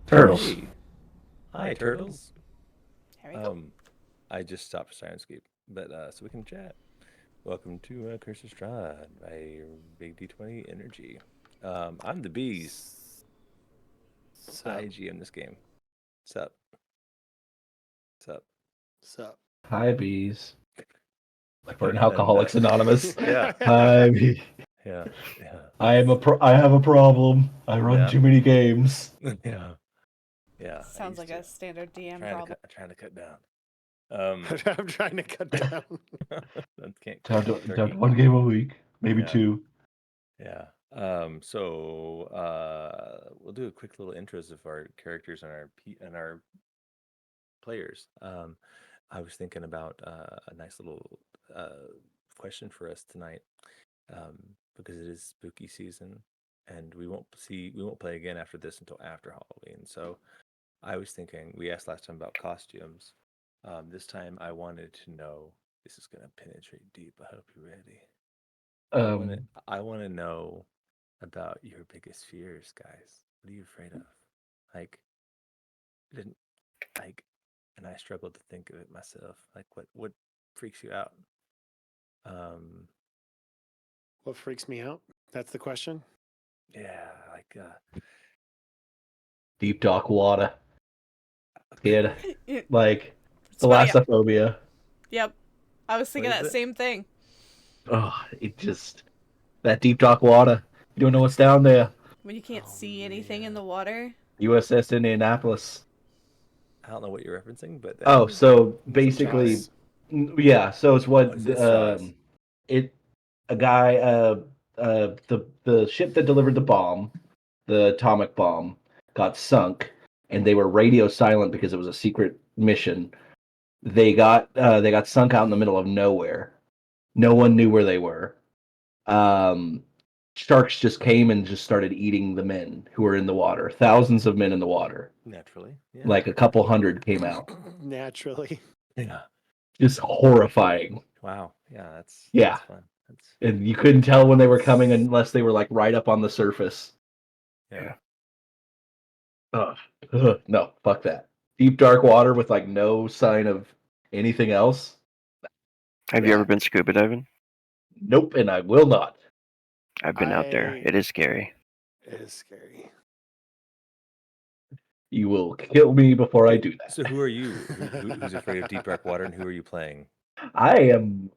Turtles. Hey, hi turtles. Here we go. Um, I just stopped Sirenscape, but so we can chat. Welcome to Curse of Strahd by Big D20 Energy. I'm the bees. Sup? I GM this game. Sup? Sup? Sup? Hi, bees. Like we're in And Alcoholics Anonymous. yeah, Hi, bee. yeah, yeah, I have a problem. I run yeah, too many games. yeah, yeah. I Sounds used like to a standard DM trying to problem. trying to cut down. Um, I'm trying to cut down. can't Down cold to, down turkey. to one game a week, maybe Yeah. two. Yeah. We'll do a quick little intros of our characters and our players. I was thinking about a nice little question for us tonight, because it is spooky season, and we won't play again after this until after Halloween. So I was thinking we asked last time about costumes. This time I wanted to know. This is gonna penetrate deep. I hope you're ready. I want to. Um, I want to know about your biggest fears, guys. What are you afraid of? Like, didn't like, and I struggled to think of it myself. Like, what freaks you out? Um, What freaks me out? That's the question. yeah, like, deep dark water, kid. Yeah, Like it's funny. thalassophobia. Yep. I was what thinking is that it? same thing. Oh, it just that deep dark water. You don't know what's down there. When you can't Oh see anything in man, the water. USS Indianapolis. I don't know what you're referencing, but that Oh, is so Is it basically, Jaws? yeah. So it's oh, what is it Straws? it a guy the ship that delivered the bomb, the atomic bomb, got sunk, and they were radio silent because it was a secret mission. They got sunk out in the middle of nowhere. No one knew where they were. Um, Sharks just came and just started eating the men who were in the water. Thousands of men in the water. Naturally, yeah, Like a couple hundred came out. Naturally. yeah. Just horrifying. Wow, yeah, Yeah. that's fun. That's And you couldn't tell when they were coming unless they were like right up on the surface. yeah. Ugh. Ugh. No, fuck that. Deep dark water with like no sign of anything else. Have you Yeah. ever been scuba diving? Nope, and I will not. I've been out there. I It is scary. It is scary. You will kill me before I do that. So who are you? Who's afraid of deep dark water, and who are you playing? I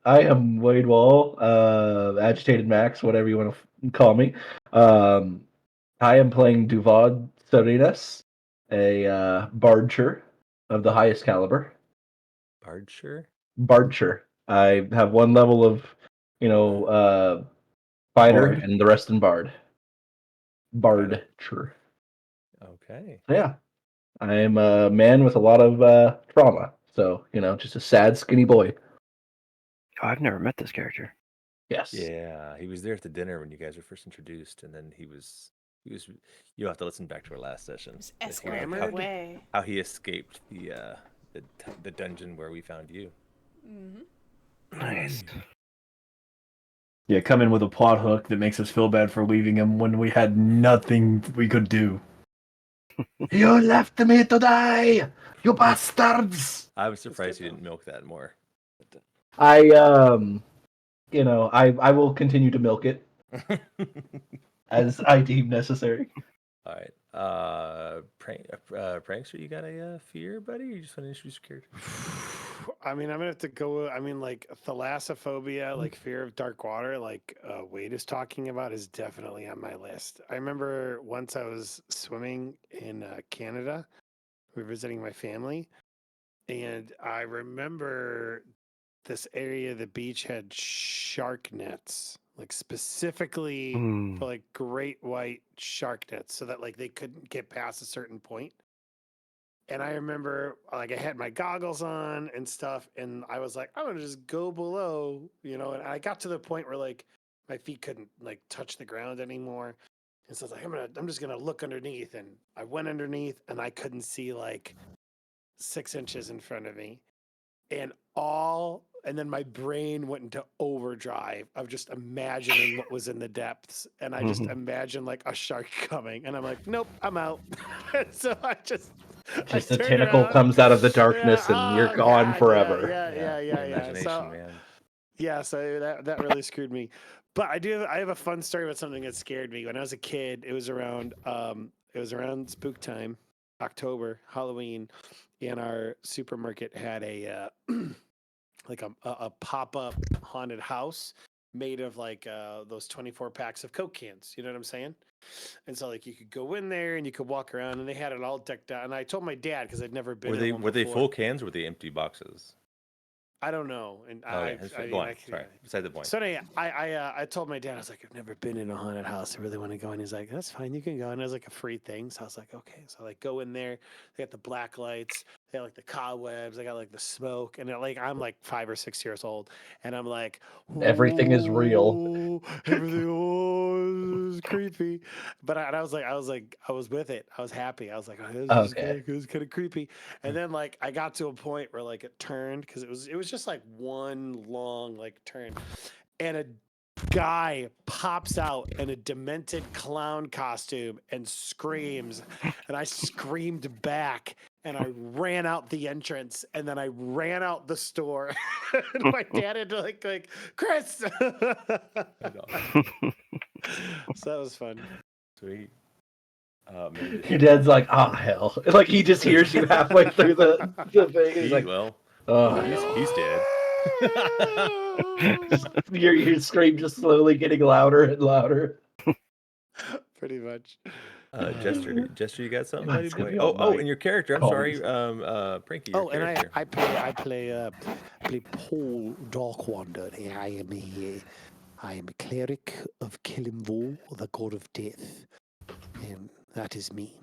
am Wade Wall, agitated Max, whatever you want to call me. Um, I am playing Duvad Serenas, a Bardcher of the highest caliber. Bardshire? Bardcher. I have one level of, fighter, Bard. and the rest in Bard. Got it. Bardcher. Okay. So yeah, I am a man with a lot of trauma. So just a sad, skinny boy. Oh, I've never met this character. Yes. Yeah, he was there at the dinner when you guys were first introduced, and then he was. You'll have to listen back to our last session Just to hear escorted Hammered? away. how he escaped the dungeon where we found you. Nice. Yeah, come in with a plot hook that makes us feel bad for leaving him when we had nothing we could do. You left me to die, you bastards! I was surprised he didn't milk that more. I I will continue to milk it as I deem necessary. All right. Prankster, you got a fear, buddy? Or you just want to introduce your character? I mean, I'm gonna have to go. I mean, like thalassophobia, like fear of dark water, like Wade is talking about, is definitely on my list. I remember once I was swimming in Canada. We were visiting my family, and I remember this area of the beach had shark nets, like specifically for like great white shark nets, so that like they couldn't get past a certain point. And I remember like I had my goggles on and stuff, and I was like, I'm gonna just go below, and I got to the point where like my feet couldn't like touch the ground anymore. And so I was like, I'm just gonna look underneath. And I went underneath and I couldn't see like 6 inches in front of me. And all and then my brain went into overdrive of just imagining what was in the depths, and I just imagined like a shark coming, and I'm like, nope, I'm out. So I Just I a turned tentacle around. comes out of the darkness Yeah, and you're oh gone God, forever. Yeah. Imagination, So man. yeah, so that really screwed me. But I have a fun story about something that scared me when I was a kid. It was around spook time, October, Halloween, and our supermarket had a like a pop up haunted house made of like those 24 packs of Coke cans. You know what I'm saying? And so like you could go in there and you could walk around, and they had it all decked out. And I told my dad because I'd never been Were in they one were they before. full cans or were they empty boxes? I don't know, and Okay, go on. Sorry, beside the point. So anyway, I told my dad, I was like, I've never been in a haunted house. I really want to go. And he's like, that's fine, you can go. And it was like a free thing. So I was like, okay. So I like go in there. They got the black lights. They got like the cobwebs. They got like the smoke. And like I'm like 5 or 6 years old, and I'm like, Everything is real. Everything, this is creepy. But I was with it. I was happy. I was like, oh, this Okay. is kind of creepy. And then like I got to a point where like it turned, because it was just like one long like turn, and a guy pops out in a demented clown costume and screams, and I screamed back, and I ran out the entrance, and then I ran out the store. And my dad had to like Chris. So that was fun. Sweet. Your dad's like, oh hell. Like he just hears you halfway through the thing. He's like, oh. He's dead. Your scream just slowly getting louder and louder. Pretty much. Jester, you got something, God, buddy it's gonna boy? be all Oh, night. and your character. I'm Call sorry, me. Prinky. Your character. I play Paul Darkwander. I am a cleric of Killimvor, the god of death, and that is me.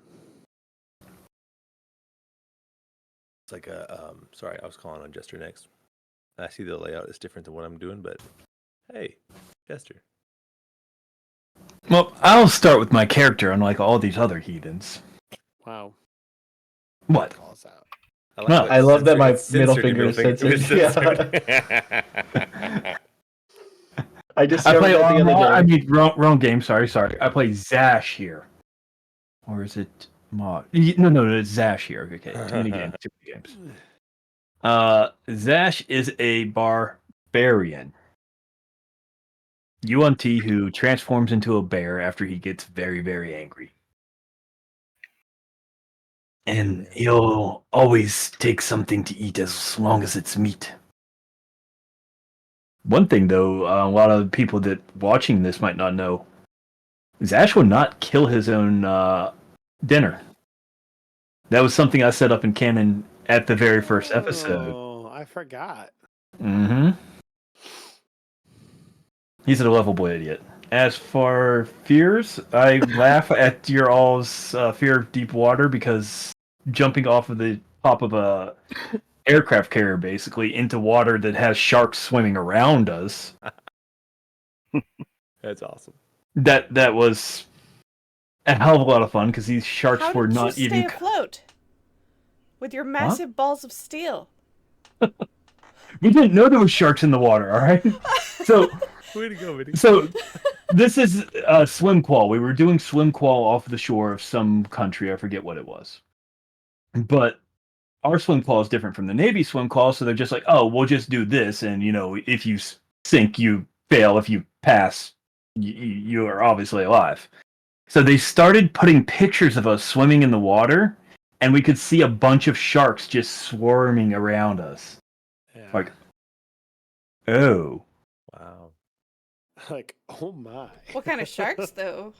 It's like a sorry, I was calling on Jester next. I see the layout is different than what I'm doing, but hey, Jester. Well, I'll start with my character, unlike all these other heathens. Wow. What? Calls out. No, I love that my middle finger is censored. Yeah. I discovered that the other day. I mean, wrong game. Sorry. I play Zash here. Or is it Mod? No, it's Zash here. Okay, too many games. Zash is a barbarian. UNT who transforms into a bear after he gets very, very angry. And he'll always take something to eat as long as it's meat. One thing, though, a lot of people that watching this might not know, Zash would not kill his own dinner. That was something I set up in canon at the very first episode. Oh, I forgot. Mm-hmm. He's a lovable idiot. As for fears, I laugh at your all's fear of deep water because jumping off of the top of a aircraft carrier basically into water that has sharks swimming around us. That's awesome. That was a hell of a lot of fun because these sharks How were did not you even. stay afloat with your massive balls of steel? We didn't know there was sharks in the water. All right, so. Way to go, Vinny. So, this is swim qual. We were doing swim qual off the shore of some country. I forget what it was. But our swim qual is different from the Navy swim qual, so they're just like, oh, we'll just do this, and, if you sink, you fail. If you pass, you are obviously alive. So they started putting pictures of us swimming in the water, and we could see a bunch of sharks just swarming around us. Yeah. Like, oh. Wow. Like, oh my. What kind of sharks, though?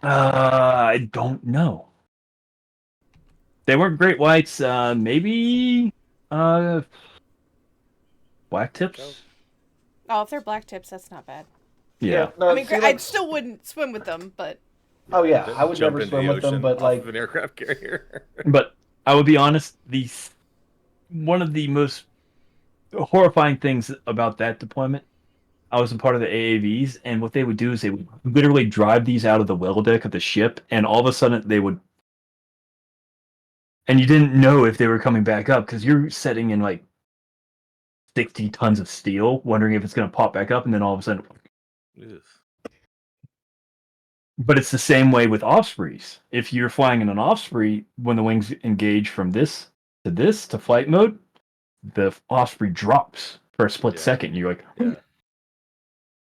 I don't know. They weren't great whites. Maybe black tips. Oh, if they're black tips, that's not bad. Yeah. No, I mean, see, I still wouldn't swim with them, but oh yeah, I would Jump never into swim the with them, ocean but off like, of an aircraft carrier. But I would be honest. One of the most horrifying things about that deployment, I was a part of the AAVs, and what they would do is they would literally drive these out of the well deck of the ship, and all of a sudden they would, and you didn't know if they were coming back up because you're setting in like 60 tons of steel, wondering if it's going to pop back up, and then all of a sudden. Ugh. But it's the same way with Ospreys. If you're flying in an Osprey, when the wings engage from this to flight mode, the Osprey drops for a split second. You're like, Yeah.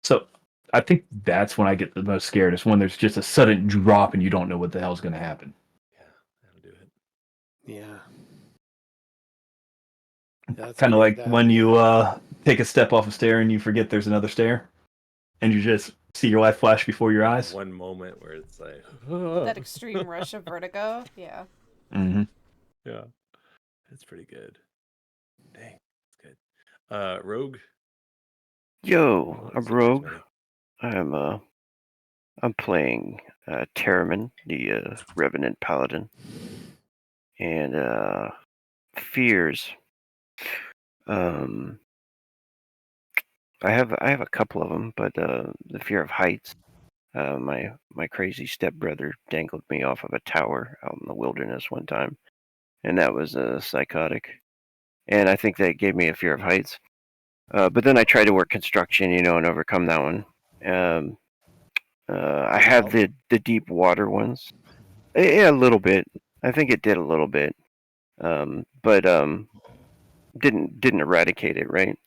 So I think that's when I get the most scared, is when there's just a sudden drop and you don't know what the hell's going to happen. Yeah, that'll do it. Yeah. Kind of like when you take a step off a stair and you forget there's another stair, and you just see your life flash before your eyes. One moment where it's like That extreme rush of vertigo. Yeah. Mm-hmm. Yeah, it's pretty good. Dang, that's good. Rogue. Yo, I'm What's Rogue. yours, I'm playing Terramin, the Revenant Paladin, and fears. I have a couple of them, but the fear of heights. My crazy stepbrother dangled me off of a tower out in the wilderness one time, and that was psychotic. And I think that gave me a fear of heights. But then I tried to work construction, and overcome that one. I have the deep water ones. Yeah, a little bit. I think it did a little bit, but didn't eradicate it, right?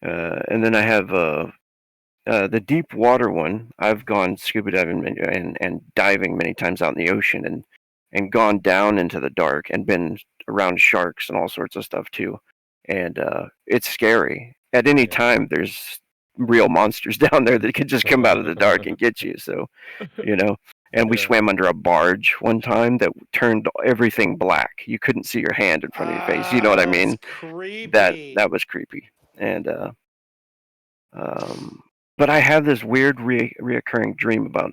And then I have the deep water one. I've gone scuba diving and diving many times out in the ocean, and gone down into the dark and been around sharks and all sorts of stuff too. And it's scary. At any time, there's real monsters down there that could just come out of the dark and get you. So, And we swam under a barge one time that turned everything black. You couldn't see your hand in front of your face. You know what I mean? Creepy. That was creepy. And but I have this weird reoccurring dream about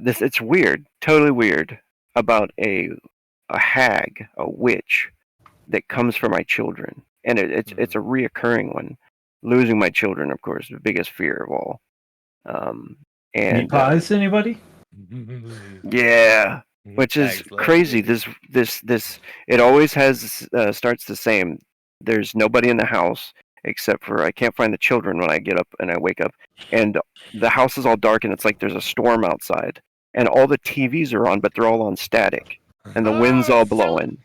this. It's weird, totally weird, about a hag, a witch that comes for my children, and it's a reoccurring one. Losing my children, of course, the biggest fear of all. And Meat pies, anybody? yeah, which is Hags love crazy. meat. This it always has starts the same. There's nobody in the house except for I can't find the children when I get up and I wake up, and the house is all dark and it's like there's a storm outside, and all the TVs are on, but they're all on static, and the wind's all blowing,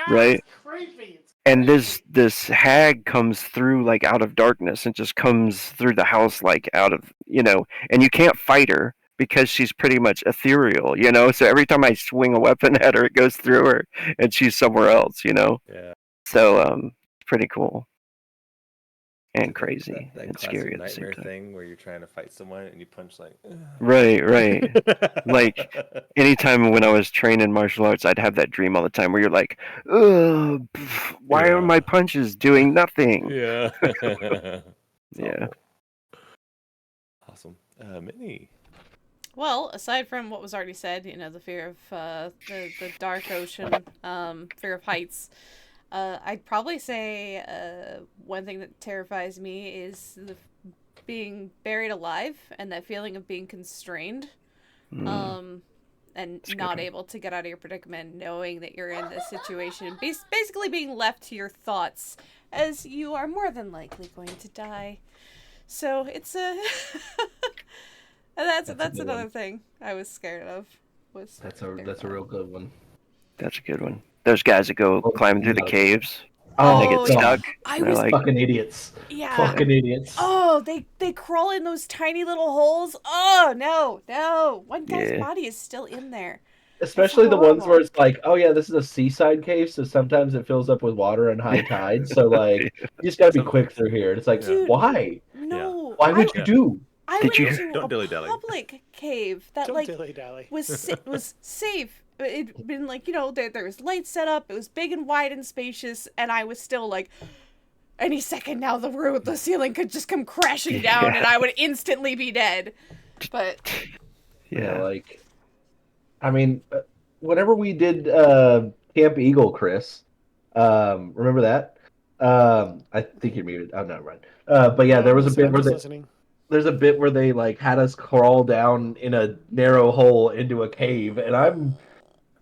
right? Creepy. And this hag comes through like out of darkness and just comes through the house like out of and you can't fight her because she's pretty much ethereal, so every time I swing a weapon at her it goes through her and she's somewhere else. Yeah. So pretty cool and crazy That and classic scary at the same nightmare time. thing where you're trying to fight someone and you punch like. Right. Like anytime when I was training martial arts, I'd have that dream all the time where you're like, ugh, why are my punches doing nothing? Yeah. Yeah. Awesome. Minnie. Well, aside from what was already said, the fear of the dark ocean, fear of heights, I'd probably say one thing that terrifies me is being buried alive and that feeling of being constrained, and not able to get out of your predicament, knowing that you're in this situation, basically being left to your thoughts, as you are more than likely going to die. So it's that's another thing I was scared of. That's a real good one. That's a good one. Those guys that go climbing through the caves. Oh, They get stuck. I They're was like, fucking idiots. Yeah. Fucking idiots. Oh, they crawl in those tiny little holes. Oh no! One guy's body is still in there. Especially the ones where it's like, oh yeah, this is a seaside cave, so sometimes it fills up with water and high tide. So like, you just gotta be quick through here. And it's like, Dude, why? No. Why would you do? I Did went you- into Don't a dilly-dally. public cave that Don't like dilly-dally. was safe. It'd been like, there was lights set up. It was big and wide and spacious, and I was still like, any second now the ceiling could just come crashing down, and I would instantly be dead. But yeah. I mean, whenever we did Camp Eagle, Chris, remember that? I think you're muted. I'm not right. But yeah, there was a bit where there's a bit where they like had us crawl down in a narrow hole into a cave, and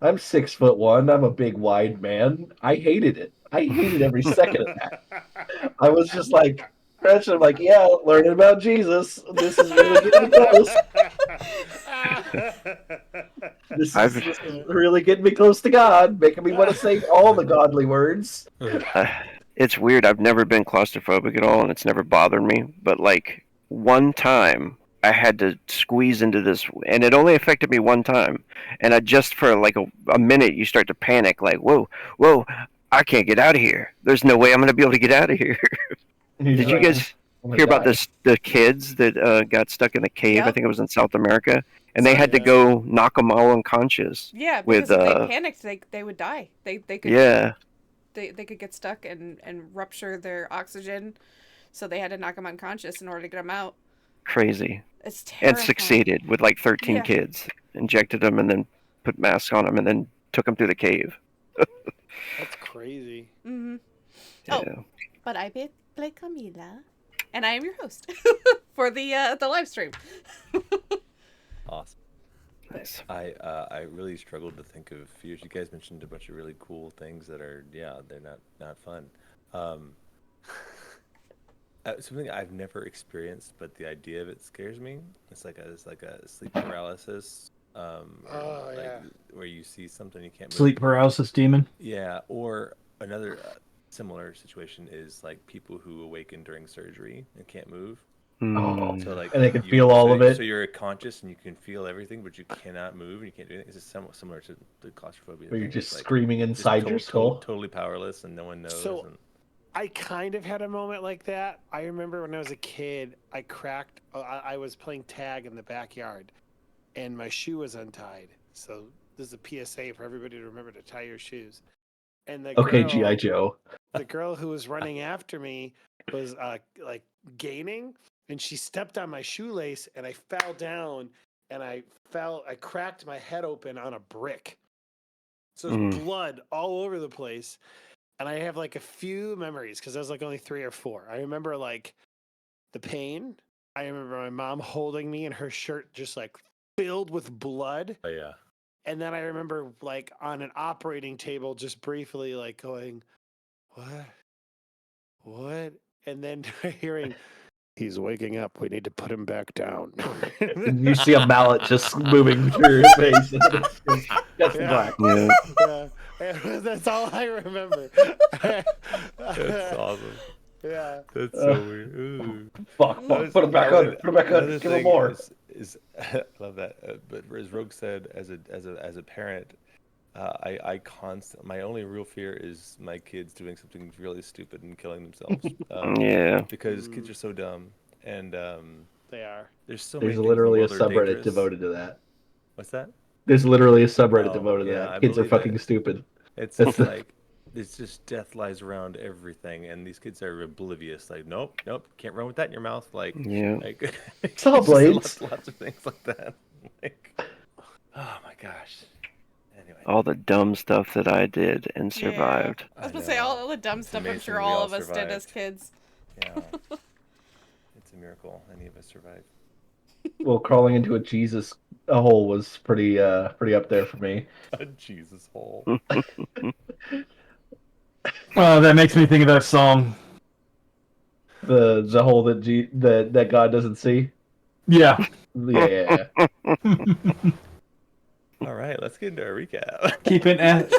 I'm 6'1". I'm a big, wide man. I hated it. I hated every second of that. I was just like, Gretchen, I'm like, yeah, learning about Jesus. This is really getting me close. This I've is really getting me close to God, making me want to say all the godly words. it's weird. I've never been claustrophobic at all, and it's never bothered me. But like one time, I had to squeeze into this, and it only affected me one time. And I just for like a minute, you start to panic, like, whoa, whoa, I can't get out of here. There's no way I'm gonna be able to get out of here. Did you guys hear about this? The kids that got stuck in a cave. I Yep. think it was in South America, and they had to Yeah. go knock them all unconscious. Yeah, with, because if they panicked, they would die. They could Yeah, they could get stuck and rupture their oxygen, so they had to knock them unconscious in order to get them out. crazy. It's And terrifying. succeeded with like 13 Yeah. kids. Injected them and then put masks on them and then took them through the cave. That's crazy. Mm-hmm. Yeah. Oh, but I play Camila, and I am your host for the live stream. Awesome. Nice. I really struggled to think of fears. You guys mentioned a bunch of really cool things that are they're not fun. Something I've never experienced, but the idea of it scares me. It's like a sleep paralysis. Or yeah. where you see something you can't move. Sleep paralysis demon. Yeah, or another similar situation is like people who awaken during surgery and can't move. Oh, So like, and they can feel all of it. So you're conscious and you can feel everything, but you cannot move and you can't do anything. It's just somewhat similar to the claustrophobia. Where you're thing. just It's like screaming inside your skull. totally powerless, and no one knows. So- and... I kind of had a moment like that. I remember when I was a kid, I cracked. I was playing tag in the backyard, and my shoe was untied. So this is a PSA for everybody to remember to tie your shoes. And the Okay, girl, G.I. Joe. the girl who was running after me was like gaining, and she stepped on my shoelace, and I fell down, and I cracked my head open on a brick. So there's blood all over the place. And I have like a few memories because I was like only 3 or 4. I remember like the pain. I remember my mom holding me and her shirt just like filled with blood. Oh yeah. And then I remember like on an operating table just briefly like going, what? And then hearing, he's waking up. We need to put him back down. And you see a mallet just moving through your face. And it's just black. Yeah. Yeah. That's all I remember. That's awesome. Yeah. That's so weird. Ooh. Fuck. Put it back on. Put it back on. Another Give him thing more. is I love that. But as Rogue said, as a parent, my only real fear is my kids doing something really stupid and killing themselves. Yeah. Because kids are so dumb, and They are. there's so There's many literally a things in the world that are subreddit dangerous. devoted to that. What's that? There's literally a subreddit Oh, devoted to yeah, that. I Kids are believe fucking it. stupid. It's That's the- like it's just death lies around everything, and these kids are oblivious. Like, nope, can't run with that in your mouth. Like, Yeah. like Saw it's just blades. lots of things like that. Like, oh my gosh. Anyway, All the dumb stuff that I did and survived. I was gonna say all the dumb It's stuff. I'm amazing sure we all all of us did as survived. kids. Yeah, it's a miracle any of us survived. Well, crawling into a Jesus hole was pretty up there for me. A Jesus hole. Oh, that makes me think of that song. The hole that God doesn't see. Yeah. Yeah. All right, let's get into our recap. Keep it at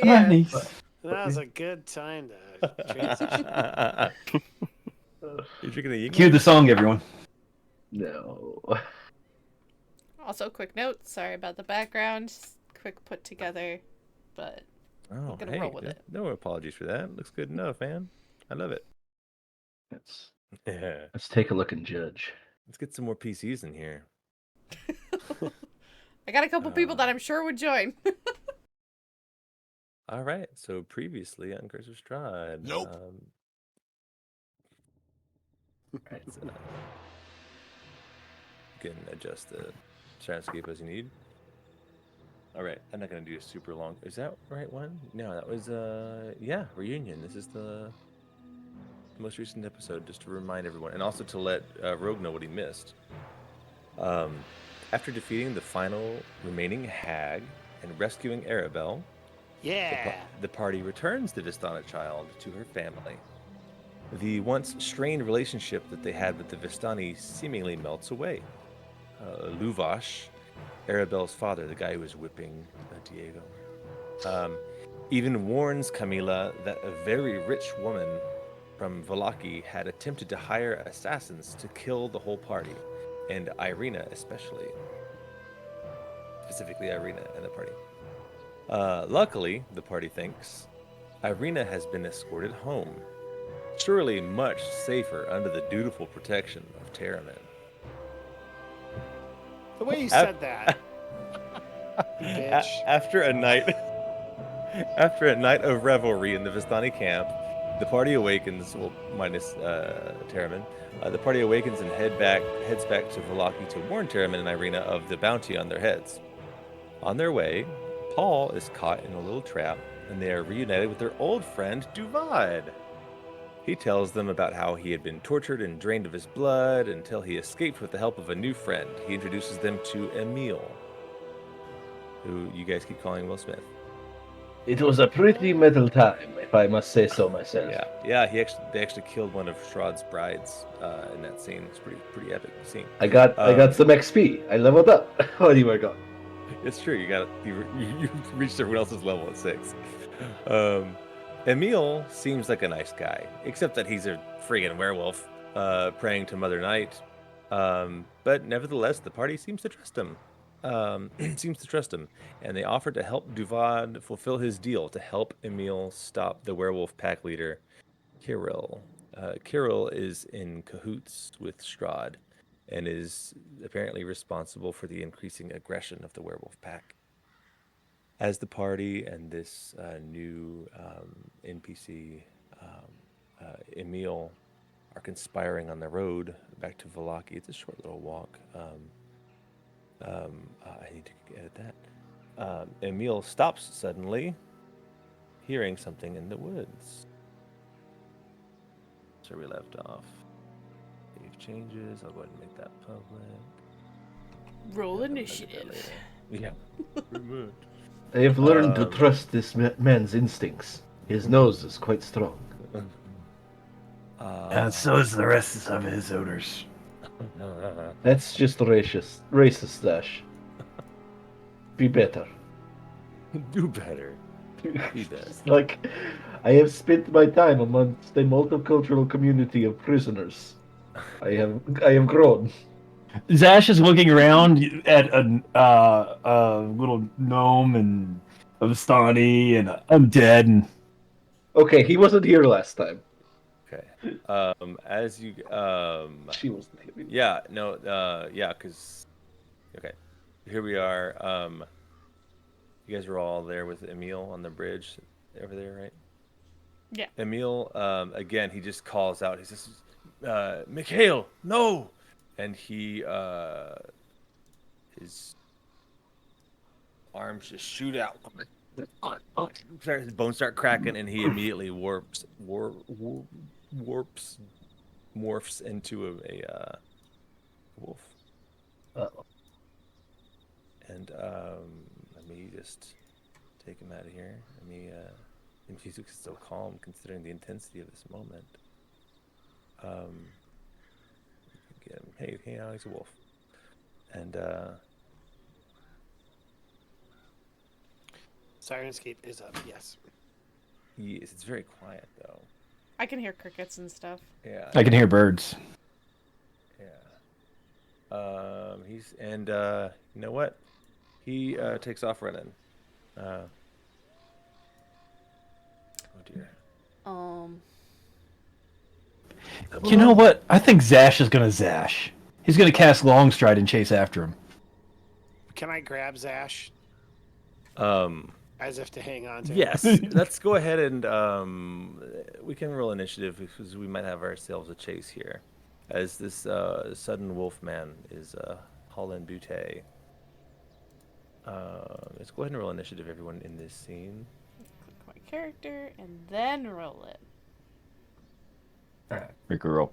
Yeah. That was a good time to transition. You're drinking a Cue the song, everyone. No. Also, quick note. Sorry about the background. Just quick put together, but Oh, gonna hey, roll with it. no apologies for that. Looks good enough, man. I love it. Yeah. Let's take a look and judge. Let's get some more PCs in here. I got a couple people that I'm sure would join. All right. So previously on Curse of Strahd. Nope. Right, so you can adjust the soundscape as you need. All right. I'm not going to do a super long. Is that the right one? No, that was yeah, Reunion. This is the most recent episode, just to remind everyone, and also to let Rogue know what he missed. After defeating the final remaining hag and rescuing Arabelle, Yeah. the party returns the Vistana child to her family. The once strained relationship that they had with the Vistani seemingly melts away. Luvash, Arabelle's father, the guy who was whipping Diego, even warns Camila that a very rich woman from Valaki had attempted to hire assassins to kill the whole party, and Irena especially. Specifically Irena and the party. Luckily, the party thinks, Irena has been escorted home. Surely much safer under the dutiful protection of Terramin. The way you said that. You bitch. After a night of revelry in the Vistani camp, the party awakens, well, minus Terramin. The party awakens and heads back to Valaki to warn Terramin and Irena of the bounty on their heads. On their way, Paul is caught in a little trap, and they are reunited with their old friend Duvad. He tells them about how he had been tortured and drained of his blood until he escaped with the help of a new friend. He introduces them to Emile, who you guys keep calling Will Smith. It was a pretty metal time, if I must say so myself. Yeah. They actually killed one of Strahd's brides in that scene. It's pretty epic scene. I got some XP. I leveled up. Oh my god. It's true. You reached everyone else's level at 6. Emile seems like a nice guy, except that he's a friggin' werewolf, praying to Mother Night. But nevertheless, the party seems to trust him. And they offer to help Duvad fulfill his deal to help Emile stop the werewolf pack leader, Kirill. Kirill is in cahoots with Strahd and is apparently responsible for the increasing aggression of the werewolf pack. As the party and this new NPC, Emile, are conspiring on the road back to Valaki, it's a short little walk. I need to edit that. Emile stops suddenly, hearing something in the woods. So we left off. Save changes. I'll go ahead and make that public. Roll I'll edit that initiative. later. Yeah. Removed. I have learned to trust this man's instincts. His nose is quite strong. And so is the rest of his odors. That's just racist, Dash. Be better. Do better. Be better. Like, I have spent my time amongst a multicultural community of prisoners. I have grown. Zash is looking around at a little gnome and a Vistani and I'm dead. And Okay, he wasn't here last time. Okay. As you She wasn't here. yeah, no, yeah, because okay, here we are. You guys were all there with Emile on the bridge over there, right? Yeah. Emile, again, he just calls out. He says, "Mikhail, no!" And his arms just shoot out. His bones start cracking, and he immediately morphs into a wolf. Uh-oh. And let me just take him out of here. Let me and he's so calm considering the intensity of this moment. Get him. Hey, now he's a wolf. And Sirenscape is up, yes. yes, it's very quiet though. I can hear crickets and stuff. Yeah. I can hear birds. Yeah. He's and you know what? He takes off running. Oh dear. You know what? I think Zash is gonna Zash. He's gonna cast Longstride and chase after him. Can I grab Zash as if to hang on to him? Yes. Let's go ahead and we can roll initiative because we might have ourselves a chase here, as this sudden wolf man is Holland Butte. Let's go ahead and roll initiative, everyone in this scene. Click my character and then roll it. Alright. Make a roll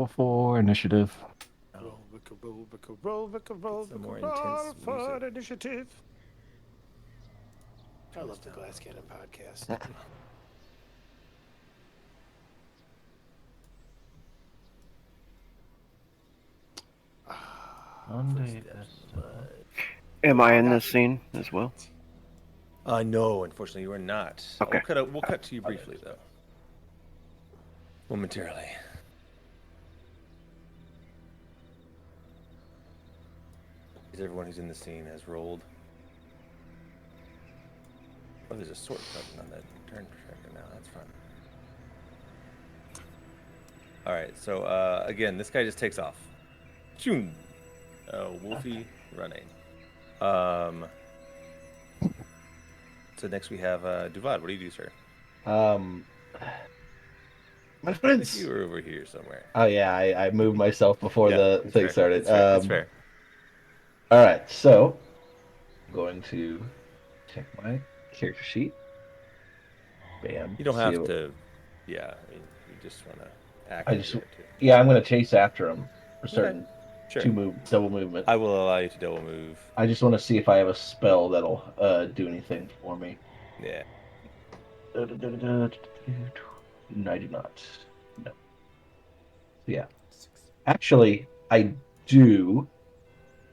for initiative. Roll, Vicar, roll, Vicar, roll, Vicar, roll, Some Vicar, more roll intense for music. initiative. I love the Glass Cannon podcast. Monday. Am I in this scene as well? No, unfortunately, you are not. Okay. We'll cut to you briefly, though. Momentarily. Because everyone who's in the scene has rolled. Oh, there's a sort button on that turn tracker now. That's fun. All right, so again, this guy just takes off. Choom. Wolfie running. So next we have Duvad. What do you do, sir? My I think friends. you were over here somewhere. Oh yeah, I moved myself before Yeah, the that's thing fair. started. That's fair. All right, so I'm going to check my character sheet. Bam. You don't see have what- to. Yeah, I mean, you just want to act. I like just you are too. yeah, I'm gonna chase after him for Okay. certain Sure. double movement. I will allow you to double move. I just want to see if I have a spell that'll do anything for me. Yeah. No, I do not. No. Yeah. Actually, I do.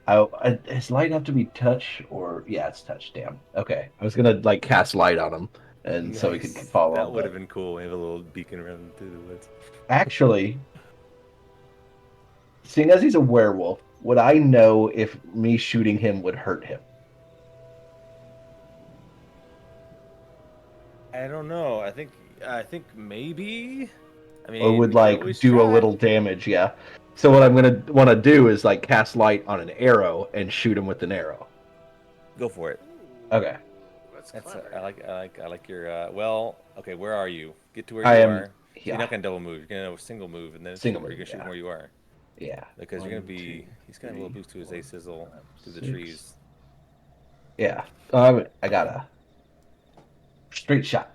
Does light have to be touch or yeah, it's touch. Damn. Okay, I was gonna like cast light on him, and so he could Nice. follow. That up, would but have been cool. We have a little beacon around through the woods. actually, seeing as he's a werewolf, would I know if me shooting him would hurt him? I don't know. I think maybe. I mean, Or would we could like always do a try. little damage? Yeah. So what I'm gonna want to do is like cast light on an arrow and shoot him with an arrow. Go for it. Okay. That's That's clever. I like your. Well, okay. Where are you? Get to where I you am. are. So you're Yeah. not gonna double move. You're gonna single move and then Single shoot. You're move, gonna shoot yeah. from where you are. Yeah. Because you're gonna One, be. two, He's gonna have a little three, boost to his four, A sizzle five, through the 6. trees. Yeah. I got a straight shot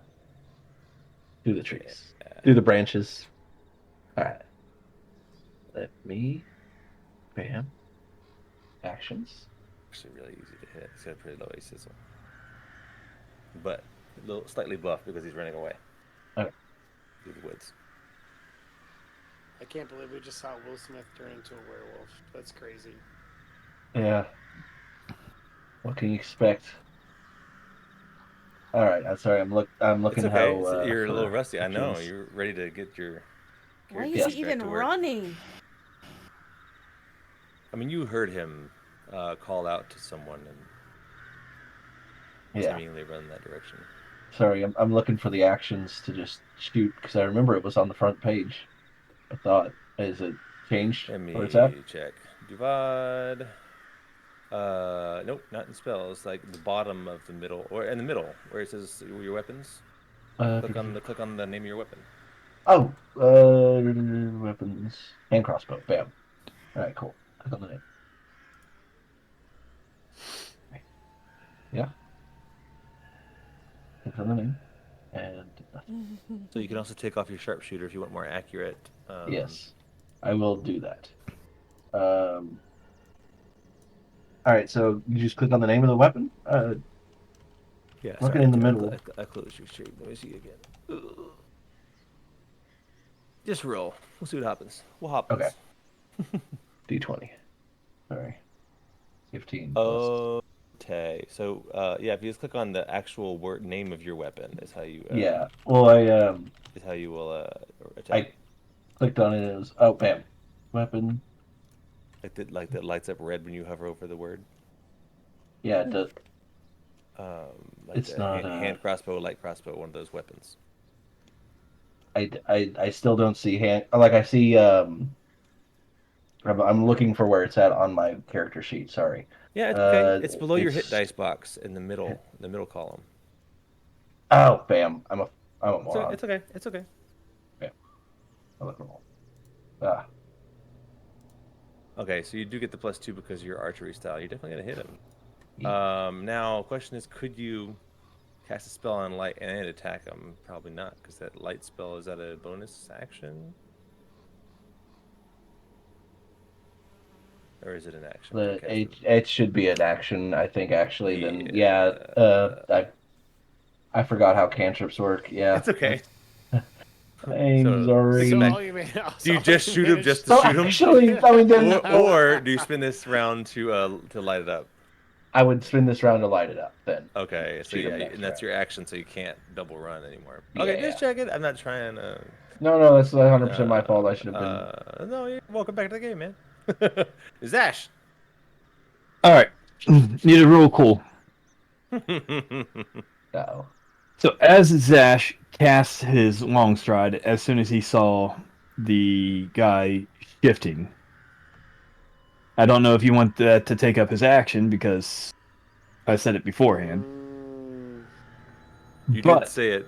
through the trees, Yeah. through the branches. All right. Let me. Bam. Actions. Actually, really easy to hit. He's got a pretty low A sizzle, but a little slightly buff because he's running away. Okay. Through the woods. I can't believe we just saw Will Smith turn into a werewolf. That's crazy. Yeah. What can you expect? All right. I'm sorry. I'm It's looking okay. how. You're a for little rusty. I know. actions. You're ready to get your. Why character is sheet he back even to work. running? I mean, you heard him call out to someone and Yeah. seemingly run in that direction. Sorry. I'm looking for the actions to just shoot because I remember it was on the front page. I thought. Is it changed? Let Where it's at? me check. Duvad. Nope, not in spells. Like the bottom of the middle, or in the middle, where it says your weapons. Click on the name of your weapon. Oh, weapons. Hand crossbow. Bam. All right, cool. Click on the name. Yeah. Click on the name. And So you can also take off your sharpshooter if you want more accurate. yes, I will do that. All right, so you just click on the name of the weapon. Yeah. Looking Sorry, in the middle. I closed your stream. Let me see again. Ugh. Just roll. We'll see what happens. What happens? Okay. D20. Sorry. 15. plus- Okay. So yeah, if you just click on the actual word name of your weapon, is how you Yeah. Well, is how you will attack. I clicked on it. And it was bam, weapon. Like that lights up red when you hover over the word. Yeah, it does. Like It's not, hand crossbow, light crossbow, one of those weapons. I still don't see hand. Like I see. I'm looking for where it's at on my character sheet. Sorry. Yeah, it's okay. It's below your hit it's- dice box in the middle column. Oh, bam! I'm a It's okay. moron. It's okay. It's okay. I look normal. Ah, Okay, so you do get the +2 because of your archery style. You're definitely gonna hit him. Yeah. Now, question is, could you cast a spell on light and attack him? Probably not, because that light spell is that a bonus action, or is it an action? to cast it should be an action. I think actually. Then yeah. I forgot how cantrips work. Yeah. It's okay. I'm So, sorry. think back. all you man- Do you all just you shoot him managed just to So shoot him, actually, I mean, or do you spend this round to light it up? I would spin this round to light it up. Then Okay, so shoot him yeah, next and that's round. your action, so you can't double run anymore. Okay, Yeah. just check it. I'm not trying. No, that's 100% my fault. I should have been. No, you're welcome back to the game, man. Zash. All right. Need a real cool. No. So as Zash casts his long stride, as soon as he saw the guy shifting, I don't know if you want that to take up his action because I said it beforehand. You did say it,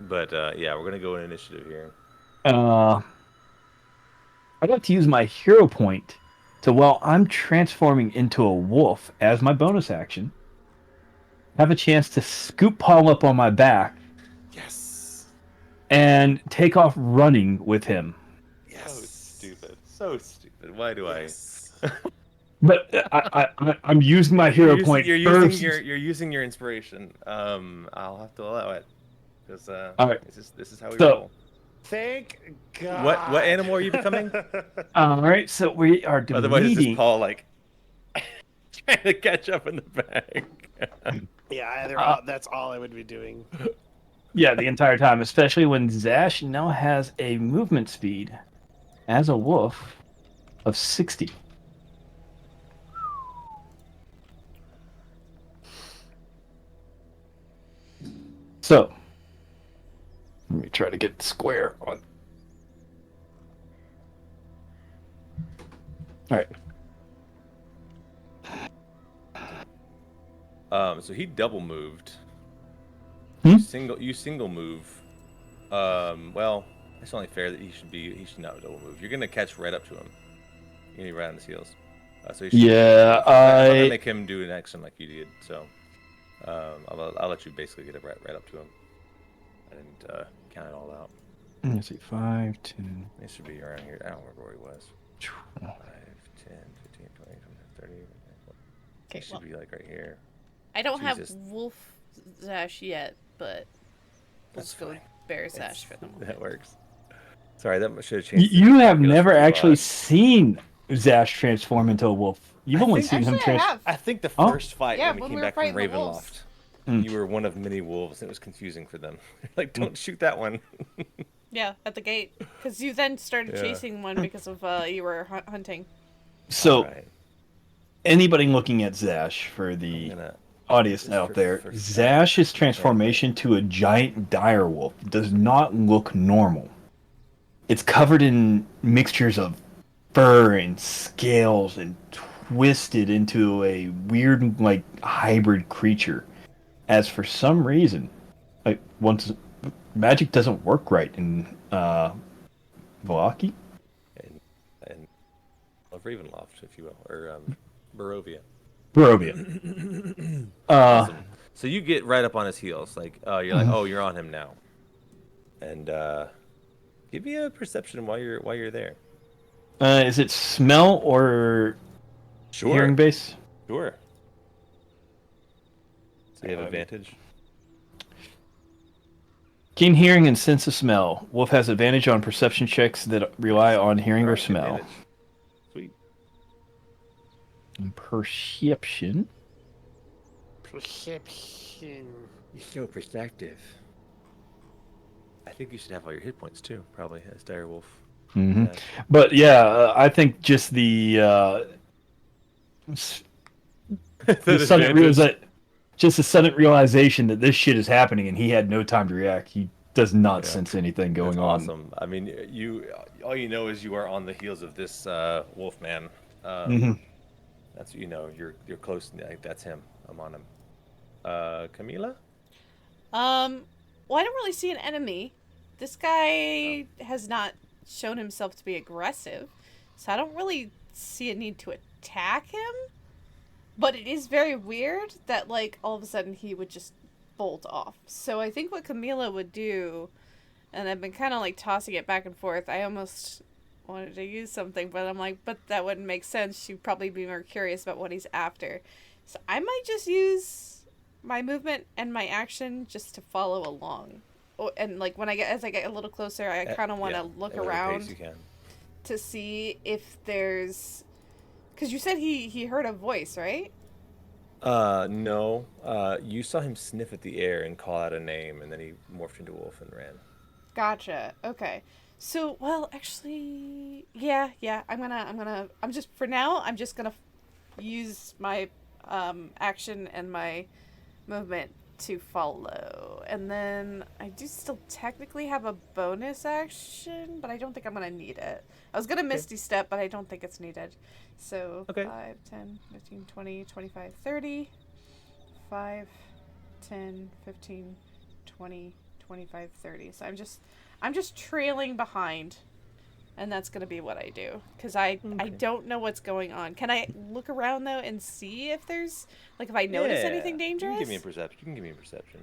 but yeah, we're gonna go in initiative here. I'd like to use my hero point to, while I'm transforming into a wolf as my bonus action, have a chance to scoop Paul up on my back. Yes. And take off running with him. Yes. So stupid. So stupid. Why do Yes. But I'm using my hero point you're first. You're using your inspiration. I'll have to allow it because all right. This is how we So, roll. Thank God. What animal are you becoming? All right, so we are Otherwise, it's just deleting. Paul like trying to catch up in the back. Yeah, that's all I would be doing. Yeah, the entire time, especially when Zash now has a movement speed as a wolf of 60. So, let me try to get square on. All right. So he double moved. Hmm? You single move. Well, it's only fair that he should not double move. You're gonna catch right up to him. You're gonna be right on his heels. So he should Yeah, I'm not gonna make him do an action like you did. So, I'll let you basically get it right up to him. I didn't count it all out. Let's see, 5, 10. It should be around here. I don't remember where he was. 5, 10, 15, 20, 30. Okay, It should be like right here. I don't Jesus. have Wolf Zash yet, but That's let's go fine. Bear Zash for them. That works. Sorry, that should have changed. You have Feels never too actually odd. seen Zash transform into a wolf. You've only seen him Actually, I transform. have. I think the Oh. first fight Yeah, when we when came we were back from fighting the wolves. Ravenloft, you were one of many wolves, and it was confusing for them. Like, don't shoot that one. Yeah, at the gate. Because you then started Yeah. chasing one because of you were hunting. So, Alright, anybody looking at Zash for I'm the gonna- audience this out for- there, for Zash's transformation to a giant direwolf does not look normal. It's covered in mixtures of fur and scales and twisted into a weird, like, hybrid creature. As for some reason, like, once magic doesn't work right in Velaki. and of Ravenloft, if you will, or Barovia. Barovia. Awesome. So you get right up on his heels, like you're like, oh, you're on him now, and give me a perception while you're there. Is it smell or hearing base? Sure. So you have advantage. Keen hearing and sense of smell. Wolf has advantage on perception checks that rely on hearing or Alright, smell. advantage. Sweet. And perception. Perception. You're so perceptive. I think you should have all your hit points too, probably as Direwolf. Mm-hmm. Yeah. But yeah, I think just the just the sudden realization that this shit is happening and he had no time to react. He does not sense anything going That's on. awesome. I mean, all you know is you are on the heels of this wolf man. That's what you know. You're close. Like, that's him. I'm on him. Camila? Well, I don't really see an enemy. This guy has not shown himself to be aggressive, so I don't really see a need to attack him. But it is very weird that, like, all of a sudden he would just bolt off. So I think what Camila would do, and I've been kind of, like, tossing it back and forth. I almost wanted to use something, but I'm like, but that wouldn't make sense. She'd probably be more curious about what he's after. So I might just use my movement and my action just to follow along. Oh, and like as I get a little closer, I kind of want to look at whatever pace around you can. to see if there's, because you said he heard a voice, right? No. You saw him sniff at the air and call out a name, and then he morphed into a wolf and ran. Gotcha. Okay. So, well, actually, yeah. I'm just for now. I'm just gonna use my action and my movement to follow, and then I do still technically have a bonus action, but I don't think I'm gonna need it. I was gonna Misty Step, but I don't think it's needed. So 5, 10, 15, 20, 25, 30. 5, 10, 15, 20, 25, 30. So I'm just trailing behind, and that's gonna be what I do, because I don't know what's going on. Can I look around though and see if there's, like, if I notice anything dangerous? You can give me a perception. You can give me a perception.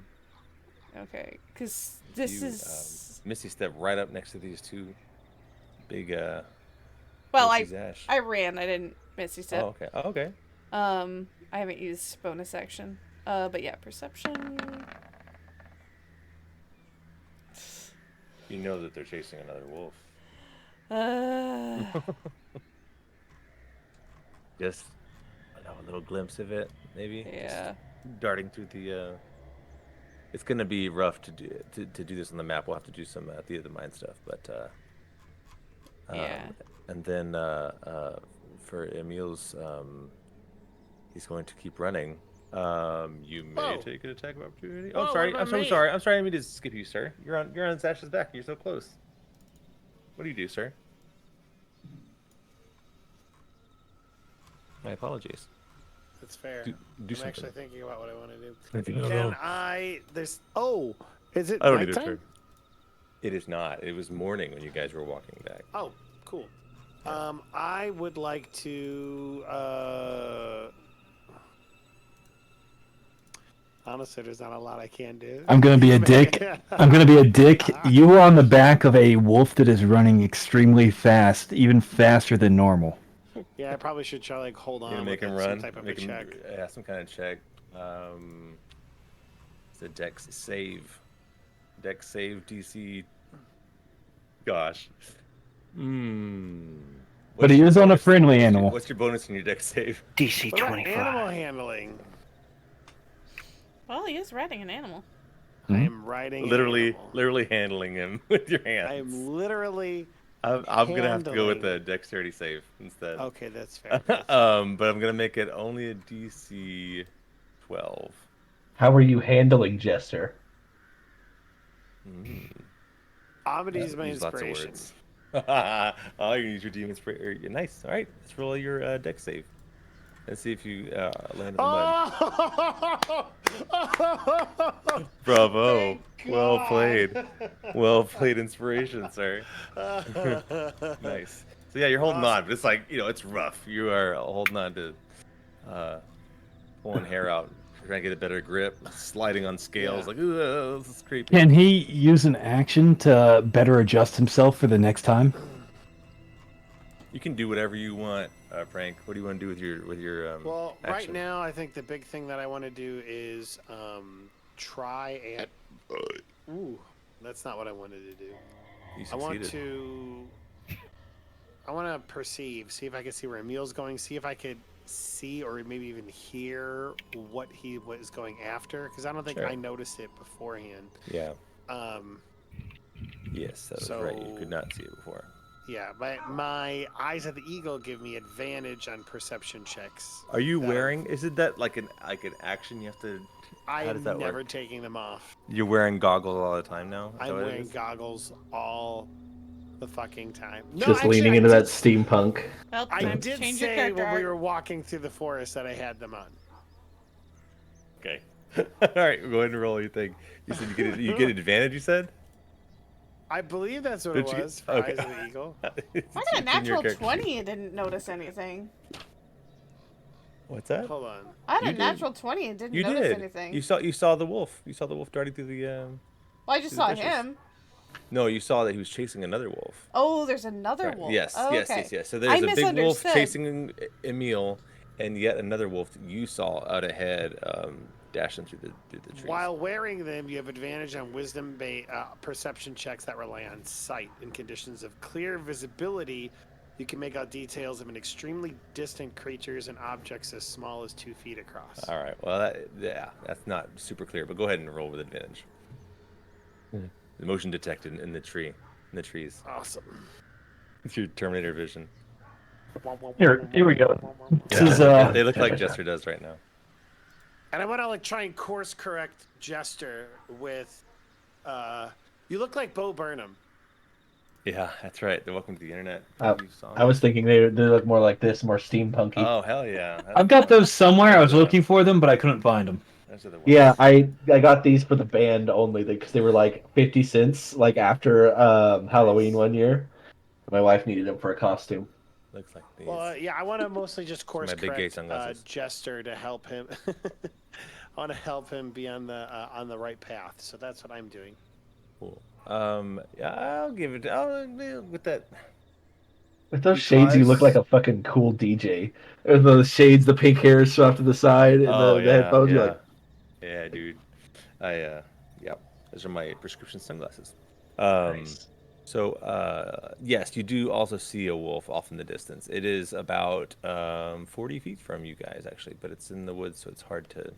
Okay, because this is Misty step right up next to these two big well, Ash. I ran. I didn't Misty Step. Oh, okay. Oh, okay. I haven't used bonus action. But yeah, perception. You know that they're chasing another wolf. Just a little glimpse of it, maybe. Yeah. Just darting through the. It's gonna be rough to do this on the map. We'll have to do some Theater of the Mind stuff, but. Yeah. And then for Emil's, he's going to keep running. You may take an attack of opportunity. Oh, sorry. I'm so sorry. I'm sorry. I didn't mean to skip you, sir. You're on Sash's back. You're so close. What do you do, sir? My apologies. That's fair. Do I'm something. actually thinking about what I want to do. Is it I don't need a nighttime? turn. It is not. It was morning when you guys were walking back. Oh, cool. I would like to. Honestly, there's not a lot I can do. I'm gonna be a dick. I'm gonna be a dick. You were on the back of a wolf that is running extremely fast, even faster than normal. Yeah, I probably should try hold You're on. gonna make with him some run. type of Make a him, check. yeah, some kind of check. It's a Dex save. Dex save DC. Gosh. But he is on a friendly animal. What's your bonus in your Dex save? DC What about 25. animal handling? Well, he is riding an animal. I am riding. Literally handling him with your hands. I am literally. I'm gonna have to go with the handling. dexterity save instead. Okay, that's fair. But I'm gonna make it only a DC 12. How are you handling Jester? I'm gonna use my Use lots of inspiration. words. Oh, you use your demon inspiration. Nice. All right, let's roll your dex save. Let's see if you land in the mud. Bravo. Thank Well God. played. Well played, inspiration, sir. Nice. So yeah, you're holding on, but it's like, it's rough. You are holding on to pulling hair out, trying to get a better grip, sliding on scales, Yeah. like, ooh, this is creepy. Can he use an action to better adjust himself for the next time? You can do whatever you want, Frank. What do you want to do with your Well, action? right now, I think the big thing that I want to do is try and. Ooh, that's not what I wanted to do. You I want succeeded. to perceive, see if I can see where Emil's going, see if I could see or maybe even hear what he was going after, because I don't think Sure. I noticed it beforehand. Yeah. Um, Yes, that was right. You could not see it before. yeah, but my eyes of the eagle give me advantage on perception checks. Are you that wearing? Is it that like an action you have to? I How does that am never work? taking them off. You're wearing goggles all the time now. Is that I'm what it wearing is? goggles all the fucking time. No, Just actually, leaning I into did- that steampunk. Well, I time to did change your say character when we art. were walking through the forest that I had them on. Okay. All right, go ahead and roll your thing. You said you get advantage. You said. I believe that's what Did it you get- was for okay. Eyes of the Eagle. I got a natural 20 and didn't notice anything. What's that? Hold on. I had You a did. natural 20 and didn't You notice did. anything. You saw the wolf. You saw the wolf darting through the. Well, I just the saw bushes. him. No, you saw that he was chasing another wolf. Oh, there's another Right. wolf. Yes, Oh, yes, okay. yes, yes. So I there's a big wolf misunderstood. chasing Emil, and yet another wolf that you saw out ahead, dashing through the trees. While wearing them, you have advantage on wisdom perception checks that rely on sight. In conditions of clear visibility, you can make out details of an extremely distant creatures and objects as small as 2 feet across. All right. Well, that's not super clear, but go ahead and roll with advantage. The motion detected in the trees. Awesome. It's your Terminator vision. Here we go. This is They look like Jester does right now. And I want to try and course correct Jester with, you look like Bo Burnham. Yeah, that's right. Welcome to the internet. I was thinking they look more like this, more steampunky. Oh hell yeah! I've got those somewhere. I was looking for them, but I couldn't find them. Those are the ones. Yeah, I got these for the band only because they were like 50 cents like after Halloween one year. My wife needed them for a costume. Looks like these. Well, yeah, I want to mostly just course my big gay correct sunglasses. Jester to help him. I want to help him be on the right path, so that's what I'm doing. Cool. Yeah, I'll give it. With that. With those shades, you look like a fucking cool DJ. With those shades, the pink hair is off to the side, and the headphones. Yeah. You're like, yeah, dude. Yeah, those are my prescription sunglasses. nice. So, yes, you do also see a wolf off in the distance. It is about 40 feet from you guys, actually, but it's in the woods, so it's hard to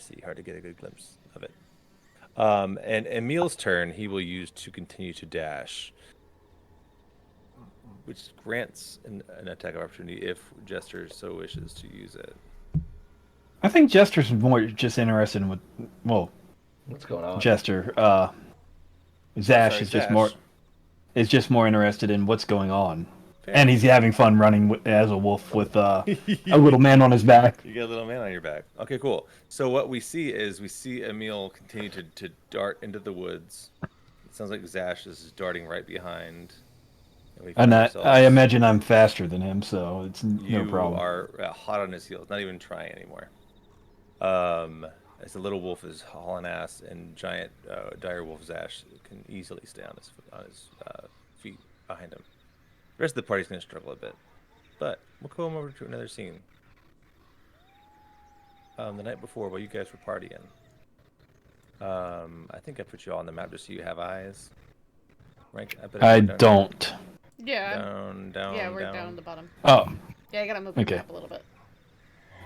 see, hard to get a good glimpse of it. And Emil's turn, he will use to continue to dash, which grants an attack of opportunity if Jester so wishes to use it. I think Jester's more just interested in What's going on? Jester. Zash is just more interested in what's going on. Fair. And he's having fun running as a wolf with a little man on his back. You got a little man on your back. Okay, cool. So what we see Emil continue to dart into the woods. It sounds like Zash is darting right behind. And I imagine I'm faster than him, so it's no problem. You are hot on his heels, not even trying anymore. As the little wolf is hauling ass, and giant dire wolf Zash can easily stay on his feet behind him. The rest of the party's going to struggle a bit, but we'll come over to another scene. The night before, while you guys were partying, I think I put you all on the map just so you have eyes. Right? I don't. Yeah. Down. Yeah, we're down at the bottom. Oh. Yeah, I gotta move the Okay. map a little bit.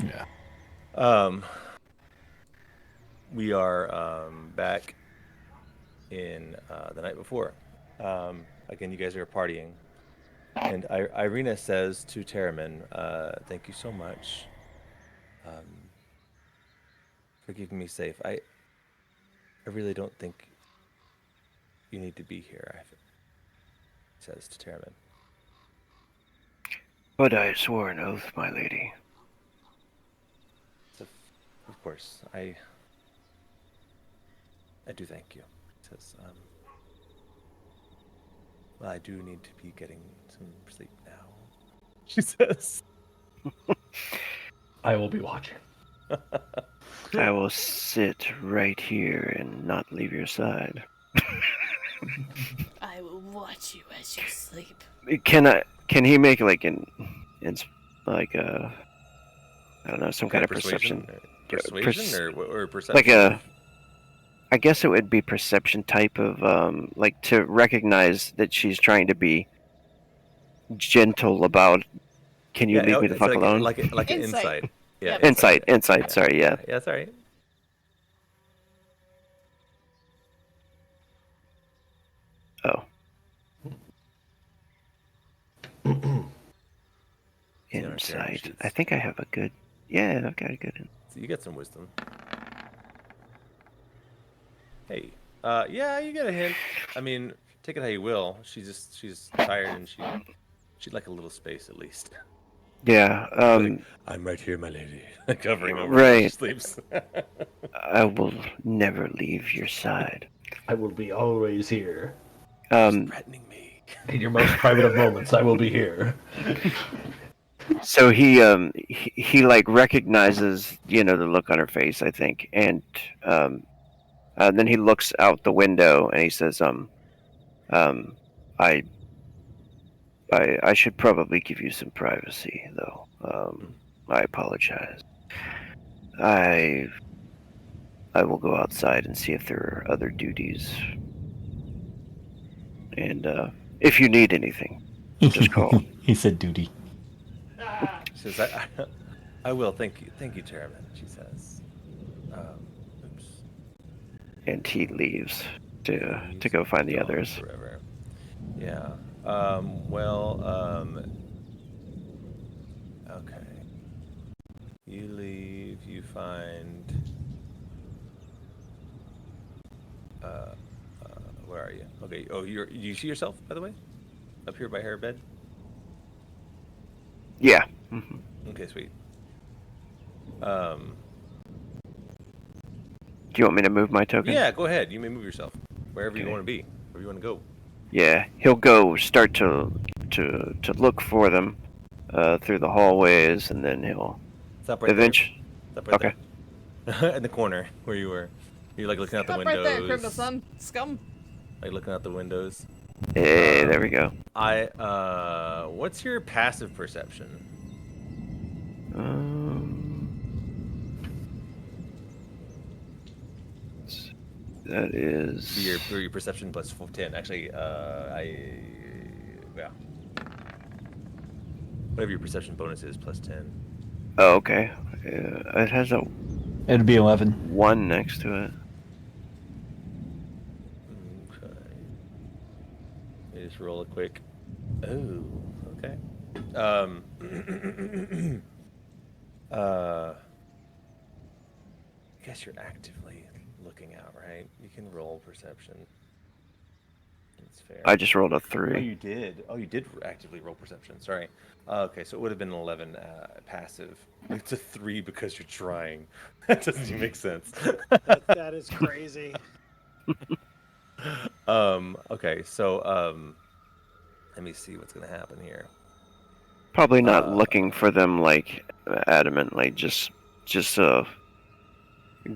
Yeah. We are back in the night before. Again, you guys are partying. And Irena says to Terramin, thank you so much for keeping me safe. I really don't think you need to be here, says to Terramin. But I swore an oath, my lady. So, of course, I do thank you. Says, well, I do need to be getting some sleep now. She says. I will be watching. I will sit right here and not leave your side. I will watch you as you sleep. Can he make like like a, I don't know, some kind of perception? Persuasion or perception? Like I guess it would be perception type of like to recognize that she's trying to be gentle about. Can you leave me the fuck alone? Like an Insight. insight. Yeah. Yep. Insight. Yeah. Sorry. Yeah. Yeah, that's all right. Oh. Insight. I think I have a good. Yeah, I've got a good. So you get some wisdom. Hey, yeah, you get a hint. I mean, take it how you will. She's tired and she'd like a little space at least. Yeah. I'm right here, my lady. Covering over Right. when she sleeps. I will never leave your side. I will be always here. Threatening me. In your most private of moments, I will be here. So he like recognizes, the look on her face, I think, and then he looks out the window and he says, I should probably give you some privacy, though. I apologize. I I will go outside and see if there are other duties. And if you need anything, just call. He said duty. She says, I will. Thank you, Chairman. She says. Oops. And he leaves to Leaves go find the gone others. forever. Yeah. Well. Okay. You leave. You find. Where are you? Okay. Oh, you see yourself, by the way, up here by her bed. Yeah. Mhm. Okay, sweet. Do you want me to move my token? Yeah, go ahead. You may move yourself wherever you want to be, wherever you want to go. Yeah, he'll go start to look for them through the hallways, and then he'll Stop right eventually. there. Stop right Okay. there. In the corner where you were. You're like looking out the Stop windows. right there, criminal son. Scum. Like looking out the windows. Hey, there we go. What's your passive perception? That is Your perception plus 10. Actually, yeah. Whatever your perception bonus is, plus 10. Oh, okay. It has a It'd be 11. 1 next to it. Okay. Let me just roll a quick. Oh, okay. I guess you're actively looking out, right? You can roll perception. It's fair. I just rolled a Oh, 3. you did. Oh, you did actively roll perception. Sorry. Okay, so it would have been an 11 passive. It's a 3 because you're trying. That doesn't even make sense. That is crazy. Okay, so let me see what's gonna happen here. Probably not looking for them like adamantly, just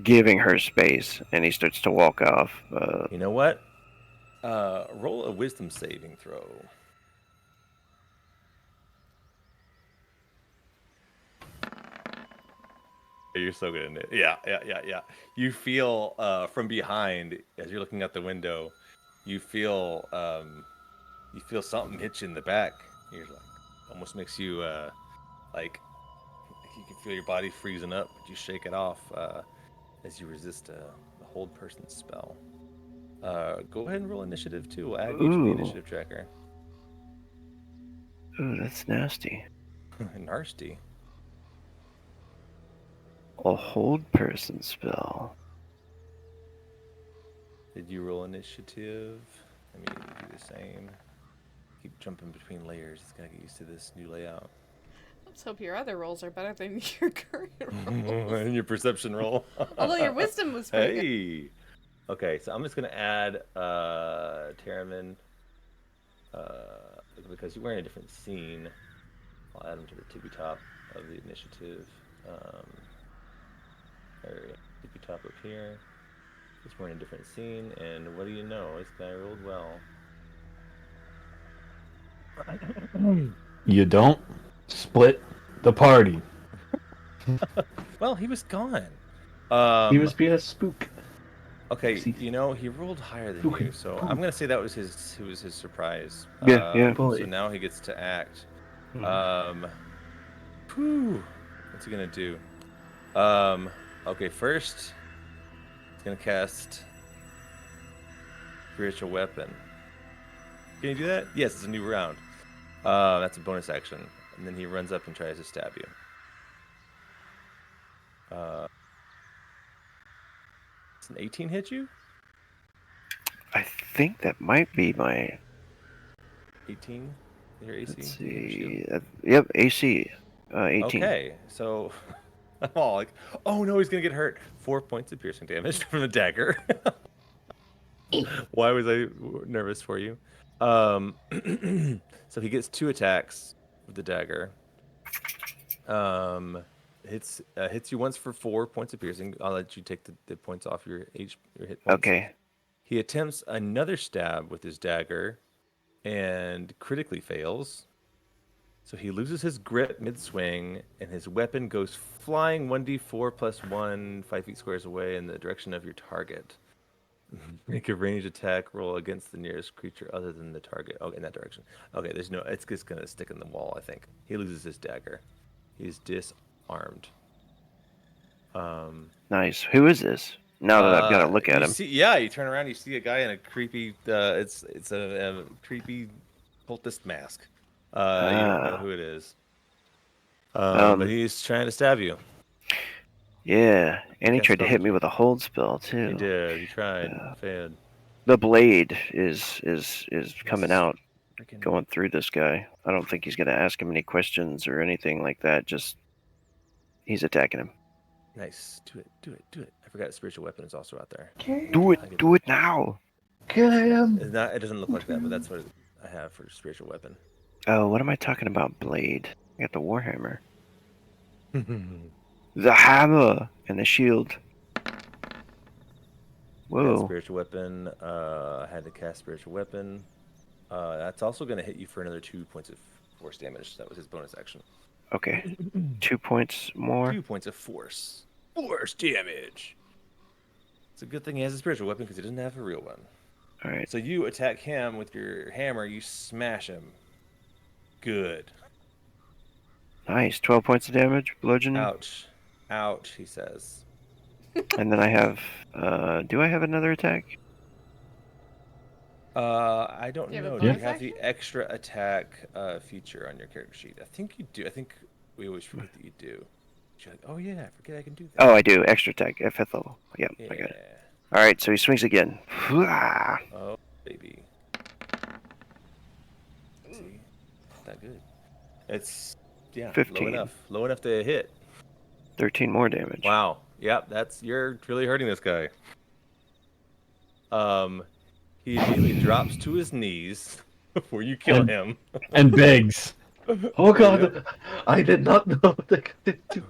giving her space, and he starts to walk off. You know what? Roll a wisdom saving throw. You're so good in it. Yeah. You feel from behind as you're looking out the window. You feel something hit you in the back. You're like, almost makes you like you can feel your body freezing up, but you shake it off as you resist the hold person spell. Go ahead and roll initiative too. We'll add you to the Ooh. initiative tracker. Ooh, that's nasty. Nasty. A hold person spell. Did you roll initiative? Let me do the same. Keep jumping between layers. It's gotta get used to this new layout. Let's hope your other rolls are better than your current rolls. And your perception roll. Although your wisdom was pretty good. Hey. Okay, so I'm just gonna add Terramin because you're wearing a different scene. I'll add him to the tippy top of the initiative. Tippy top up here. He's wearing a different scene, and what do you know? This guy rolled well. You don't split the party. Well, he was gone. He was being a spook. Okay, See. you know, he rolled higher than you, so I'm gonna say that was his surprise. Yeah. So now he gets to act. Whew, what's he gonna do? Okay, first he's gonna cast spiritual weapon. Can you do that? Yes, it's a new round. That's a bonus action, and then he runs up and tries to stab you. Does an 18 hit you? I think that might be my. 18? Your AC? Let's Do you have a shield? see. Yep, AC. 18. Okay, so oh, like, oh no, he's gonna get hurt. 4 points of piercing damage from the dagger. Why was I nervous for you? So he gets 2 attacks with the dagger. Hits you once for 4 points of piercing. I'll let you take the points off your hit points. Okay. He attempts another stab with his dagger and critically fails. So he loses his grip mid-swing, and his weapon goes flying 1d4 plus 1, 5 feet squares away in the direction of your target. Make a ranged attack roll against the nearest creature other than the target. Oh, in that direction. Okay, there's no. It's just gonna stick in the wall, I think. He loses his dagger. He's disarmed. Nice. Who is this? Now that I've got to look at you him. See, yeah, you turn around, you see a guy in a creepy. It's a creepy cultist mask. You don't know who it is. But he's trying to stab you. Yeah, and he Cast tried to hit spells me at with a hold spell He too. did. He tried. Failed. The blade is coming out, Freaking going through this guy. I don't think he's gonna ask him any questions or anything like that. Just he's attacking him. nice. Do it. I forgot spiritual weapon is also out there. Do I get it. Do it now. It's not. It doesn't look like that, but that's what I have for spiritual weapon. Oh, what am I talking about? Blade. I got the warhammer. The hammer and the shield. Whoa. Spiritual weapon. I had to cast spiritual weapon. That's also going to hit you for another 2 points of force damage. That was his bonus action. Okay. 2 points more. 2 points of force. Force damage. It's a good thing he has a spiritual weapon because he doesn't have a real one. All right. So you attack him with your hammer. You smash him. Good. Nice. 12 points of damage. Bludgeoning. Ouch. Ouch, he says. And then I have. Do I have another attack? I don't Do you have a know. Do you bonus have the extra attack feature on your character sheet? I think you do. I think we always forget that you do. You're like, oh yeah, I forget I can do that. Oh, I do. Extra attack at 5th level. Yep, yeah. I got it. All right, so he swings again. Oh, baby. Let's see. Not that good. It's, yeah, 15. Low enough to hit. 13 more damage. Wow. Yep, you're really hurting this guy. He immediately drops to his knees before you kill him. And begs. Oh god, I did not know what they could do.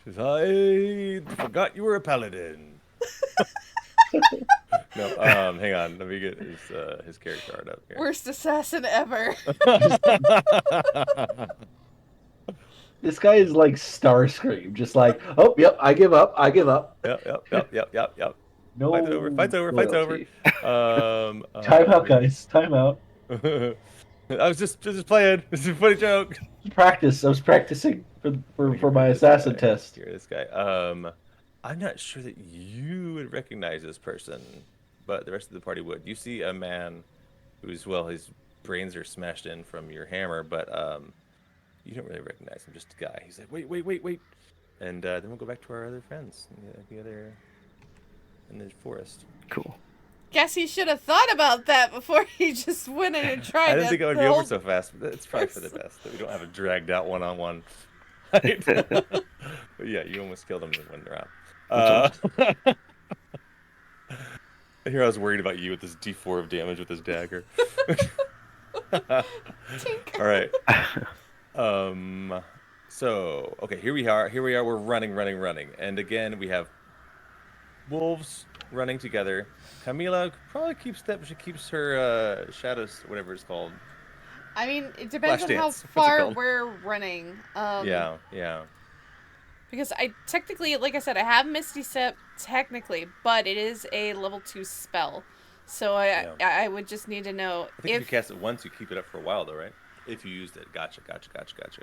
Says, I forgot you were a paladin. No, hang on. Let me get his character art up here. Worst assassin ever. This guy is like Starscream, just like, oh, yep, I give up. Yep. No, Fight's over. loyalty. Oh, Time out, guys. Time out. I was just playing. This is a funny joke. Practice. I was practicing for my assassin test. Here, this guy. I'm not sure that you would recognize this person, but the rest of the party would. You see a man who's, well, his brains are smashed in from your hammer, but you don't really recognize him. Just a guy. He's like, wait, and then we'll go back to our other friends the other in the forest. Cool. Guess he should have thought about that before he just went in and tried. I didn't think it would be over so fast, but it's probably for the best that we don't have a dragged out one-on-one fight. But yeah, you almost killed him when they're out. Here I was worried about you with this D4 of damage with this dagger. All right. So okay, here we are. We're running, and again we have wolves running together. Camila probably keeps step. She keeps her shadows, whatever it's called. I mean, it depends Flash on how dance. What's it far called? we're running. Yeah. Because I technically, like I said, I have Misty Step technically, but it is a level 2 spell. So I would just need to know I think if you cast it once, you keep it up for a while, though, right? If you used it. Gotcha.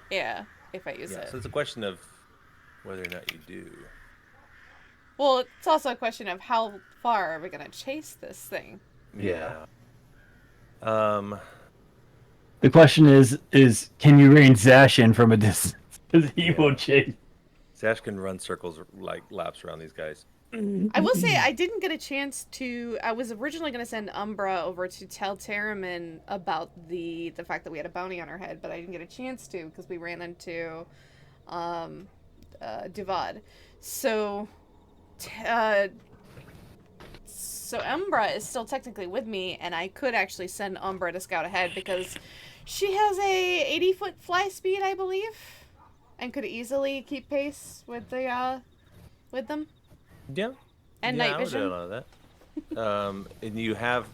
Yeah, if I use it. So it's a question of whether or not you do. Well, it's also a question of how far are we gonna chase this thing? Yeah. The question is can you range Zash in from a distance? Because he will chase. Zash can run circles like laps around these guys. I will say I didn't get a chance to. I was originally going to send Umbra over to tell Terriman about the fact that we had a bounty on our head, but I didn't get a chance to because we ran into Divad. So Umbra is still technically with me, and I could actually send Umbra to scout ahead because she has a 80-foot fly speed, I believe, and could easily keep pace with them. Yeah. And night vision. I would do a lot of that. And you had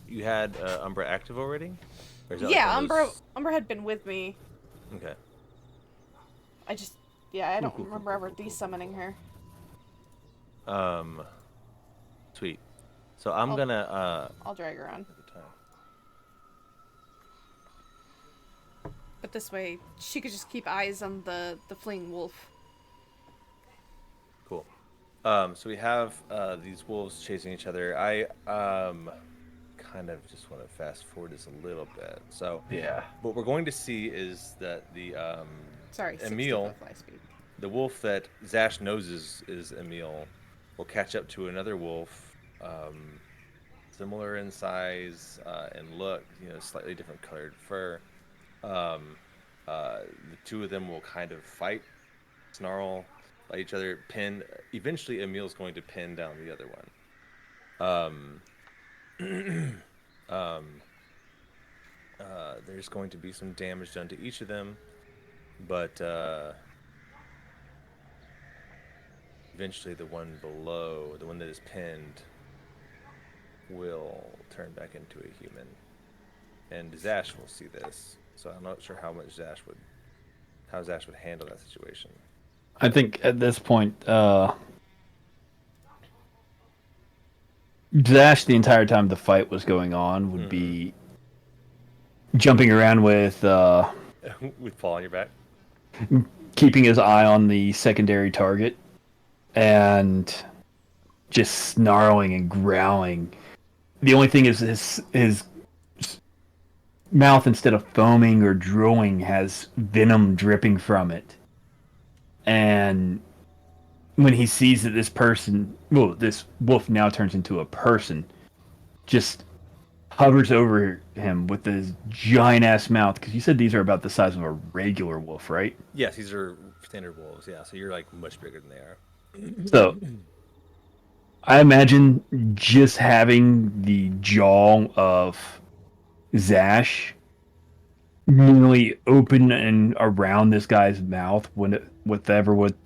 Umbra active already? Or is that Yeah, like one of those- Umbra had been with me. Okay. I don't remember ever desummoning her. Sweet. So I'm gonna I'll drag her on. at the time. But this way, she could just keep eyes on the fleeing wolf. Cool. So we have these wolves chasing each other. I kind of just want to fast forward this a little bit. So Yeah. what we're going to see is that the Sorry, 60 Emil, foot fly speed. the wolf that Zash knows is Emil, will catch up to another wolf, similar in size and look, slightly different colored fur. The two of them will kind of fight, snarl at each other, pin. Eventually, Emil's going to pin down the other one. There's going to be some damage done to each of them, but eventually the one below, the one that is pinned, will turn back into a human. And Zash will see this, so I'm not sure how Zash would handle that situation. I think at this point, Zash, the entire time the fight was going on, would be jumping around with With Paul on your back? keeping his eye on the secondary target and just snarling and growling. The only thing is his mouth, instead of foaming or drooling, has venom dripping from it. And when he sees that this wolf now turns into a person, just hovers over him with this giant ass mouth. Because you said these are about the size of a regular wolf, right? Yes, these are standard wolves. Yeah, so you're like much bigger than they are. So I imagine just having the jaw of Zash nearly open and around this guy's mouth what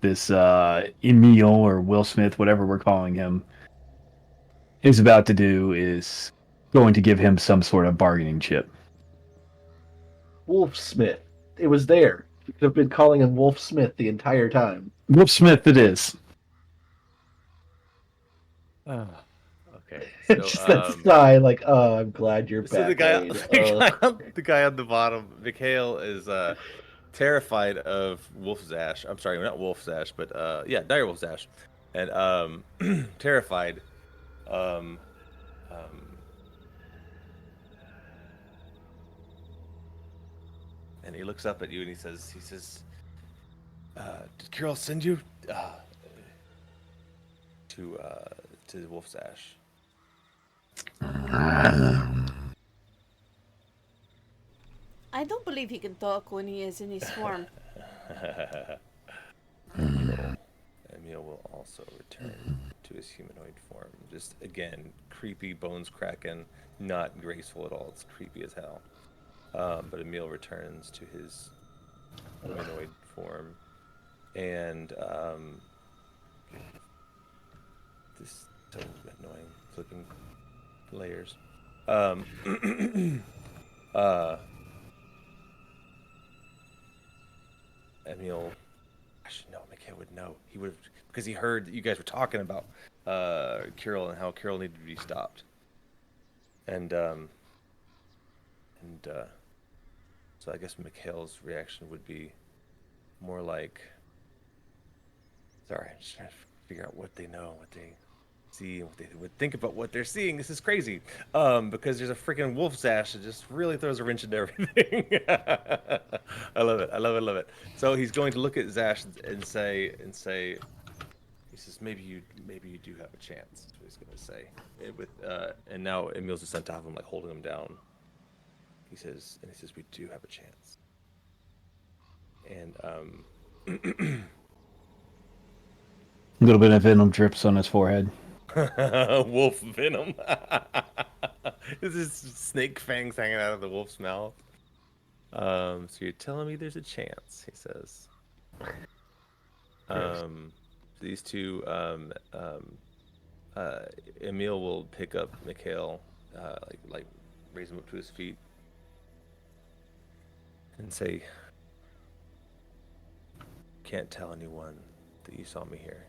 this Emil or Will Smith, whatever we're calling him, is about to do is going to give him some sort of bargaining chip. Wolf Smith. It was there. You could have been calling him Wolf Smith the entire time. Wolf Smith it is. Okay. Just that sigh, like, oh, I'm glad you're So back. the guy on the bottom, Mikhail, is terrified of Wolf Zash. I'm sorry, not Wolf Zash, but Dire Wolf Zash, and terrified. And he looks up at you and he says, "Did Kirill send you to Wolf Zash?" I don't believe he can talk when he is in his form. Emil will also return to his humanoid form. Just again, creepy, bones cracking, not graceful at all. It's creepy as hell. But Emil returns to his humanoid form, and this is so annoying, flipping layers. Emil, I should know. Mikhail would know. He would have, because he heard that you guys were talking about Kirill and how Kirill needed to be stopped. And so I guess Mikhail's reaction would be more like, sorry, I'm just trying to figure out what they know, what they see, and what they would think about what they're seeing. This is crazy. Because there's a freaking wolf Zash that just really throws a wrench into everything. I love it. I love it. So he's going to look at Zash and say, he says, maybe you do have a chance. That's what he's going to say. And now Emil's just on top of him, like holding him down. He says, we do have a chance. And A little bit of venom drips on his forehead. wolf venom. This is snake fangs hanging out of the wolf's mouth. So you're telling me there's a chance, he says. These two, Emil will pick up Mikhail, like raise him up to his feet, and say, can't tell anyone that you saw me here.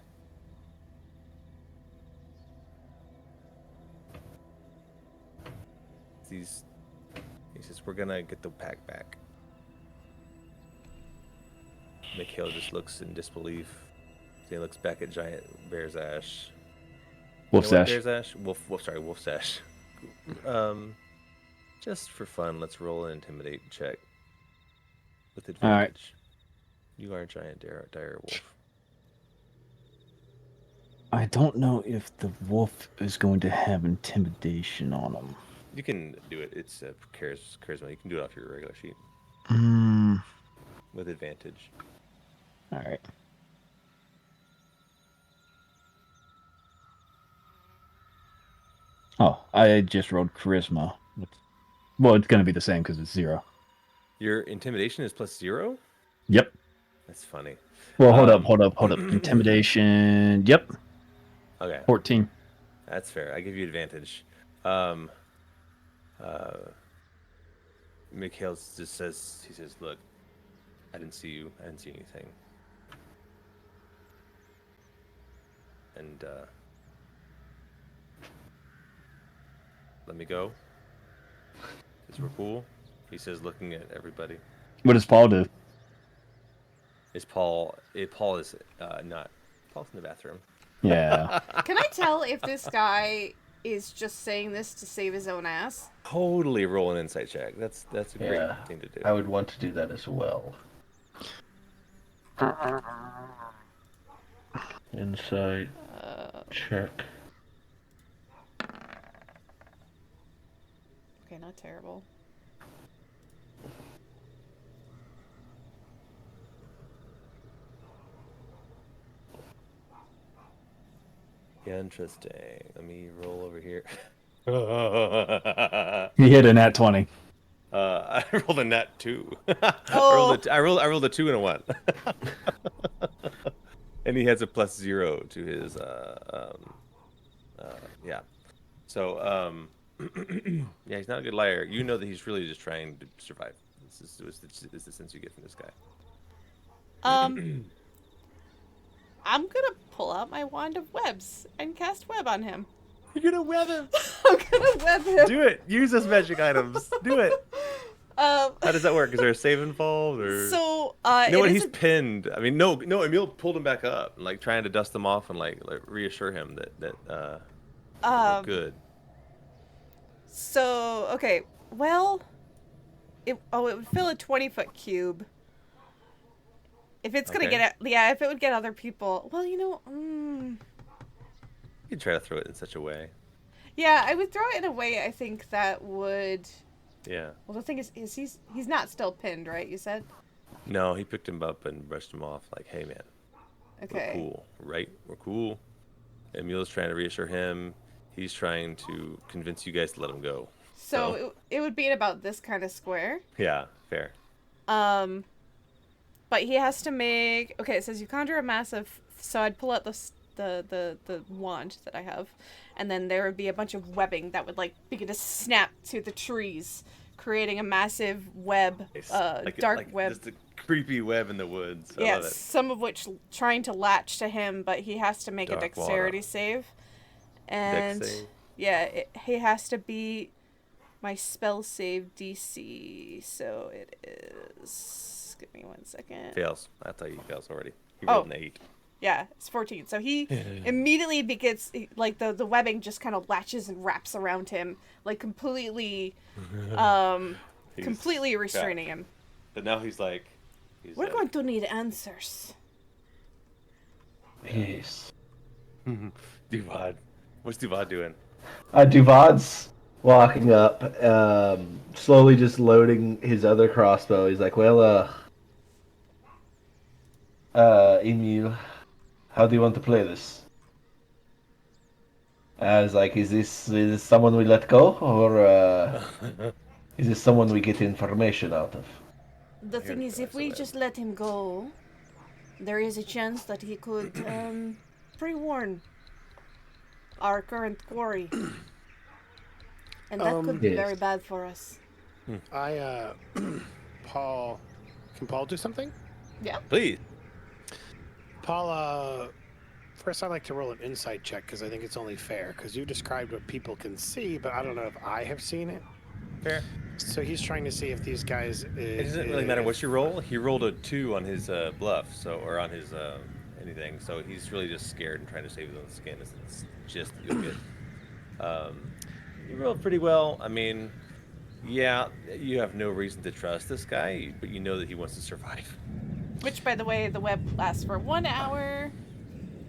He says, we're gonna get the pack back. Mikhail just looks in disbelief. He looks back at Giant Bear's Ash. Wolf's You know what, Ash. Bear's Ash? Wolf's Ash. Just for fun, let's roll an intimidate check. With All right. advantage. You are a giant dire wolf. I don't know if the wolf is going to have intimidation on him. You can do it. It's charisma. You can do it off your regular sheet. With advantage. All right. Oh, I just rolled charisma. Well, it's going to be the same because it's 0. Your intimidation is +0? Yep. That's funny. Well, hold up. Intimidation. Yep. Okay. 14. That's fair. I give you advantage. Mikhail just says, look, I didn't see you. I didn't see anything. And, let me go. Because we're cool. He says, looking at everybody. What does Paul do? Paul is not. Paul's in the bathroom. Yeah. Can I tell if this guy is just saying this to save his own ass? Totally roll an insight check. That's a great Yeah. thing to do. I would want to do that as well. Insight check. Okay, not terrible. Yeah, interesting. Let me roll over here. He hit a nat 20. I rolled a nat 2. Oh. I rolled a 2 and a 1. And he has a +0 to his yeah. So yeah, he's not a good liar. You know that he's really just trying to survive. This is the sense you get from this guy. I'm gonna pull out my wand of webs and cast web on him. You're gonna web him. I'm gonna web him. Do it. Use those magic items. Do it. How does that work? Is there a save involved, or So you know it what? is He's pinned. I mean, no. Emil pulled him back up, like trying to dust him off and like reassure him that we're good. So okay, well, it would fill a 20-foot cube. If it's gonna Okay. if it would get other people, well, You can try to throw it in such a way. yeah, I would throw it in a way I think that would. Yeah. Well, the thing is he's not still pinned, right? You said. No, he picked him up and brushed him off. Like, hey man, Okay. we're cool, right? We're cool. Emil's trying to reassure him. He's trying to convince you guys to let him go. So it would be in about this kind of square. Yeah, fair. But he has to make. Okay, it says you conjure a massive. So I'd pull out the wand that I have, and then there would be a bunch of webbing that would like begin to snap to the trees, creating a massive web, dark web. Just a creepy web in the woods. I love Yes, it. some of which trying to latch to him, but he has to make Dark a dexterity save. And Dex save. yeah, he has to beat my spell save DC. So it is. Give me 1 second. Fails. I thought he fails already. He Oh. rolled an 8. Yeah, it's 14. So he immediately begins, like, the webbing just kind of latches and wraps around him, like, completely restraining him. But now he's We're going to need answers. Yes. Duvad. What's Duvad doing? Duvad's walking up, slowly just loading his other crossbow. He's like, well, Emil, how do you want to play this? I was like, is this someone we let go, or is this someone we get information out of? The thing is, if we just let him go, there is a chance that he could pre-warn our current quarry. And that could be Yes. very bad for us. Paul, can Paul do something? Yeah. Please. Paula, first I'd like to roll an insight check because I think it's only fair because you described what people can see, but I don't know if I have seen it. Fair. So he's trying to see if these guys. It doesn't really matter what you roll. He rolled a 2 on his bluff, so or on his anything. So he's really just scared and trying to save his own skin. It's just you'll get. You rolled pretty well. I mean, yeah, you have no reason to trust this guy, but you know that he wants to survive. Which, by the way, the web lasts for 1 hour.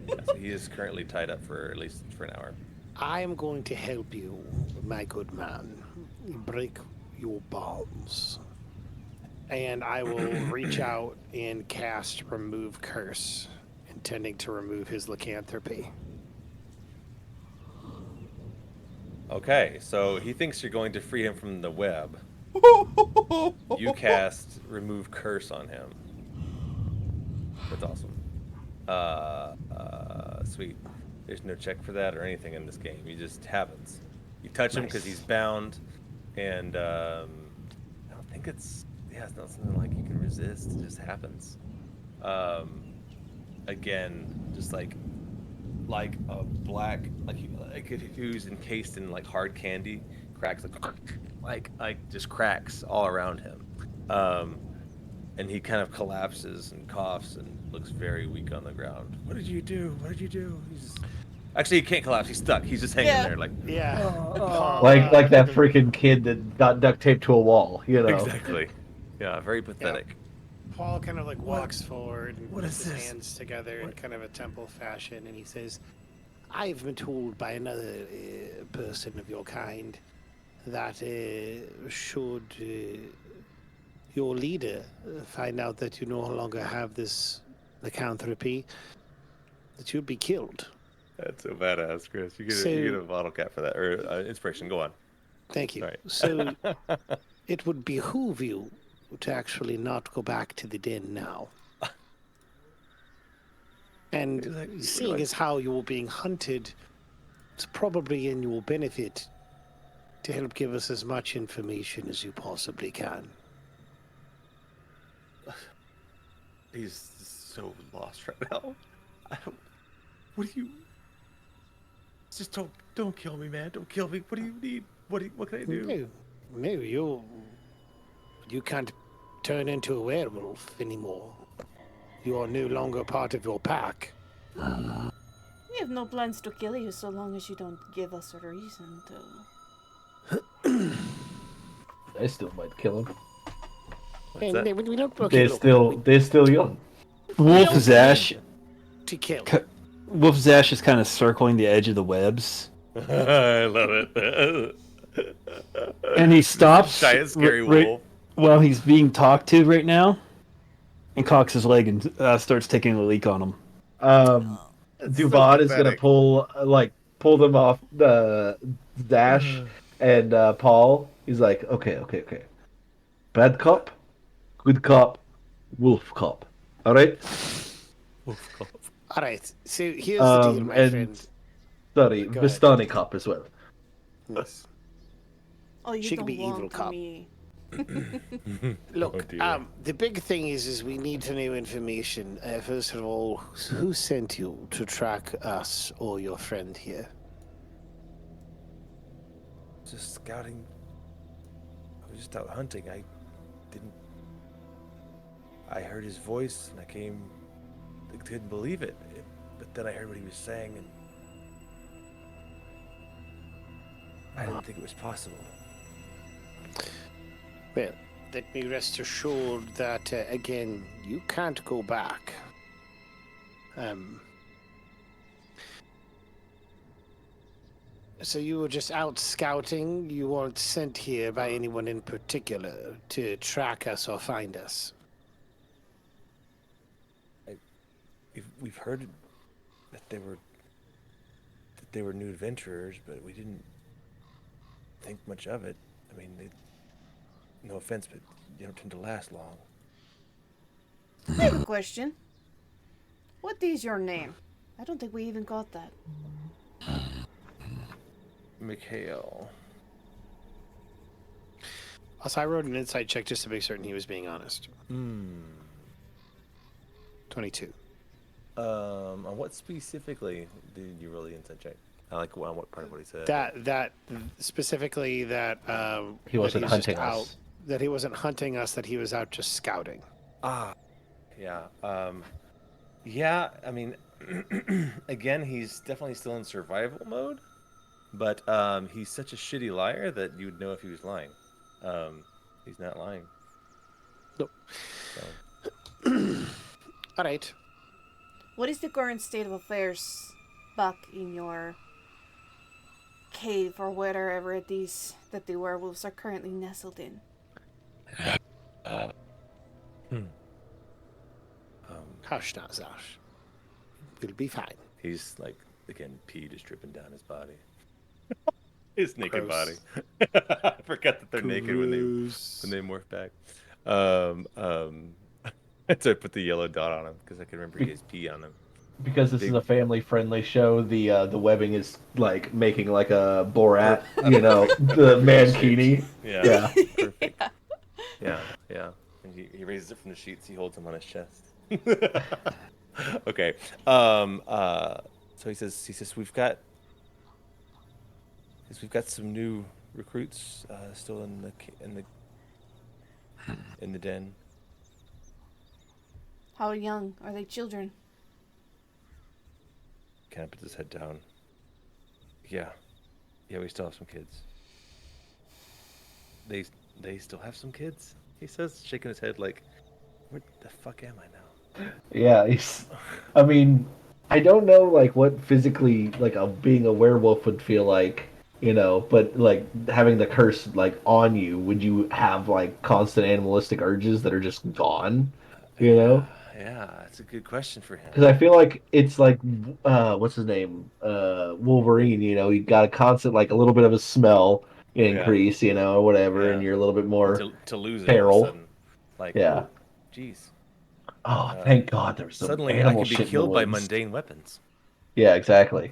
Yeah, so he is currently tied up for at least for an hour. I am going to help you, my good man. Break your bonds. And I will reach out and cast Remove Curse, intending to remove his lycanthropy. Okay, so he thinks you're going to free him from the web. You cast Remove Curse on him. That's awesome. Sweet. There's no check for that or anything in this game. It just happens. You touch him because he's bound, and I don't think it's it's not something like you can resist. It just happens. Again, just like a black who's encased in like hard candy cracks like just cracks all around him. And he kind of collapses and coughs and looks very weak on the ground. What did you do? What did you do? Actually, he can't collapse. He's stuck. He's just hanging there like... Yeah. Like that freaking kid that got duct taped to a wall, you know. Exactly. Yeah, very pathetic. Paul kind of like walks forward and puts his this? hands together in kind of a temple fashion, and he says, I've been told by another person of your kind that should your leader find out that you no longer have this lycanthropy, that you'd be killed. That's so badass, Chris. You get a bottle cap for that, or inspiration. Go on. Thank you. Right. So it would behoove you to actually not go back to the den now. And seeing as how you were being hunted, it's probably in your benefit to help give us as much information as you possibly can. He's so lost right now. What do you... Just don't kill me, man. Don't kill me. What do you need? What can I do? No, you can't turn into a werewolf anymore. You are no longer part of your pack. We have no plans to kill you so long as you don't give us a reason to. I still might kill him. We don't, They're still young. Wolf's Ash. to kill. Wolf's Ash is kind of circling the edge of the webs, I love it. and he stops Giant scary wolf. while he's being talked to right now, and cocks his leg and starts taking a leak on him. Duvad is gonna pull them off the Dash and Paul. He's like, okay. Bad cop, good cop, wolf cop. All right. Wolf cop. All right, so here's the deal, my and- friend. Sorry, Go ahead. Vistani cop as well. Yes. Oh, you She don't could be want evil cop. me. Look, Oh, dear. the big thing is we need to know information. First of all, who sent you to track us or your friend here? Just scouting. I was just out hunting. I heard his voice and I came. I couldn't believe it, but then I heard what he was saying and I didn't think it was possible. Well, let me rest assured that, again, you can't go back. So you were just out scouting? You weren't sent here by anyone in particular to track us or find us? We've heard that they were new adventurers, but we didn't think much of it. I mean, no offense, but you don't tend to last long. I have a question. What is your name? I don't think we even got that. Mikhail. Also, I wrote an insight check just to make certain he was being honest. 22. On what specifically did you really insight check? I like on what part of what he said. That specifically that He wasn't that he's just hunting out, us. that he wasn't hunting us, that he was out just scouting. Yeah. Yeah. I mean, again, he's definitely still in survival mode, but he's such a shitty liar that you would know if he was lying. He's not lying. Nope. So. All right. What is the current state of affairs back in your cave or wherever it is that the werewolves are currently nestled in? Hush now, Zash. We'll be fine. He's like, again, pee just dripping down his body. His naked Gross. body. I forgot that they're naked when they morph back. So I put the yellow dot on him because I can remember he has pee on him. Because this is a family-friendly show, the webbing is like making like a Borat, the mankini. Yeah. Perfect. Yeah. And he raises it from the sheets. He holds him on his chest. Okay. So he says we've got some new recruits still in the den. How young? Are they children? Kind of puts his head down. Yeah, we still have some kids. They still have some kids, he says, shaking his head like, where the fuck am I now? Yeah, I mean, I don't know like what physically like being a werewolf would feel like, but like having the curse like on you, would you have like constant animalistic urges that are just gone? Yeah, that's a good question for him. Because I feel like it's like, what's his name? Wolverine. You got a constant like a little bit of a smell increase, or whatever, and you're a little bit more to lose it feral. all of a sudden. Like, yeah. Jeez. Oh, thank God there was some Suddenly, animal I can be shit killed in the by woods. mundane weapons. Yeah, exactly.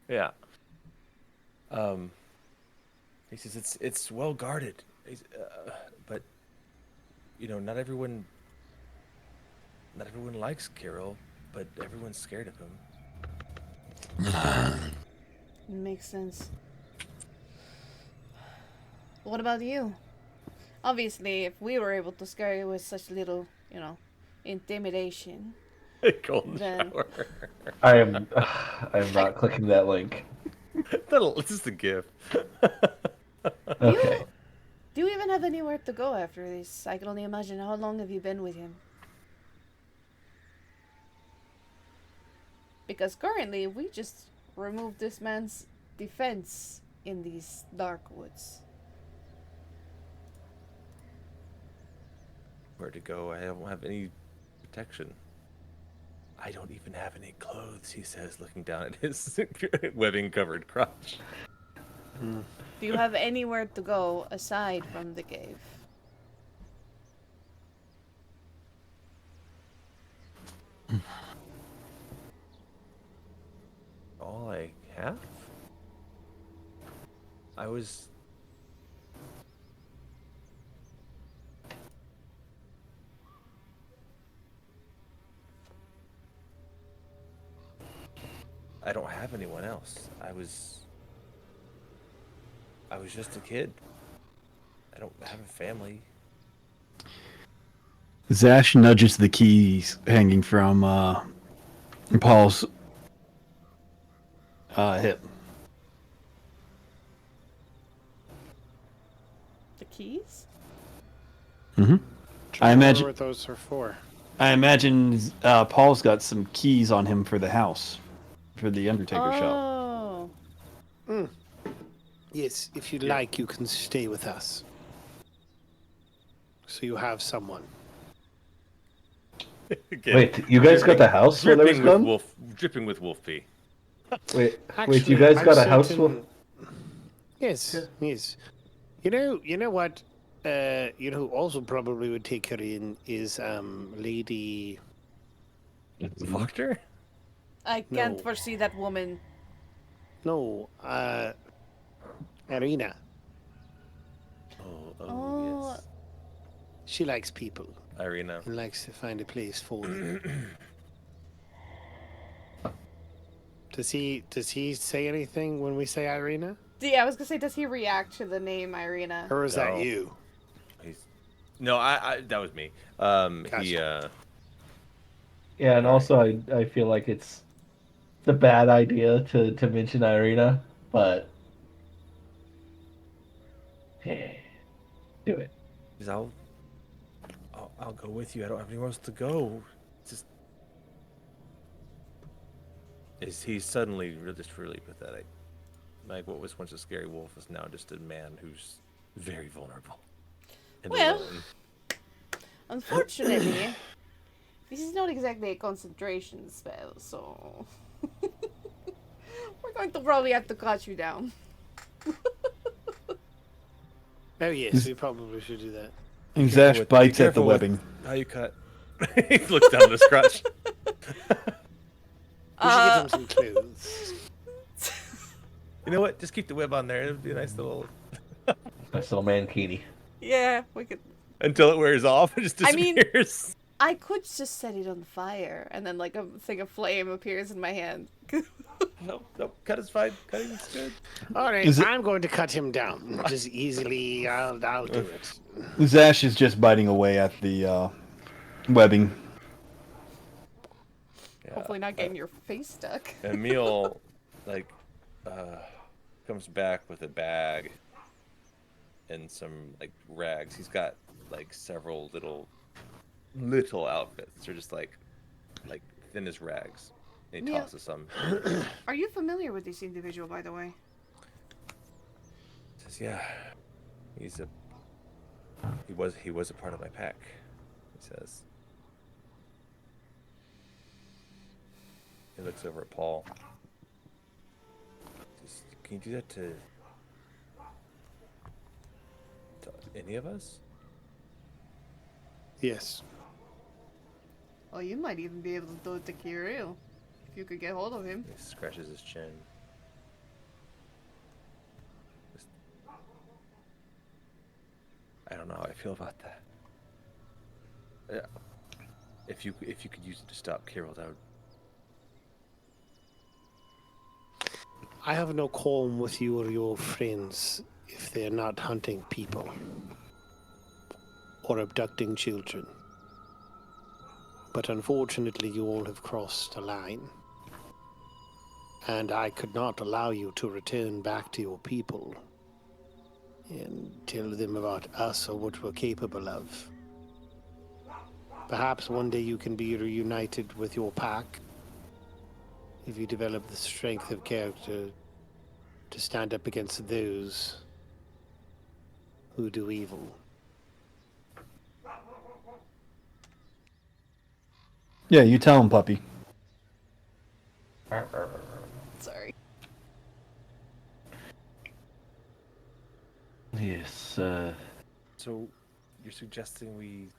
Yeah. He says it's well guarded, but not everyone likes Carol, but everyone's scared of him. Makes sense. What about you? Obviously, if we were able to scare you with such little, intimidation, Golden then... shower. I am not clicking that link. This is the GIF. Okay. Do you even have anywhere to go after this? I can only imagine. How long have you been with him? Because currently, we just removed this man's defense in these dark woods. Where to go? I don't have any protection. I don't even have any clothes, he says, looking down at his webbing-covered crotch. Do you have anywhere to go aside from the cave? All I have? I don't have anyone else. I was just a kid. I don't have a family. Zash nudges the keys hanging from Paul's hip. The keys? Mm-hmm. I imagine- what those are for. I imagine Paul's got some keys on him for the house, for the Undertaker shop. Oh. Yes, if you'd like, you can stay with us. So you have someone. Again, Wait, you guys got the house when there was gone? Dripping with wolf pee. Wait, Actually, you guys I'm got a house? certain- Yes, yes. You know what? Who also probably would take her in is Lady. Doctor? I can't No. foresee that woman. No, Irena. Oh. Yes. She likes people Irena. and likes to find a place for them. Does he say anything when we say Irena? Yeah, I was gonna say, does he react to the name Irena? Or is that No. you? He's no, I that was me. He Gotcha. Yeah, and All right. also I feel like it's a bad idea to mention Irina, but hey, do it. He's I'll go with you. I don't have anywhere else to go. Just is he suddenly just really pathetic? Like what was once a scary wolf is now just a man who's very vulnerable and Well, alone. unfortunately, this is not exactly a concentration spell, so we're going to probably have to cut you down. Oh yes, we probably should do that. And Careful Zash with- bites be at the careful with webbing. How you cut? He looks down at his crotch. We should give him some clues. You know what? Just keep the web on there. It'll be a nice little Nice little mankini. Yeah, we could. until it wears off and just I mean- disappears. I could just set it on fire, and then like a thing of flame appears in my hand. Nope. Cut is fine. Cutting's good. All right, Is it- I'm going to cut him down. Just easily, I'll do it. Zash is just biting away at the webbing. Yeah. Hopefully, not getting your face stuck. Emil, comes back with a bag and some rags. He's got several little outfits. They're just like thin as rags. And he Yeah. tosses some. Are you familiar with this individual, by the way? Says, yeah, he was a part of my pack. He says. He looks over at Paul. Says, can you do that to any of us? Yes. Well, you might even be able to do it to Kirill, if you could get hold of him. He scratches his chin. I don't know how I feel about that. Yeah. If you could use it to stop Kirill, that would. I have no qualm with you or your friends if they're not hunting people or abducting children. But unfortunately, you all have crossed a line. And I could not allow you to return back to your people and tell them about us or what we're capable of. Perhaps one day you can be reunited with your pack if you develop the strength of character to stand up against those who do evil. Yeah, you tell him, puppy. Sorry. Yes. So, you're suggesting we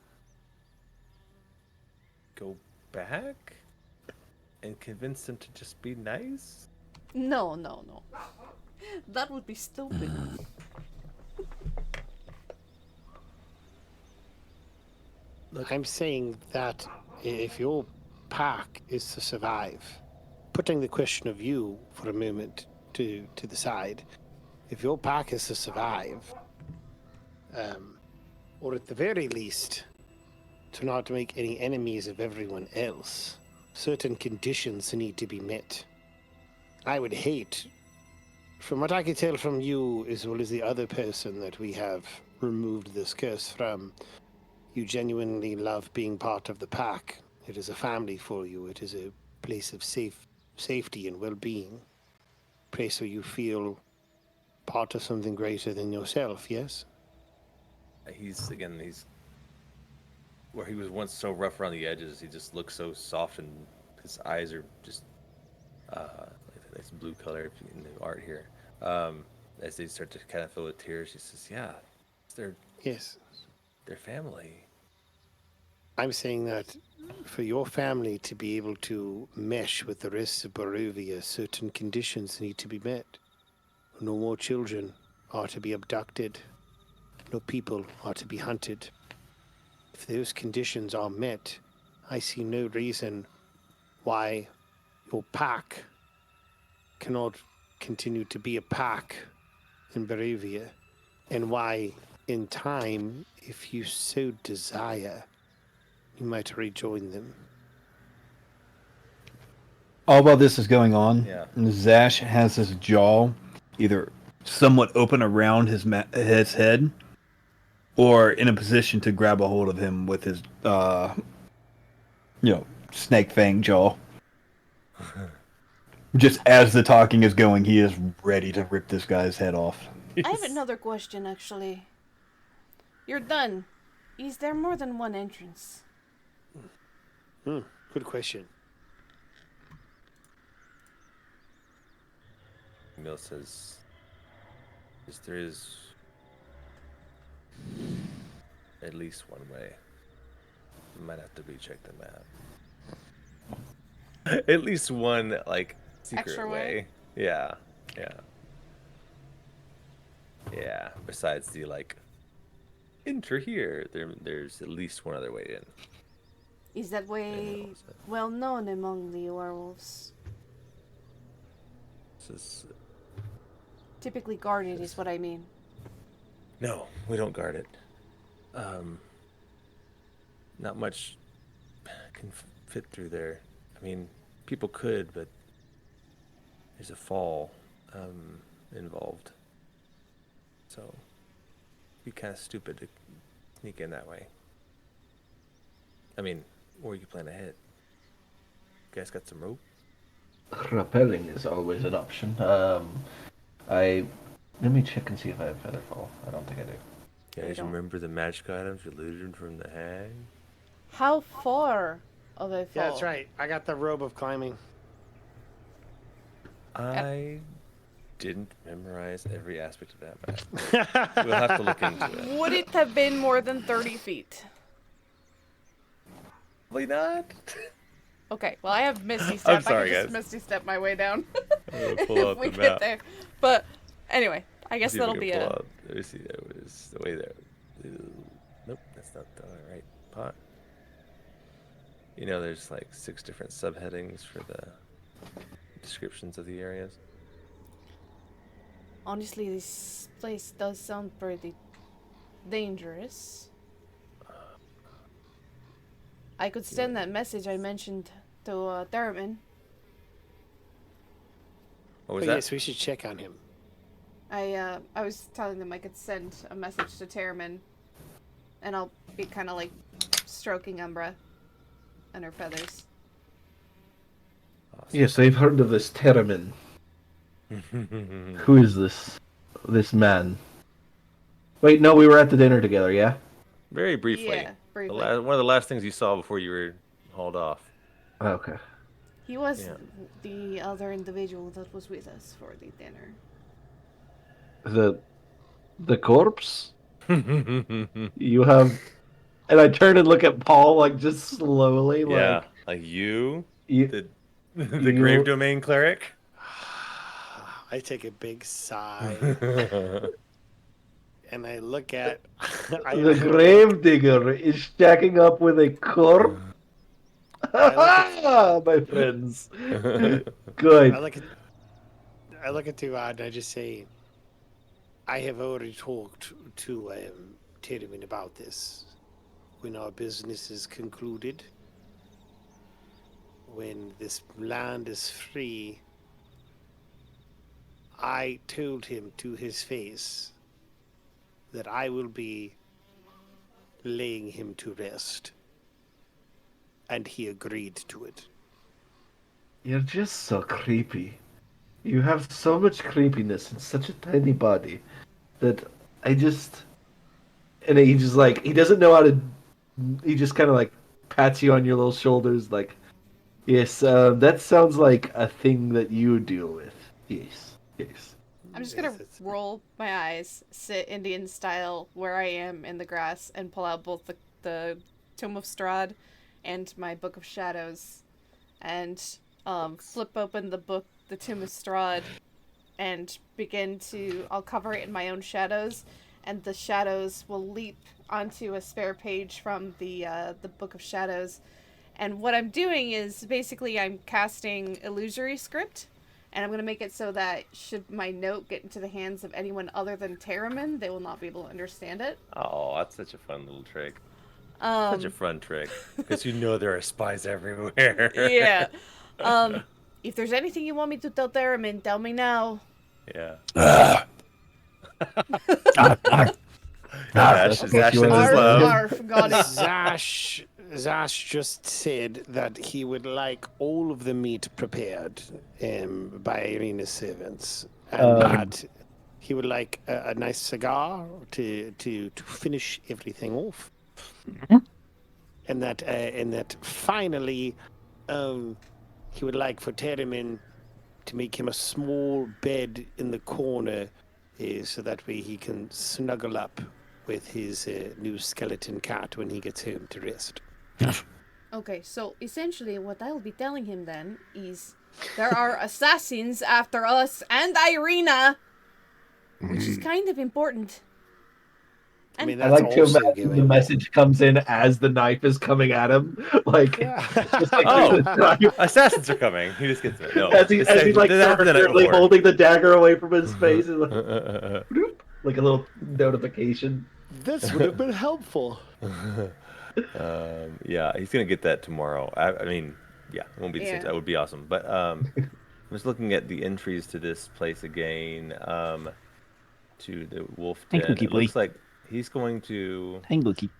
go back and convince them to just be nice? No. That would be stupid. I'm saying that if your pack is to survive, putting the question of you for a moment to the side, if your pack is to survive, or at the very least, to not make any enemies of everyone else, certain conditions need to be met. I would hate, from what I can tell from you as well as the other person that we have removed this curse from, you genuinely love being part of the pack. It is a family for you. It is a place of safety and well-being. A place where you feel part of something greater than yourself, yes? He's where he was once so rough around the edges, he just looks so soft, and his eyes are just nice blue color in the art here. As they start to kind of fill with tears, he says, yeah, it's Yes. their family. I'm saying that for your family to be able to mesh with the rest of Barovia, certain conditions need to be met. No more children are to be abducted. No people are to be hunted. If those conditions are met, I see no reason why your pack cannot continue to be a pack in Baravia, and why, in time, if you so desire, you might rejoin them. All while this is going on, Yeah. Zash has his jaw either somewhat open around his head, or in a position to grab a hold of him with his, snake fang jaw. Just as the talking is going, he is ready to rip this guy's head off. I have another question, actually. You're done. Is there more than one entrance? Good question. Emil says, yes, there is at least one way. Might have to recheck the map. At least one, like, secret Extra way. way? Yeah. Besides the, like, enter here, there's at least one other way in. Is that way well known among the werewolves? This is... Typically guarded is what I mean. No, we don't guard it. Not much can fit through there. I mean, people could, but there's a fall involved. So, it'd be kind of stupid to sneak in that way. I mean, or you could plan ahead. You guys got some rope? Rappelling is always an option. Let me check and see if I have Featherfall. I don't think I do. You guys remember the magic items you looted from the hag? How far of a fall? Yeah, that's right. I got the robe of climbing. I didn't memorize every aspect of that map. We'll have to look into it. Would it have been more than 30 feet? Probably not. Okay, well, I have Misty Step. I'm sorry, I can just guys. Misty Step my way down. I'm gonna pull if up we the get map. there. But anyway, I guess See if we that'll can be pull a... out- Let me see. That was the way there. Nope, that's not the right pot. You know, there's like 6 different subheadings for the descriptions of the areas. Honestly, this place does sound pretty dangerous. I could send that message I mentioned to Theremin. What was But that? yes, we should check on him. I was telling them I could send a message to Theremin, and I'll be kind of like stroking Umbra and her feathers. Awesome. Yes, I've heard of this Terramin. Who is this man? Wait, no, we were at the dinner together, yeah? Very briefly. Yeah, briefly. One of the last things you saw before you were hauled off. Okay. He was Yeah. the other individual that was with us for the dinner. The corpse? You have... And I turn and look at Paul, like, just slowly, Yeah, like you, you... the You- grave domain cleric. I take a big sigh and I look at The grave digger is stacking up with a corpse. My friends. Good. I look at Tuad and I just say, I have already talked to Tyrion about this. When our business is concluded, when this land is free, I told him to his face that I will be laying him to rest. And he agreed to it. You're just so creepy. You have so much creepiness in such a tiny body that I just... And he just like, he doesn't know how to... He just kind of like pats you on your little shoulders like, yes, that sounds like a thing that you deal with. Yes. I'm just gonna Yes, it's- roll my eyes, sit Indian style where I am in the grass, and pull out both the Tomb of Strahd and my Book of Shadows, and flip open the book, the Tomb of Strahd, and begin to... I'll cover it in my own shadows, and the shadows will leap onto a spare page from the Book of Shadows. And what I'm doing is basically I'm casting illusory script. And I'm going to make it so that should my note get into the hands of anyone other than Terramin, they will not be able to understand it. Oh, that's such a fun little trick. Such a fun trick. Because you know there are spies everywhere. Yeah. If there's anything you want me to tell Terramin, tell me now. Yeah. That's Zash you sends his are. love. Arf, got it. Zash just said that he would like all of the meat prepared by Irena's servants, and that he would like a nice cigar to finish everything off, and that finally, he would like for Terriman to make him a small bed in the corner, so that way he can snuggle up with his new skeleton cat when he gets home to rest. Okay, so essentially what I'll be telling him then is there are assassins after us and Irena, which is kind of important. I mean, I that's like to also imagine the going. message comes in as the knife is coming at him, like just like Oh. the knife, Assassins are coming. He just gets it. No. as he's like This happened the night deliberately before. holding the dagger away from his face, and like, bloop, like a little notification. This would have been helpful. Yeah, he's gonna get that tomorrow. I mean, yeah, it won't be the same. Yeah. That would be awesome. But I'm just looking at the entries to this place again. To the wolf den. Thank you, It looks Lee. like he's going to. Hang Lucky.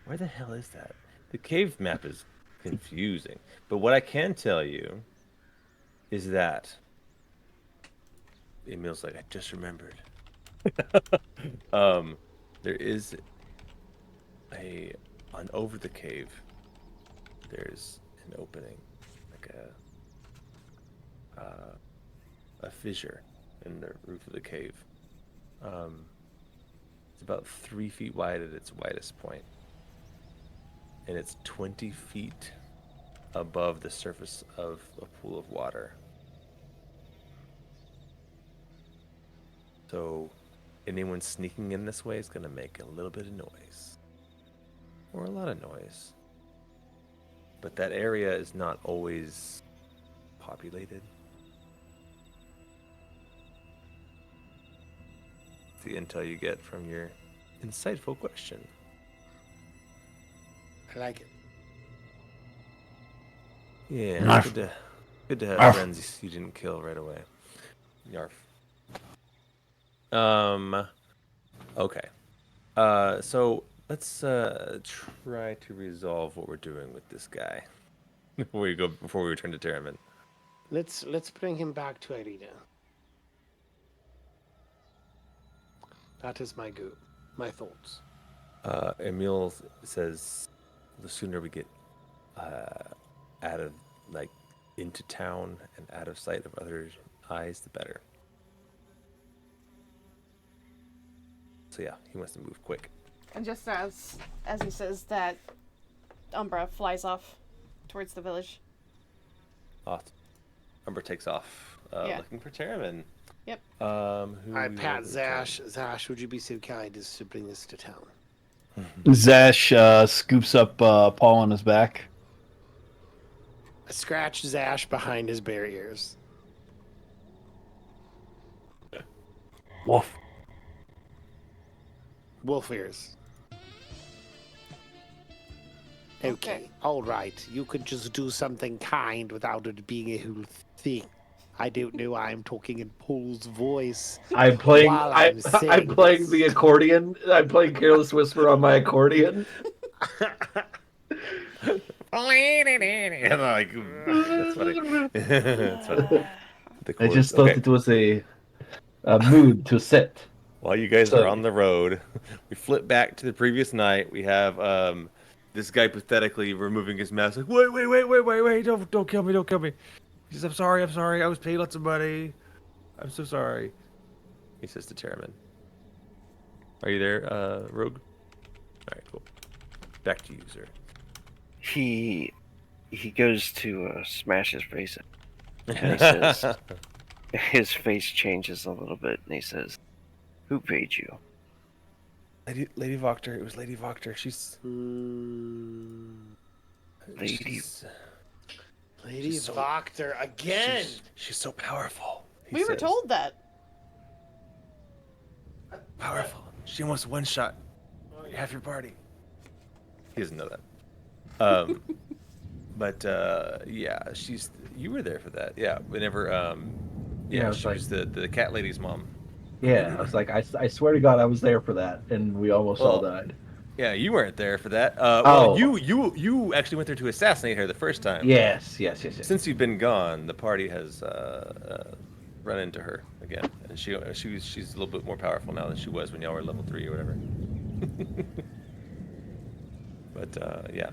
Where the hell is that? The cave map is confusing. But what I can tell you is that Emil's like, I just remembered. There is on over the cave. There's an opening, like a fissure in the roof of the cave. It's about 3 feet wide at its widest point, and it's 20 feet above the surface of a pool of water. So anyone sneaking in this way is going to make a little bit of noise, or a lot of noise. But that area is not always populated. It's the intel you get from your insightful question. I like it. Yeah, Narf. good to have Narf. friends you didn't kill right away. Yarf. Okay. So let's try to resolve what we're doing with this guy before we return to Terramin. Let's bring him back to Irena. That is my goal. My thoughts. Emil says the sooner we get out of, like, into town and out of sight of other eyes, the better. So yeah, he wants to move quick. And just as he says that, Umbra flies off towards the village. Awesome. Umber takes off, Yeah. looking for Terramin. Yep. I pat Zash. Zash, would you be so kind as to bring this to town? Zash scoops up Paul on his back. I scratch Zash behind his bare ears. Wolf. Wolf ears. Okay, all right. You could just do something kind without it being a whole thing. I don't know why I'm talking in Paul's voice. I'm playing. While I'm saying playing this. the accordion. I'm playing Careless Whisper on my accordion. And I'm like, that's funny. That's funny. The I chords. just thought it was a mood to set. While you guys So- are on the road, we flip back to the previous night. We have this guy pathetically removing his mask. Like, wait! Don't kill me! He says, I'm sorry. I was paid lots of money. I'm so sorry. He says to Terramin. Are you there, Rogue? All right, cool. Back to you, sir. He goes to smash his face in, and he says, his face changes a little bit, and he says, "Who paid you?" Lady Voctor. It was Lady Voctor. She's. Lady. she's- Lady She's so- Voctor again. She's so powerful. he We were says. told that. Powerful. She almost one shot half your party. He doesn't know that. But yeah, you were there for that. Yeah, whenever Yeah, it's she like- was the cat lady's mom. Yeah, I was like, I swear to God, I was there for that, and we almost all Well, died. Yeah, you weren't there for that. Oh. Well, you actually went there to assassinate her the first time. Yes. Since you've been gone, the party has run into her again, and she's a little bit more powerful now than she was when y'all were level 3 or whatever. But yeah.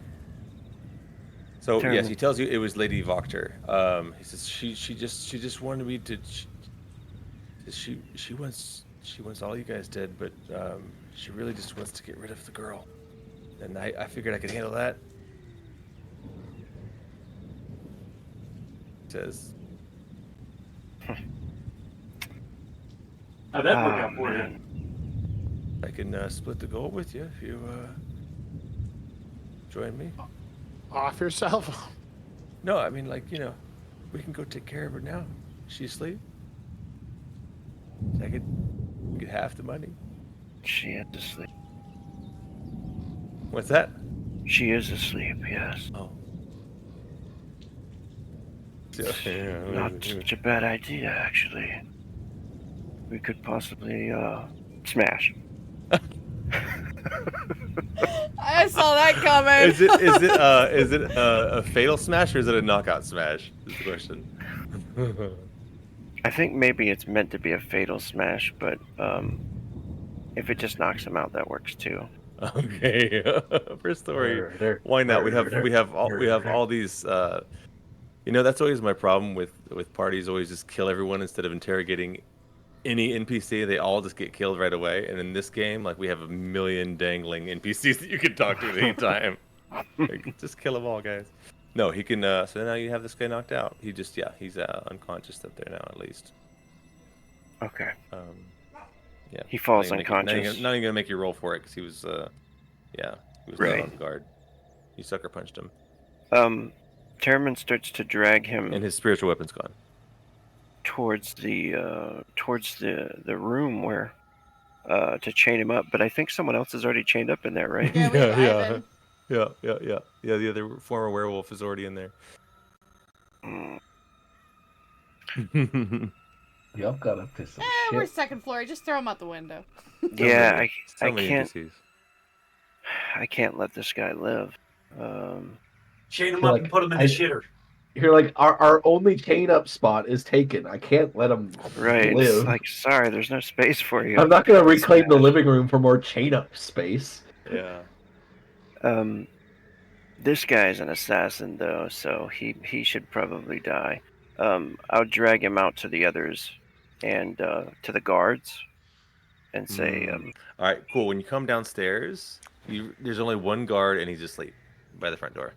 So Terrible. yes, he tells you it was Lady Voctor. He says she just wanted me to. She wants all you guys dead, but she really just wants to get rid of the girl, and I figured I could handle that. Says. How'd that work Ah, out for you? man. I can split the gold with you if you join me. Off yourself. No, I mean, like, we can go take care of her now. She's asleep. I could get half the money. She is asleep. What's that? She is asleep, yes. Oh. Not such a bad idea, actually. We could possibly, smash. I saw that coming. Is it a fatal smash or is it a knockout smash? Is the question. I think maybe it's meant to be a fatal smash, but, if it just knocks him out, that works too. Okay. For story. Murder, Why not? We murder, have murder. all these. That's always my problem with parties. Always just kill everyone instead of interrogating any NPC. They all just get killed right away. And in this game, like, we have a million dangling NPCs that you can talk to at any time. Like, just kill them all, guys. No, he can. So now you have this guy knocked out. He's unconscious up there now at least. Okay. Yeah. He falls Not unconscious. even gonna make you roll for it because he was he was Right. not on guard. You sucker punched him, Teremin starts to drag him and his spiritual weapon's gone. towards the room where to chain him up, but I think someone else is already chained up in there, right? Yeah, we have Ivan. Yeah. The other former werewolf is already in there. Mm. Y'all got up to some We're shit. second floor. Just throw him out the window. Yeah, So I many can't NPCs. I can't let this guy live. Chain him You're up like, and put him in the shitter. You're like, our only chain up spot is taken. I can't let him Right. live. It's like, sorry, there's no space for you. I'm not gonna reclaim the living room for more chain up space. Yeah. This guy's an assassin though, so he should probably die. I'll drag him out to the others and to the guards and say, All right, cool. When you come downstairs, there's only one guard, and he's asleep by the front door.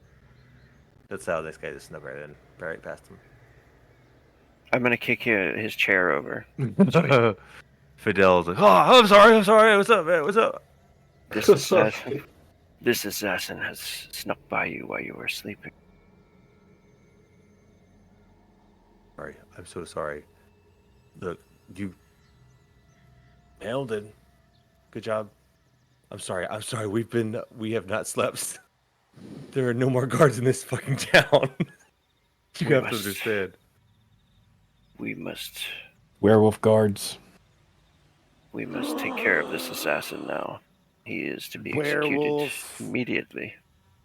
That's how this guy just snuck right past him. I'm gonna kick his chair over. Fidel's like, oh, I'm sorry. What's up, man? What's up? This assassin has snuck by you while you were sleeping. Sorry, I'm so sorry. Look, you nailed it. Good job. I'm sorry. We have not slept. There are no more guards in this fucking town. You We have to must- understand. We must Werewolf guards. take care of this assassin now. He is to be executed Werewolf immediately.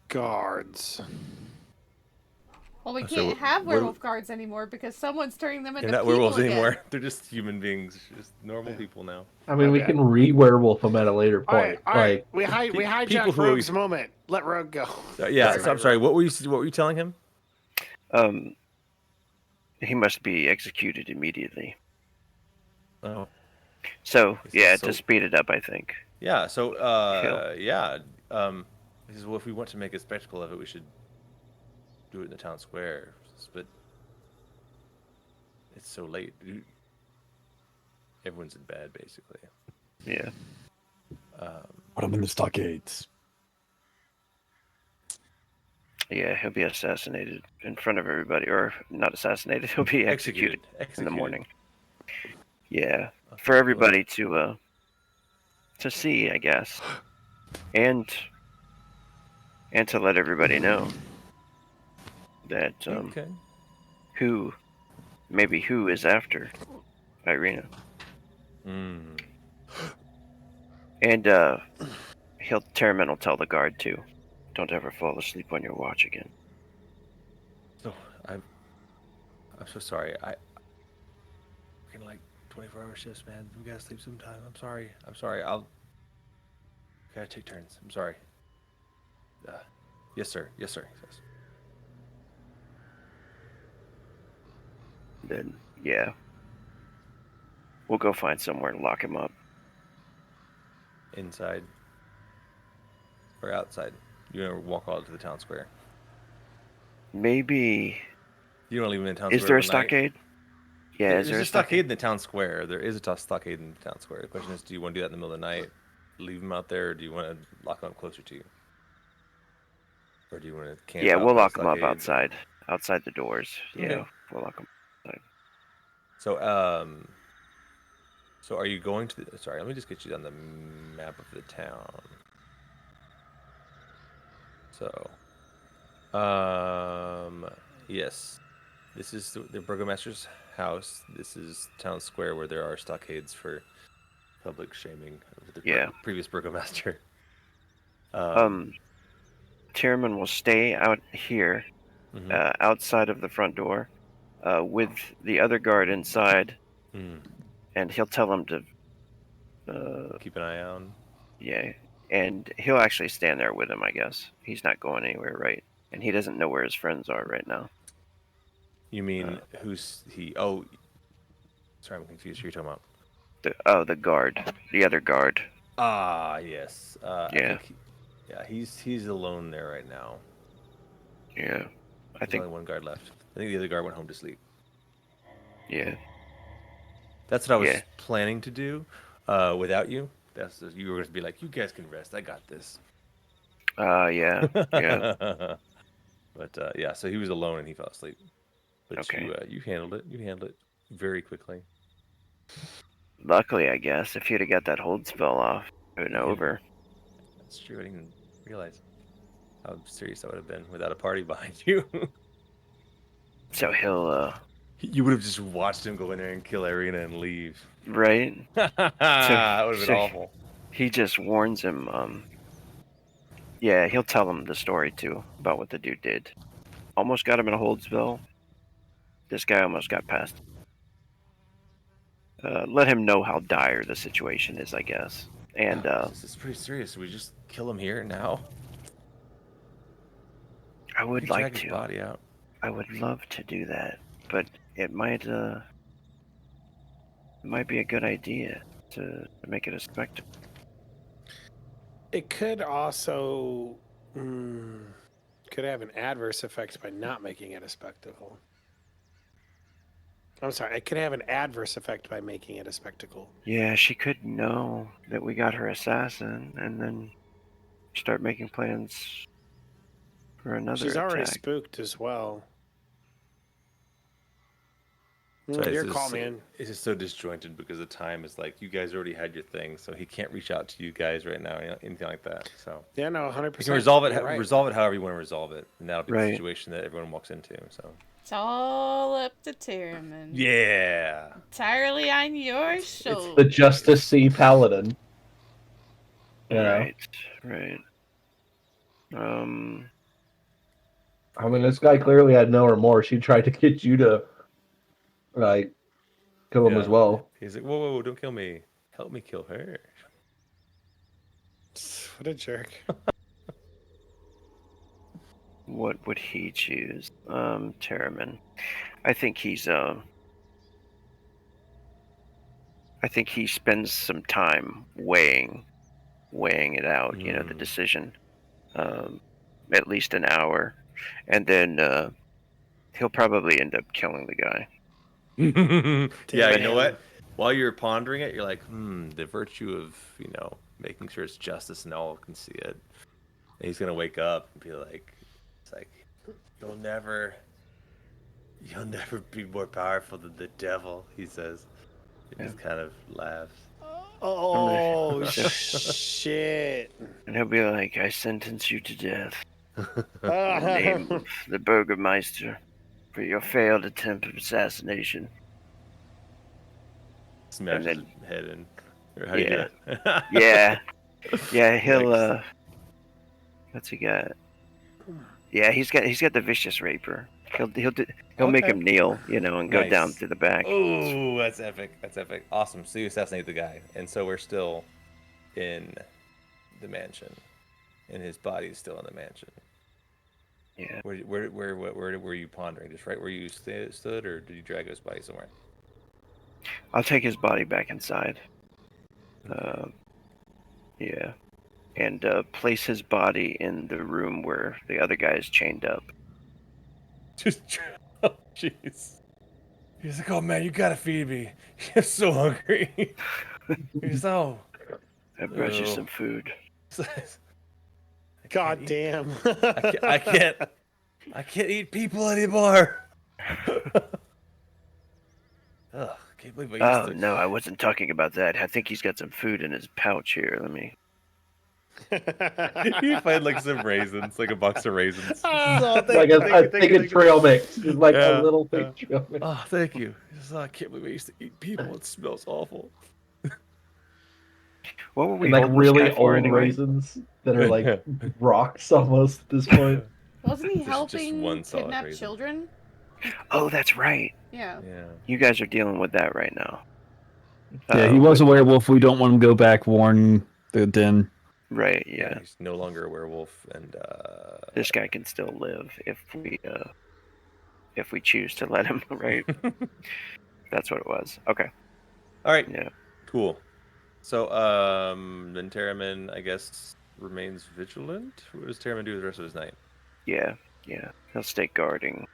guards. Well, we So can't have what- werewolf guards anymore because someone's turning them into They're not people werewolves again. anymore. They're just human beings, just normal people now. I mean, we Okay. can re-werewolf him at a later All right, point. all right. Like, We people hijacked who- Rogue's moment. Let Rogue go. Yeah. So I'm sorry. What were you telling him? He must be executed immediately. Oh. So This is yeah, so- to speed it up, I think. Yeah. So Kill. yeah. He says, well, if we want to make a spectacle of it, we should do it in the town square. But it's so late. Everyone's in bed, basically. Yeah. Put them in the stockades. Yeah, he'll be assassinated in front of everybody, or not assassinated. He'll be executed in the morning. Yeah, for everybody to see, I guess, and to let everybody know that Okay. who is after Irena, Mm. and Terriman will tell the guard too. Don't ever fall asleep on your watch again. So I'm so sorry. I working like 24-hour shifts, man. We gotta sleep sometime. I'm sorry. I'll gotta take turns. I'm sorry. Yes, sir. Yes, sir. Yes. Then yeah, we'll go find somewhere to lock him up. Inside or outside? You gonna walk all to the town square? Maybe. You don't leave him in the town Is square there a overnight? stockade? Yeah, There's is there a a stockade in stockade? the town square. There is a stockade in the town square. The question is, do you want to do that in the middle of the night? Leave him out there, or do you want to lock him up closer to you? Or do you want to camp Yeah, we'll outside the lock him up stockade? outside the doors. Yeah, Okay. we'll lock him outside. So are you going to the, sorry, let me just get you on the map of the town. So, yes, this is the burgomaster's house. This is town square where there are stockades for public shaming of the Yeah. previous burgomaster. Tierman will stay out here, Mhm. outside of the front door, with the other guard inside, and he'll tell him to, Keep an eye on. yeah, and he'll actually stand there with him, I guess. He's not going anywhere, right? And he doesn't know where his friends are right now. You mean who's he? Oh, sorry, I'm confused. Who you're talking about? The guard, the other guard. Ah, yes. I Yeah. think, he's alone there right now. Yeah, I There's think. only one guard left. I think the other guard went home to sleep. Yeah. That's what I was Yeah. planning to do, without you. You were going to be like, you guys can rest. I got this. Yeah. Yeah. But yeah, so he was alone and he fell asleep. But Okay. you handled it. You handled it very quickly. Luckily, I guess, if you'd have got that hold spell off and over. That's true. I didn't even realize how serious that would have been without a party behind you. So he'll, You would have just watched him go in there and kill Irena and leave. right? That would have been awful. He just warns him. Yeah, he'll tell him the story too about what the dude did. Almost got him in a hold spell. This guy almost got past. Let him know how dire the situation is, I guess. And This is pretty serious. We just kill him here now. I would We like drag his to. body out. I would love to do that, but it might be a good idea to make it a spectacle. It could also could have an adverse effect by not making it a spectacle. I'm sorry, it could have an adverse effect by making it a spectacle. Yeah, she could know that we got her assassin and then start making plans for another She's already attack. spooked as well. So Your call, man. It's just so disjointed because the time is like you guys already had your thing, so he can't reach out to you guys right now, anything like that. So Yeah, no, 100%. you can resolve it. Right. Resolve it however you want to resolve it, and that'll be the Right. situation that everyone walks into. So It's all up to Tierman. yeah, Entirely on your shoulders. The Justice C Paladin. Yeah. Right. I mean, this guy clearly had no remorse. He tried to get you to, like, kill him as well. He's like, whoa, don't kill me. Help me kill her. What a jerk. What would he choose? Terriman. I think he spends some time weighing it out, the decision. At least an hour. And then he'll probably end up killing the guy. Yeah, you know what? While you're pondering it, you're like, the virtue of, making sure it's justice and all can see it. And he's gonna wake up and be like, It's like, you'll never be more powerful than the devil, he says. He just kind of laughs. Oh So- shit! And he'll be like, I sentence you to death in the Ah. name of the Burgermeister for your failed attempt of assassination. Smashes then- his head in. Or how do you do it? Yeah. Yeah, he'll Yikes. what's he got? Yeah, he's got the vicious raper. He'll make Okay. him kneel, and go down Nice. through the back. Oh, that's epic. That's epic. Awesome. So you assassinate the guy, and so we're still in the mansion, and his body's still in the mansion. Yeah. Where were you pondering? Just right where you stood, or did you drag his body somewhere? I'll take his body back inside. Yeah. And place his body in the room where the other guy is chained up. Just, oh, jeez. He's like, oh man, you gotta feed me. I'm so hungry. He's oh. I brought you Oh. some food. God damn! I can't eat people anymore. Ugh, can't believe I Oh, used to. no, I wasn't talking about that. I think he's got some food in his pouch here. Let me... You find like some raisins, like a box of raisins. Oh, Like a thing of trail mix. It's like Yeah, a little yeah. thing trail mix. Oh, thank you. He's like, I can't believe I used to eat people. It smells awful. What were we And like holding this really guy for old anyway? raisins that are like rocks almost at this point. Wasn't he Just helping one solid kidnap raisin. children? Oh, that's right. Yeah. Yeah. You guys are dealing with that right now. Yeah, he was a werewolf. We don't want him to go back, warn the den. Right, yeah. He's no longer a werewolf, and This guy can still live if we choose to let him, right? That's what it was. Okay. all right, Yeah. cool. So, then Terramin, I guess, remains vigilant. What does Terramin do the rest of his night? Yeah. He'll stay guarding.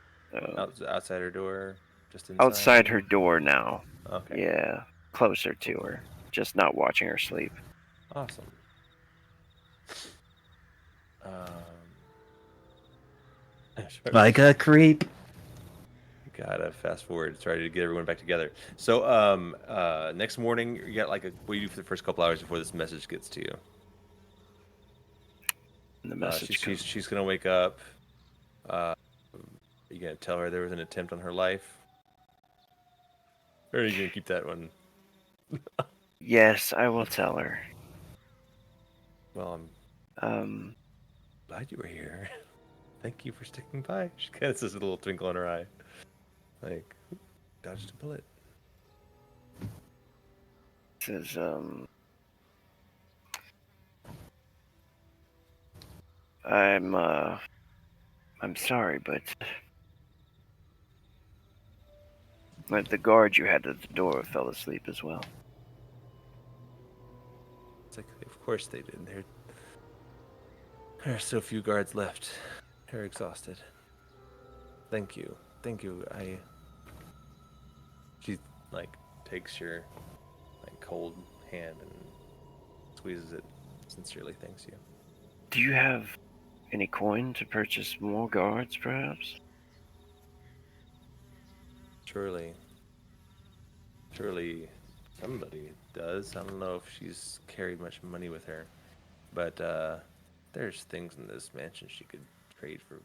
Outside her door, just inside. Outside her door now. Okay. Yeah. Closer to her. Just not watching her sleep. Awesome. Like a creep. Gotta fast forward, try to get everyone back together. So, next morning, you got like what do you do for the first couple hours before this message gets to you? And the message comes. She's gonna wake up. You gonna tell her there was an attempt on her life, or are you gonna keep that one? Yes, I will tell her. Well, I'm glad you were here. Thank you for sticking by. She kind of says a little twinkle in her eye, like dodged a bullet. Says, I'm sorry, but the guard you had at the door fell asleep as well. It's like, of course they did. There are so few guards left. They're exhausted. Thank you. She like takes your like cold hand and squeezes it. Sincerely thanks you. Do you have any coin to purchase more guards, perhaps? Surely somebody does. I don't know if she's carried much money with her, but there's things in this mansion she could trade for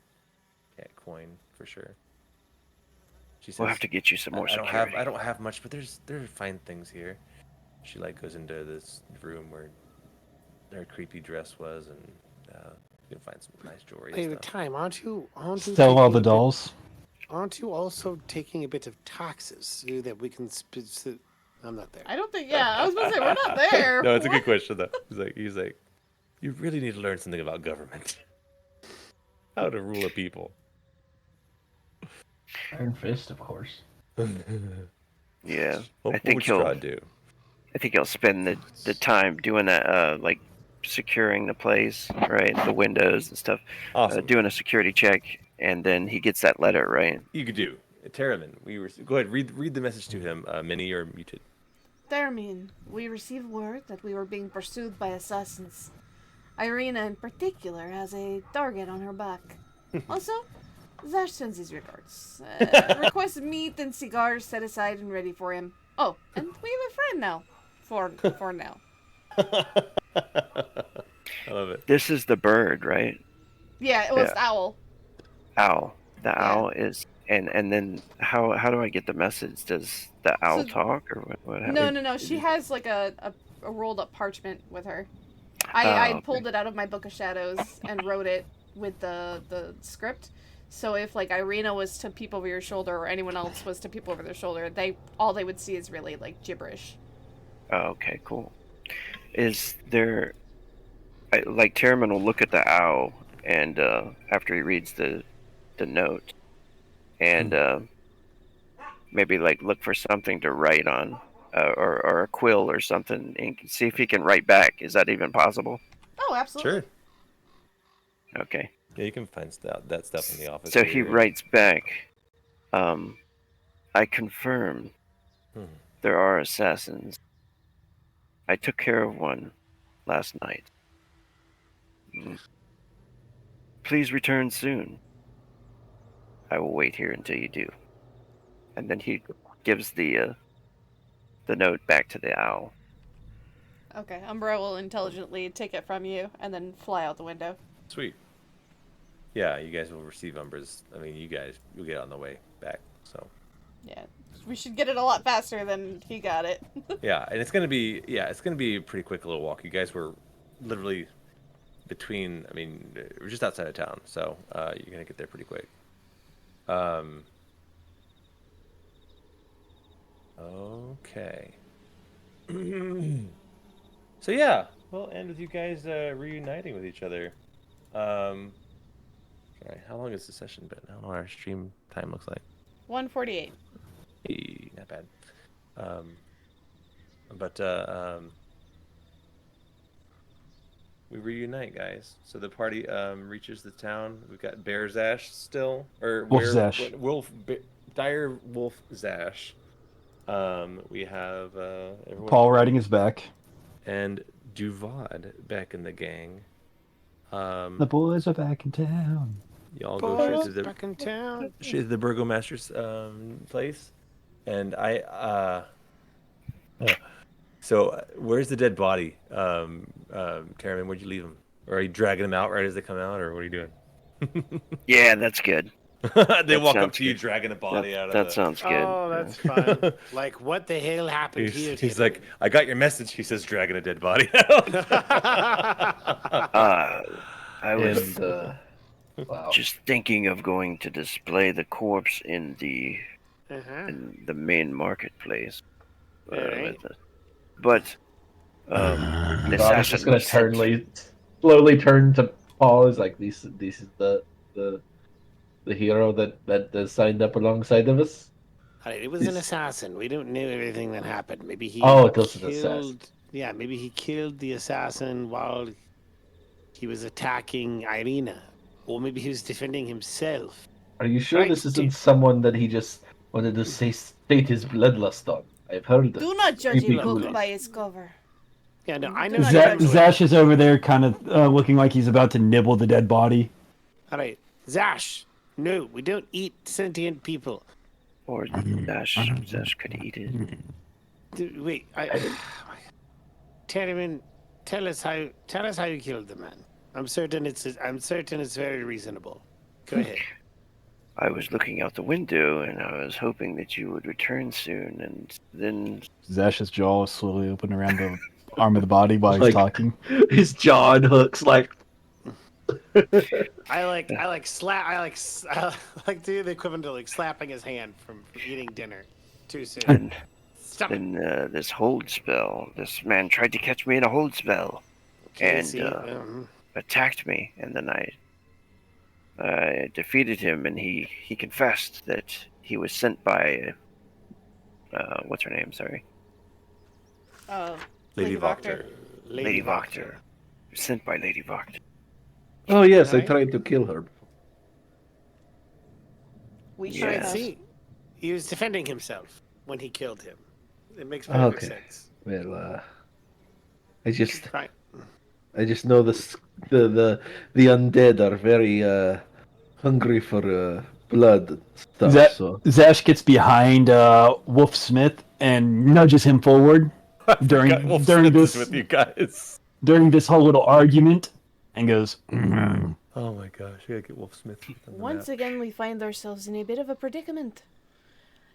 cat coin for sure. She says, We'll have to get you some more security. I don't have much, but there are fine things here. She like goes into this room where her creepy dress was, and you can find some nice jewelry. Wait, And wait, stuff. time. Aren't you Sell all taking the a bit- dolls. Aren't you also taking a bit of taxes so that we can? I'm not there. I don't think. Yeah, I was gonna say we're not there. No, it's a What? good question though. He's like, you really need to learn something about government, how to rule a people. Iron Fist, of course. Yeah, What I think would Strahd do? I think he'll spend the time doing that, like securing the place, right, the windows and stuff, Awesome. doing a security check, and then he gets that letter, right? You could do. Terramin, go ahead, read the message to him. Minnie, you're muted. Thermin, we received word that we were being pursued by assassins. Irena in particular has a target on her back. Also, Zash sends his regards. Request meat and cigars set aside and ready for him. Oh, and we have a friend now. For now. I love it. This is the bird, right? Yeah, it was Yeah. the owl. Owl. The Yeah. owl is, and then how do I get the message? Does the owl So- talk or what No, happens? no. She has like a rolled up parchment with her. I okay. pulled it out of my book of shadows and wrote it with the script. So if like Irena was to peep over your shoulder or anyone else was to peep over their shoulder, all they would see is really like gibberish. Oh, okay, cool. Is there like Terriman will look at the owl and after he reads the note and maybe like look for something to write on or a quill or something and see if he can write back. Is that even possible? Oh, absolutely. Sure. Okay. Yeah, you can find that stuff in the office. So while he you're- writes back, I confirm there are assassins. I took care of one last night. Please return soon. I will wait here until you do. And then he gives the note back to the owl. Okay, Umbra will intelligently take it from you and then fly out the window. Sweet. Yeah, you guys will receive Umbra's. I mean, you guys will get on the way back. So. Yeah, we should get it a lot faster than he got it. Yeah, and it's gonna be a pretty quick little walk. You guys were literally between. I mean, we're just outside of town, so you're gonna get there pretty quick. Okay. So yeah, we'll end with you guys reuniting with each other. Sorry, how long has the session been? I don't know what our stream time looks like. 148. Hey, not bad. But we reunite, guys. So the party reaches the town. We've got Bear Zash still, or Wolf Zash. Dire Wolf Zash. We have everyone Paul riding his back. and Duvad back in the gang. The boys are back in town. Y'all go straight to Boys the back in town. Burgomaster's place, and So where's the dead body, Terriman? Where'd you leave him? Or are you dragging him out right as they come out, or what are you doing? Yeah, that's good. They walk up sounds to you good. dragging a body out of That the... sounds good. Oh, that's fun. Like, what the hell happened here? He's like, I got your message. He says, dragging a dead body out. I was And wow. just thinking of going to display the corpse in the main marketplace. Alright. But the Rob is assassin just gonna was sent- slowly turn to Paul. Is like, this is the hero that signed up alongside of us. Alright, it was an assassin. We don't know everything that happened. Maybe he Oh, it was an assassin. Yeah, maybe he killed the assassin while he was attacking Irena. Or maybe he was defending himself. Are you sure Right, this isn't dude. someone that he just wanted to state his bloodlust on? I've heard that. Do not judge a Creepy book ghouls. by its cover. Yeah, no, I know. Do not Zash, judge. Zash is over there, kind of looking like he's about to nibble the dead body. Alright, Zash. No, we don't eat sentient people. or Zash could eat it. Wait, Terriman, tell us how you killed the man. I'm certain it's very reasonable. Go ahead. I was looking out the window and I was hoping that you would return soon, and then Zash's jaw is slowly open around the arm of the body while he's Like- talking. His jaw unhooks like. I like do the equivalent to like slapping his hand from eating dinner too soon. then, Stop it. then this hold spell. This man tried to catch me in a hold spell Okay, and see, attacked me, and then I defeated him, and he confessed that he was sent by what's her name? Sorry, Lady Voctor. Lady Voctor. Sent by Lady Voctor. Oh yes, I Right. tried to kill her. We should Yeah. have. See, he was defending himself when he killed him. It makes perfect Okay. sense. Well, I just Right. know the undead are very hungry for blood stuff. So Zash gets behind Wolf Smith and nudges him forward I forgot Wolf during Smith is this with you guys. during this whole little argument, and goes, "Mm." Oh my gosh, I gotta get Wolf Smith on the Once map. again, we find ourselves in a bit of a predicament.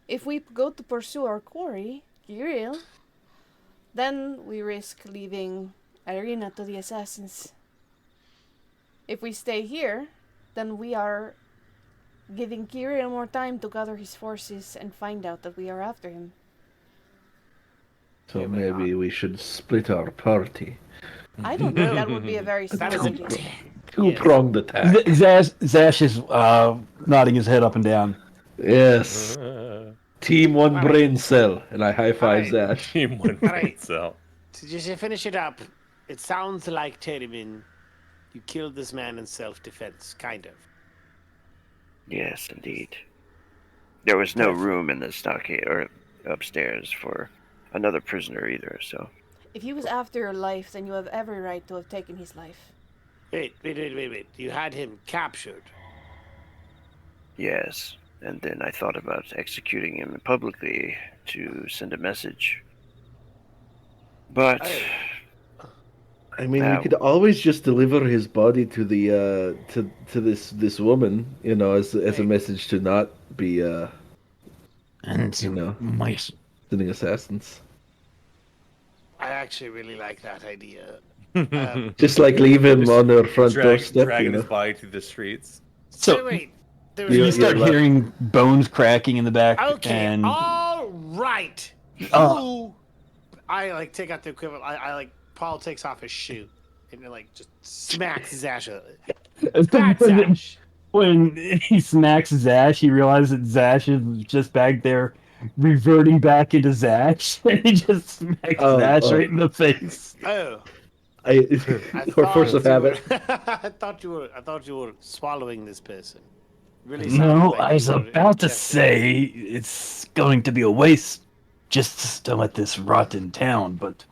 If we go to pursue our quarry, Kirill, then we risk leaving Irena to the assassins. If we stay here, then we are giving Kirill more time to gather his forces and find out that we are after him. So maybe we should split our party. I don't think that would be a very smart is a idea. Two-pronged attack. Zash is nodding his head up and down. Yes. Team one Alright. brain cell. And I high five Alright. Zash. Team one Alright. cell. To just to finish it up, it sounds like Terriman, you killed this man in self-defense, kind of. Yes, indeed. There was no room in the stockade or upstairs for another prisoner either, so. If he was after your life, then you have every right to have taken his life. Wait. You had him captured. Yes. And then I thought about executing him publicly to send a message. But Oh. I mean, we could always just deliver his body to the to this woman, you know, as a message to not be And you know, mice. sending assassins. I actually really like that idea. Just like leave him Just on their front doorstep, you dragging his know. body through the streets. So wait, there was You Yeah, start yeah, hearing bones cracking in the back, okay, and all right. Uh. You, I like take out the equivalent. I like Paul takes off his shoe and like just smacks Zash. Bad Zash. when he smacks Zash, he realizes that Zash is just back there reverting back into Zash, and he just smacks Zash right in the face. Oh, I I or force thought of you habit. were- I thought you were swallowing this person. Really No, sounded like I was you were about to ingesting. say it's going to be a waste just to let this rot in town, but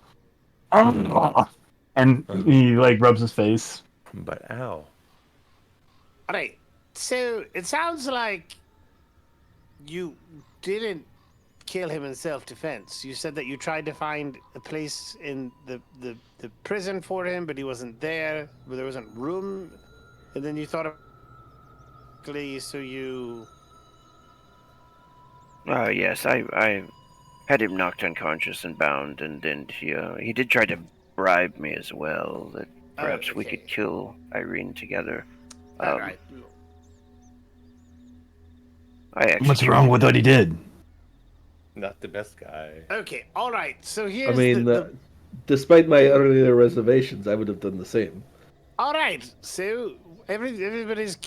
and he like rubs his face. But ow. All right. So it sounds like you didn't kill him in self-defense. You said that you tried to find a place in the prison for him, but he wasn't there. But there wasn't room, and then you thought of so you. yes, I had him knocked unconscious and bound, and then he did try to bribe me as well that perhaps we could okay. kill Irene together. All right. I actually What's wrong with what he did? Not the best guy. Okay. All right. So I here's mean, the despite my earlier reservations, I would have done the same. All right. So everybody's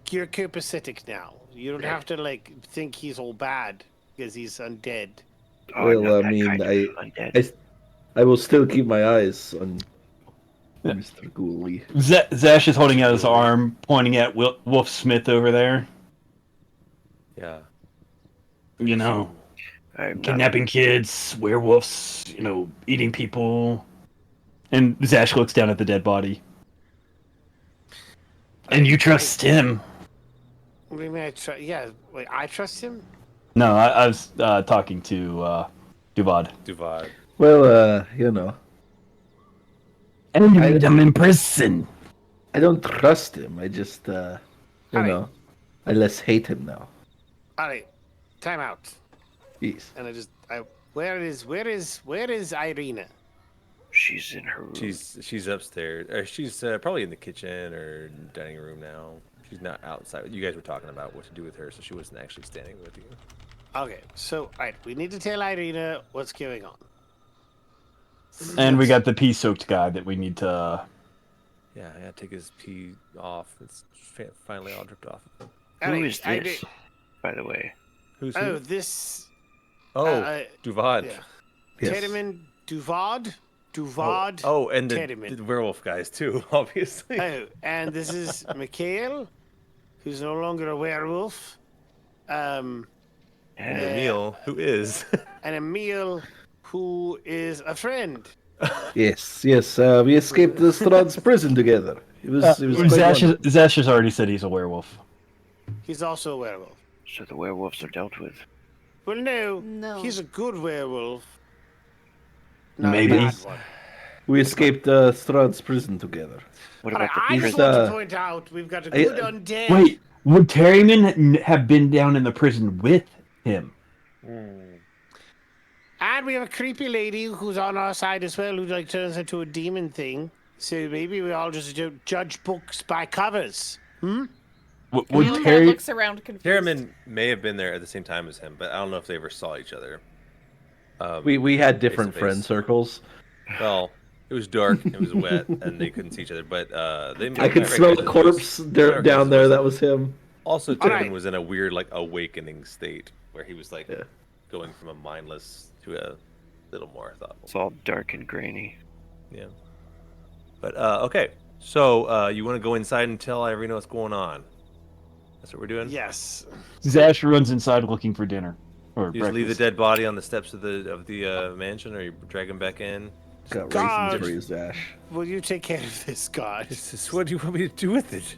you're copacetic now. You don't have to like think he's all bad because he's undead. Oh, I'm Well, not I that mean, kind of undead. I will still keep my eyes on Mr. Ghoulie. Zash is holding out his arm, pointing at Wolf Smith over there. Yeah. You know, I'm not kidnapping kids, werewolves, you know, eating people. And Zash looks down at the dead body. And you trust him? What do you mean? Yeah. Wait. I trust him. No, I was talking to Duvad. Duvad. Well, you know, And you made him in prison. I don't trust him. I just, you Alright. know, I less hate him now. All right. Time out. Jeez. And where is Irena? She's in her room. She's upstairs. Or she's probably in the kitchen or dining room now. She's not outside. You guys were talking about what to do with her, so she wasn't actually standing with you. Okay. So, all right. We need to tell Irena what's going on. And we got the pea-soaked guy that we need to... Yeah, I gotta take his pee off. It's finally all dripped off of him. Who Alright, is this, by the way? Who's Oh, who? this. Duvad. Yeah. Yes. Tediman Duvad. Duvad. Oh, and Tediman. the werewolf guys too, obviously. Oh, and this is Mikhail, who's no longer a werewolf. And Emil, who is? And Emil, who is a friend. Yes. We escaped the Strahd's prison together. It was quite Zash wonderful. has already said he's a werewolf. He's also a werewolf. So the werewolves are dealt with. Well, no. No. He's a good werewolf. Not Maybe. a bad one. We escaped Strahd's prison together. What All right, about the I just prison? want to point out we've got a good undead. Wait, would Terryman have been down in the prison with him? And we have a creepy lady who's on our side as well, who like turns into a demon thing. So maybe we all just judge books by covers. Would Camila kind of Terry? looks around confused. Harriman may have been there at the same time as him, but I don't know if they ever saw each other. We had different face-to-face. friend circles. Well, it was dark, it was wet, and they couldn't see each other. But they I could smell the corpse down there. That was him. Also, All Tippin right. was in a weird, like, awakening state where he was like Yeah. going from a mindless to a little more thoughtful. It's all dark and grainy. Yeah. But okay, so you want to go inside and tell Irena what's going on? That's what we're doing. Yes. Zash runs inside looking for dinner or You just leave the breakfast. dead body on the steps of the mansion, or you drag him back in? Got God. raisins for you, Zash. Will you take care of this, God? What do you want me to do with it?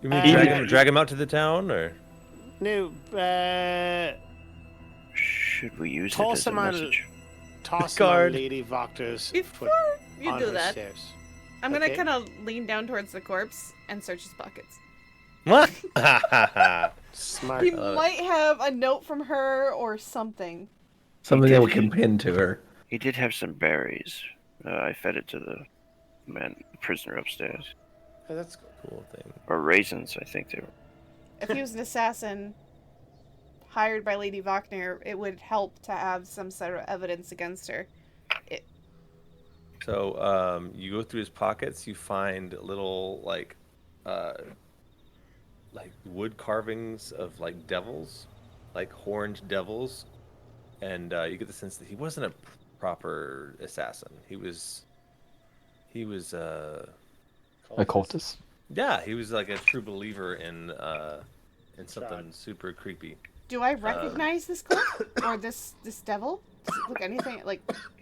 You mean Uh, drag him out to the town, or? No, Should we use it toss as a him on, message? toss him on Guard. Lady Voctor's Before foot you on do her that, stairs. I'm gonna Okay. kind of lean down towards the corpse and search his pockets. What? Smart. He might have a note from her or something. Something He that did. we can pin to her. He did have some berries. I fed it to the prisoner upstairs. Oh, that's cool. Cool thing. Or raisins, I think they were. If he was an assassin hired by Lady Wagner, it would help to have some sort of evidence against her. So you go through his pockets, you find little like wood carvings of like devils, like horned devils, and you get the sense that he wasn't a proper assassin. He was A cultist. Yeah, he was like a true believer in something super creepy. Do I recognize this cult or this devil? Does it look anything like?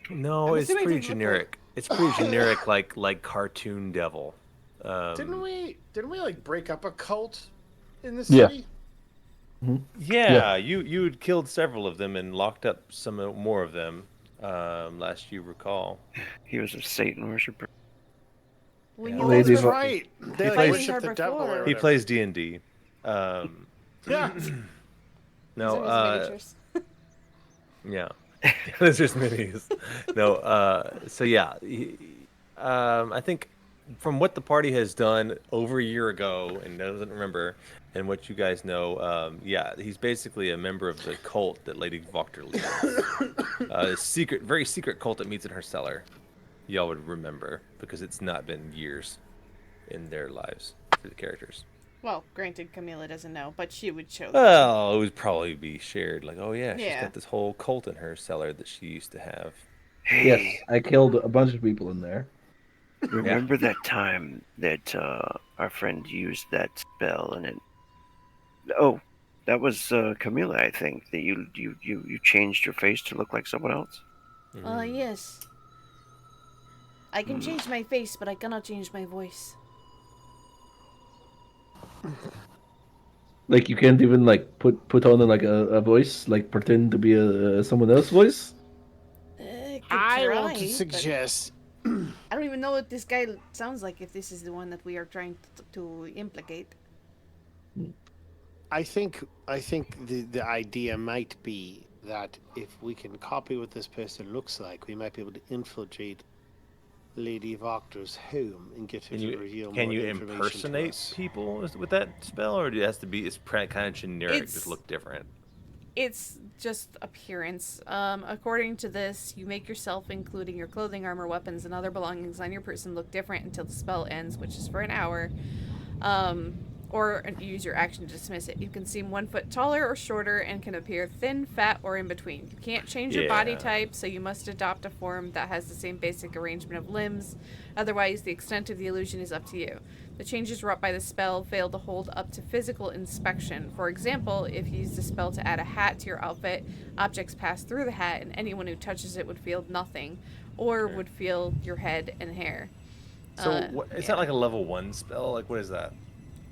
No, I'm it's assuming pretty it doesn't look generic. It's pretty generic, like cartoon devil. Didn't we like break up a cult in the Yeah. city? Yeah, you had killed several of them and locked up some more of them. Last you recall. He was a Satan worshiper. We Yeah. knew Lady those That's were Vo- right. They He like plays- worship the devil. Before. Or He whatever. plays D&D. Yeah. No, these are his miniatures. yeah, there's just minis. No, so yeah, I think from what the party has done over a year ago and doesn't remember, and what you guys know, yeah, he's basically a member of the cult that Lady Voctor leads. A secret, very secret cult that meets in her cellar. Y'all would remember because it's not been years in their lives for the characters. Well, granted, Camila doesn't know, but she would show. Well, it would probably be shared. Like, oh yeah, she's Yeah. got this whole cult in her cellar that she used to have. Hey, Yes, I killed a bunch of people in there. remember that time that our friend used that spell and it? Oh, that was Camila, I think. That you changed your face to look like someone else. Yes. I can change my face, but I cannot change my voice. Like you can't even like put on like a voice, like pretend to be a someone else's voice. Could I want try, to but suggest. I don't even know what this guy sounds like. If this is the one that we are trying to implicate. I think the idea might be that if we can copy what this person looks like, we might be able to infiltrate Lady Voctor's home and get her to reveal Can more you information to impersonate us. people with that spell, or do it has to be? It's kind of generic, It's- just look different. It's just appearance. According to this, you make yourself, including your clothing, armor, weapons, and other belongings on your person, look different until the spell ends, which is for an hour. Or use your action to dismiss it. You can seem 1 foot taller or shorter and can appear thin, fat, or in between. You can't change your body Yeah. type, so you must adopt a form that has the same basic arrangement of limbs. Otherwise, the extent of the illusion is up to you. The changes wrought by the spell fail to hold up to physical inspection. For example, if you use the spell to add a hat to your outfit, objects pass through the hat, and anyone who touches it would feel nothing, or would feel your head and hair. So it's not like a level 1 spell. Like, what is that?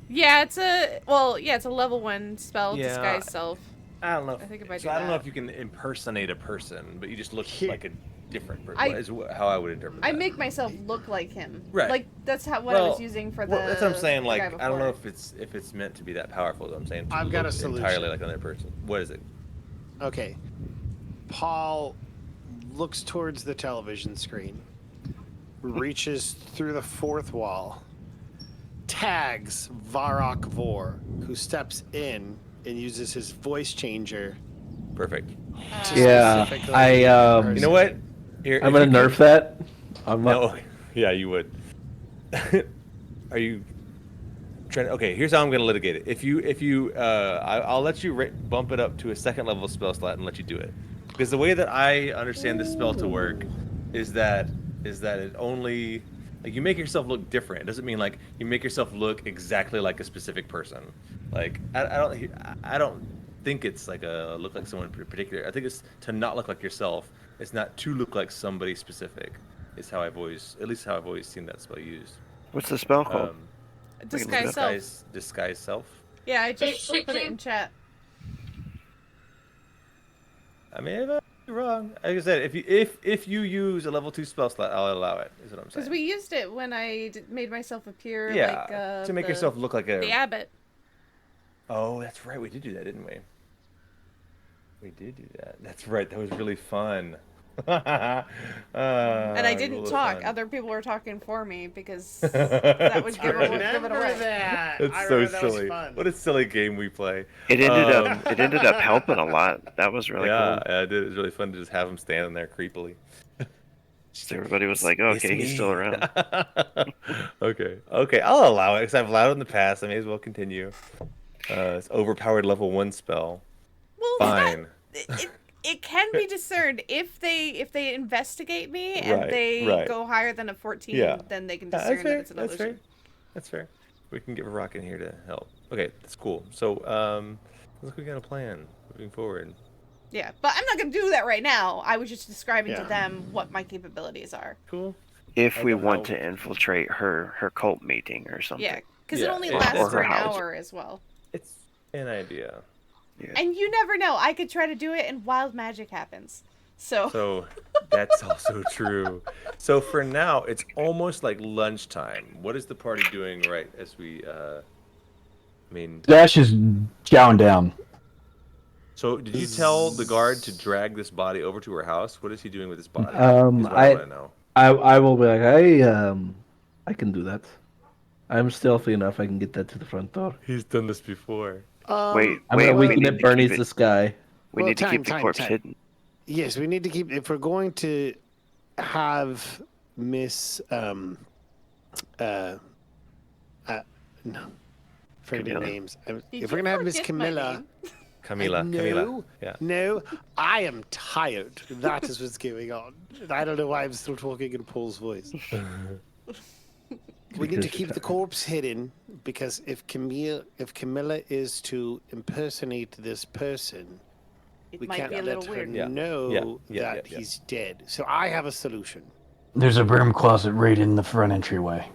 Yeah, it's a level 1 spell, Yeah. disguise self. I don't know. I think if I So do I don't know that. if you can impersonate a person, but you just look Here- like a different person. I- Is how I would interpret that. I make myself look like him. Right. Like that's what I was using for the. Well, that's what I'm saying. the guy Like, I don't know before. if it's meant to be that powerful. I'm saying to I've got a look entirely solution. like another person. What is it? Okay. Paul looks towards the television screen, reaches through the fourth wall, tags Varrock Vor, who steps in and uses his voice changer Perfect. to Yeah, specifically You know what? impersonate. Here, I'm if gonna you nerf that. I'm No, yeah, you would. Are you trying? Okay, here's how I'm gonna litigate it. If you, I'll let you bump it up to a second level spell slot and let you do it. Because the way that I understand this spell to work is that it only like you make yourself look different. It doesn't mean like you make yourself look exactly like a specific person. Like I don't think it's like a look like someone particular. I think it's to not look like yourself. It's not to look like somebody specific. Is how I've always, at least how I've always seen that spell used. What's the spell called? Disguise self. Disguise self. Yeah, I just put it in chat. I mean, if I'm wrong, like I said, if you use a level 2 spell slot, I'll allow it. Is what I'm saying. Because we used it when I made myself appear yeah, like to make yourself look like the abbot. Oh, that's right. We did do that, didn't we? We did do that. That's right. That was really fun. And I didn't talk. Fun. Other people were talking for me because that would give it away. That. That's I so remember that was silly. fun. What a silly game we play. It ended up helping a lot. That was really yeah, cool. yeah, it did. It was really fun to just have him standing there creepily. Everybody was like, "Oh, It's okay, he's still me." around." Okay, I'll allow it because I've allowed it in the past. I may as well continue. It's overpowered level 1 spell. Well, Fine. it can be discerned if they investigate me and Right, they right. go higher than a 14, Yeah. then they can Yeah, discern that it's an That's fair. illusion. That's fair. We can get Rock in here to help. Okay, that's cool. So, looks like we got a plan moving forward. Yeah, but I'm not gonna do that right now. I was just describing Yeah. to them what my capabilities are. Cool. If I we don't want know. to infiltrate her cult meeting or something. Yeah, because Yeah, it only yeah. lasts Or for her an house. hour as well. It's an idea. Yeah. And you never know. I could try to do it and wild magic happens. So that's also true. So for now, it's almost like lunchtime. What is the party doing right as we, I mean, Dash is chowing down. so did you tell the guard to drag this body over to her house? What is he doing with this body? Um, Is what I I- want to know. I will be like, I can do that. I'm stealthy enough. I can get that to the front door. He's done this before. Wait, I'm wait, gonna we weaken need it, to keep Bernie's it- the sky. We Well, need to keep the time, corpse time. hidden. Yes, we need to keep. If we're going to have Miss no, forget Camilla. names. Did If we're you gonna have Miss forget my Camilla, name? Camila. no, Yeah. no, I am tired. That is what's going on. I don't know why I'm still talking in Paul's voice. We need to Because you're keep the tired. corpse hidden because if Camilla is to impersonate this person, It we might can't be a let little her weird. Yeah. know Yeah. that he's dead. So I have a solution. There's a broom closet right in the front entryway.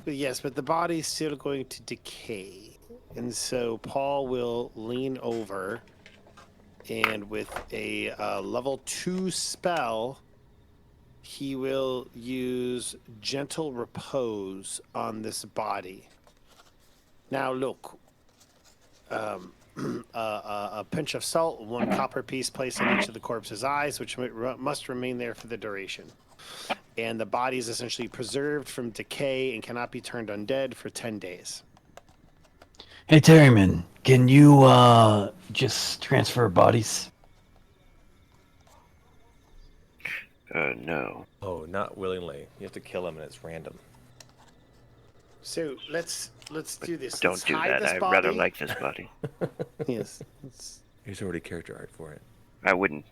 But yes, but the body's still going to decay. And so Paul will lean over and with a level 2 spell, he will use Gentle Repose on this body. Now look, a pinch of salt, 1 copper piece placed in each of the corpse's eyes, which must remain there for the duration. And the body is essentially preserved from decay and cannot be turned undead for 10 days. Hey, Terryman, can you just transfer bodies? No. Oh, not willingly. You have to kill him, and it's random. So let's do this. Don't Let's do hide that. this I'd body. rather like this body. Yes. There's already character art for it. I wouldn't.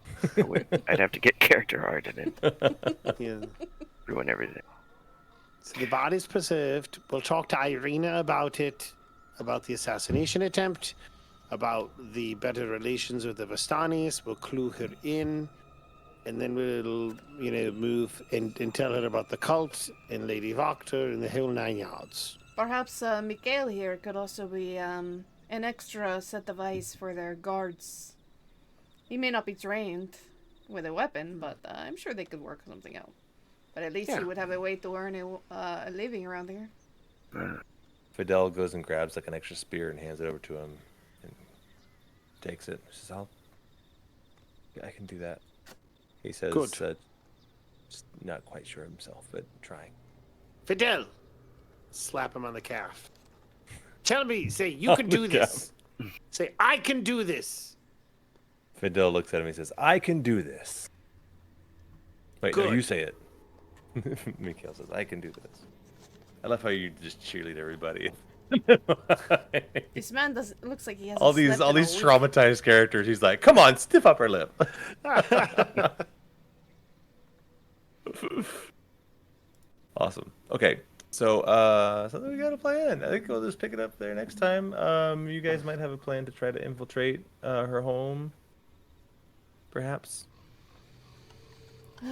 I'd have to get character art in it. Yeah. Ruin everything. So the body's preserved. We'll talk to Irena about it, about the assassination attempt, about the better relations with the Vastanis. We'll clue her in, and then we'll, move and tell her about the cult and Lady Voctor and the whole 9 yards. Perhaps Mikhail here could also be an extra set of eyes for their guards. He may not be trained with a weapon, but I'm sure they could work something out. But at least he would have a way to earn a living around here. Fidel goes and grabs like an extra spear and hands it over to him, and takes it. He says, I can do that. He says, Good. Just not quite sure himself, but trying. Fidel, slap him on the calf. Tell me, say you can do this. Say I can do this. Fidel looks at him and says, I can do this. Wait, no, Good. you say it. Mikhail says, I can do this. I love how you just cheerlead everybody. This man looks like he has all these slept in a week. traumatized characters. He's like, come on, stiff upper lip. Awesome. Okay. So something we got to plan. I think we'll just pick it up there next time. You guys might have a plan to try to infiltrate her home, perhaps.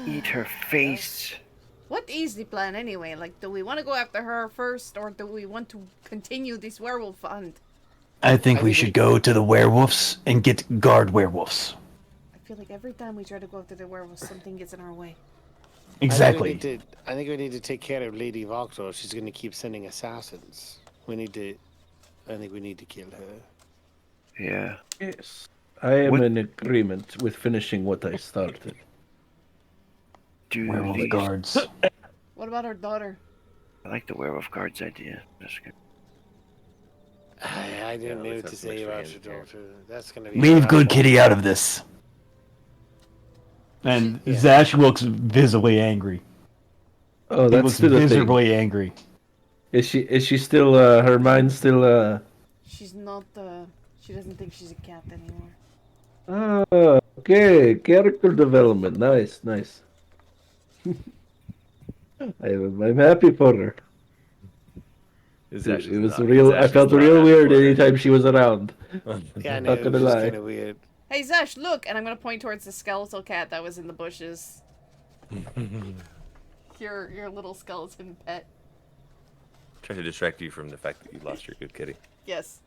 Eat her face. What is the plan anyway? Like, do we want to go after her first, or do we want to continue this werewolf hunt? I think we should go to the werewolves and get guard werewolves. I feel like every time we try to go after the werewolves, something gets in our way. Exactly. I think we need to take care of Lady Vokto. She's going to keep sending assassins. I think we need to kill her. Yeah. Yes. I am in agreement with finishing what I started. Werewolf these- guards. What about her daughter? I like the werewolf guards idea. That's good. I didn't know let's what to have some say extra about hands your here. daughter. That's going to be Leave rough. good kitty out of this. And Yeah. Zash looks visibly angry. Oh, He that's looks still a thing. visibly angry. Is she still? Her mind's still. She's not, she doesn't think she's a cat anymore. Oh, okay. Character development. Nice. I'm happy for her. Zash It is was not- real. Zash I is felt not real happy weird for her. anytime she was around. Yeah, I know. Not It gonna was just lie. kind of weird. Hey, Zash, look! And I'm gonna point towards the skeletal cat that was in the bushes. Your little skeleton pet. Trying to distract you from the fact that you lost your good kitty. Yes.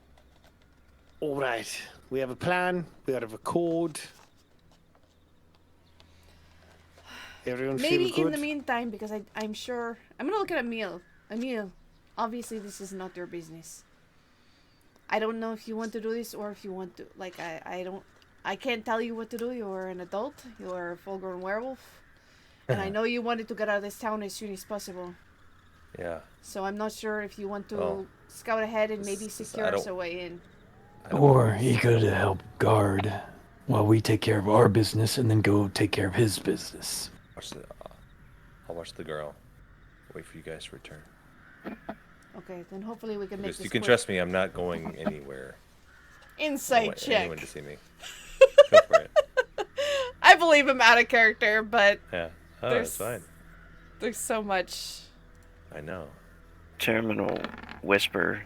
All right. We have a plan. We have a code. Everyone Maybe feel good? in the meantime, because I'm sure... I'm gonna look at Emil. Emil, obviously this is not your business. I don't know if you want to do this or if you want to... Like, I can't tell you what to do. You're an adult. You're a full-grown werewolf. And I know you wanted to get out of this town as soon as possible. Yeah. So I'm not sure if you want to Well, scout ahead and maybe this- secure I us don't- a way in. I don't Or know. he could help guard while we take care of our business and then go take care of his business. I'll watch the girl. Wait for you guys to return. Okay, then hopefully we can make Just, this you can quick. trust me. I'm not going anywhere. I don't Insight want check. anyone to see me. Go for it. I believe I'm out of character, but Yeah. Oh, There's- that's fine. there's so much. I know. Terminal whisper.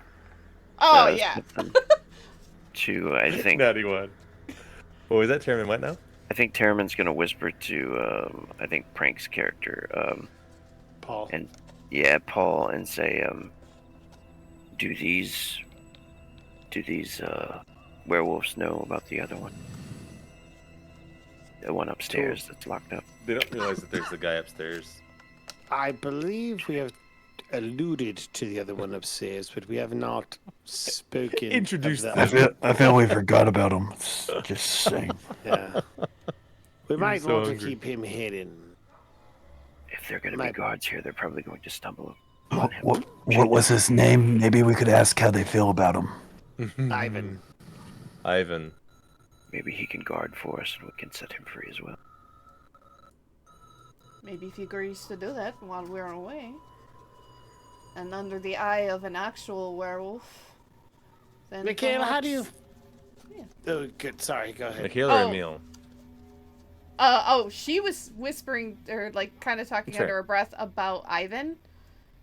Oh uh, yeah. something To I think Natty one. What was that? Chairman what now? I think Termin's gonna whisper to I think Prank's character Paul. and yeah Paul and say do these werewolves know about the other one? The one upstairs that's locked up. They don't realize that there's the guy upstairs. I believe we have alluded to the other one upstairs, but we have not spoken. Introduced of them. that. I feel we forgot about him. Just saying. Yeah. We might so want to hungry. keep him hidden. If they're gonna My- be guards here, they're probably going to stumble What, upon him. what was his name? Maybe we could ask how they feel about him. Ivan. Ivan. Maybe he can guard for us, and we can set him free as well. Maybe if he agrees to do that while we're away. And under the eye of an actual werewolf. Then Michaela, how do you? Yeah. Oh, good. Sorry. Go ahead. Michaela or Oh. Emil? She was whispering, or like kind of talking Sure. under her breath about Ivan.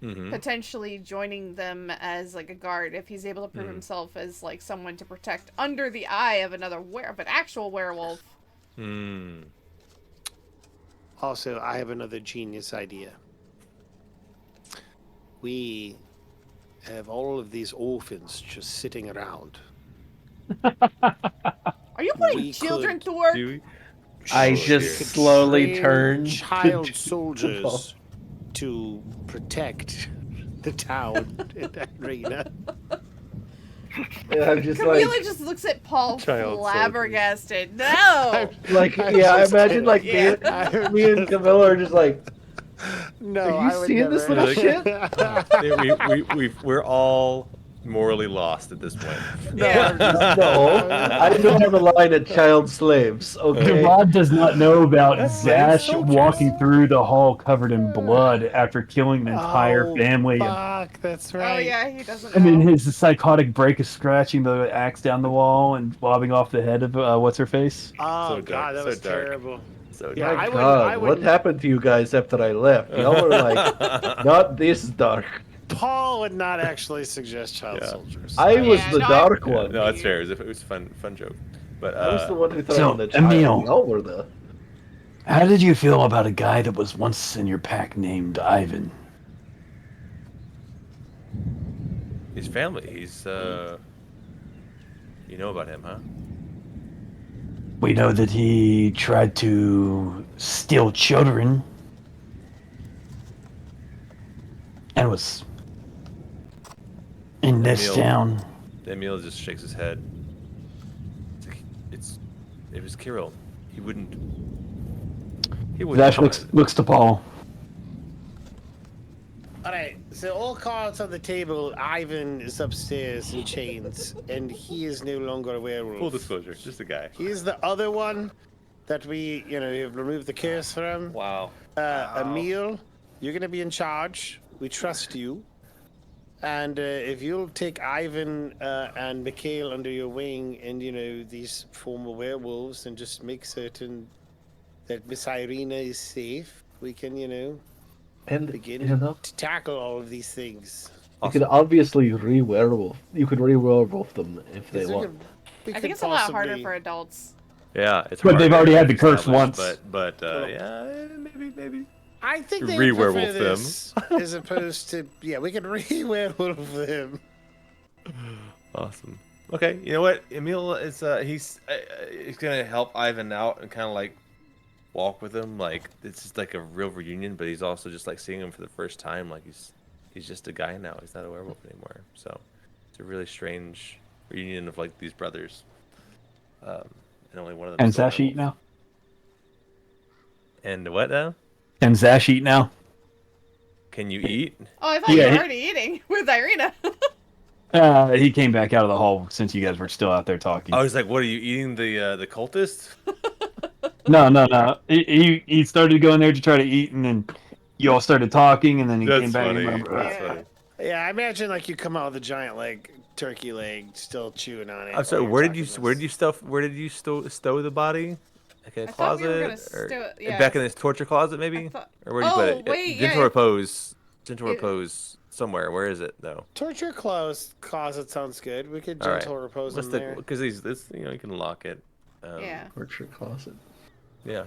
Mm-hmm. Potentially joining them as like a guard if he's able to prove himself as like someone to protect under the eye of another of an actual werewolf. Hmm. Also, I have another genius idea. We have all of these orphans just sitting around. Are you putting We children could to work? Do we? I Oh, just dear. slowly train turn child to soldiers to protect the town in Irena. And I'm just Camila just looks at Paul Child flabbergasted. No! like, I'm yeah, I just imagine kidding. like Yeah. me and Camilla are just like, No, Are you I would seeing never. this little shit? We're all morally lost at this point. No, Yeah. I'm just, no, I know how to line a child slaves. Okay, Gerard does not know about That's slave Zash soldiers. walking through the hall covered in blood after killing an entire Oh, family. Fuck, that's right. Oh yeah, he doesn't And then know. his psychotic break of scratching the axe down the wall and lobbing off the head of what's her face. Oh So dark, god, that so was dark. terrible. So Yeah, my I God, what wouldn't- happened to you guys after I left? Y'all were like, not this dark. Paul would not actually suggest child Yeah. soldiers. I was Yeah, the no, dark Yeah, one. no, it's fair. It was a fun joke. But I was the one who thought So, on the child. Emil. Y'all were the. How did you feel about a guy that was once in your pack named Ivan? his family. He's you know about him, huh? We know that he tried to steal children and was in this Emil. town. Emil just shakes his head. It was Kirill. He wouldn't. Zash looks to Paul. Alright, so all cards on the table, Ivan is upstairs in chains, and he is no longer a werewolf. Full disclosure, just a guy. He's the other one that we, have removed the curse from. Wow. Emil, you're gonna be in charge. We trust you. And if you'll take Ivan and Mikhail under your wing and, these former werewolves and just make certain that Miss Irena is safe, we can, And begin to tackle all of these things. you could obviously re-werewolf. You could re-werewolf them if they Yes, we want. could- we I could think it's a lot harder possibly- for adults. Yeah, it's But hard they've to already had the curse establish, once. But yeah, maybe. I think they would prefer Re-werewolf them. this as opposed to we could re-werewolf them. Awesome. Okay, you know what? Emil is he's gonna help Ivan out and kind of like walk with him. Like it's just like a real reunion, but he's also just like seeing him for the first time. Like he's just a guy now. He's not a werewolf anymore. So it's a really strange reunion of like these brothers. And only one of them. And is still a Zash eat werewolf. now? And what now? And Zash eat now? Can you eat? Oh, I thought Yeah, you were he- already eating with Irena. He came back out of the hall since you guys were still out there talking. I was like, "What are you eating? The cultist?" No. He started going there to try to eat, and then you all started talking, and then he That's came back. funny. And That's Yeah. funny. Yeah, I imagine you come out with a giant turkey leg, still chewing on it. I'm sorry. while Where you're did you talking where did you stow the body? Like in a I thought we were gonna closet, or stow it- yeah. back in this torture closet, maybe? I thought- Or where do you put Oh, it? wait, Gentle yeah, repose. Gentle it- repose somewhere. Where is it though? Torture closet sounds good. We could All right. gentle repose What's in the? there. Because this you can lock it. Yeah. Torture closet. Yeah,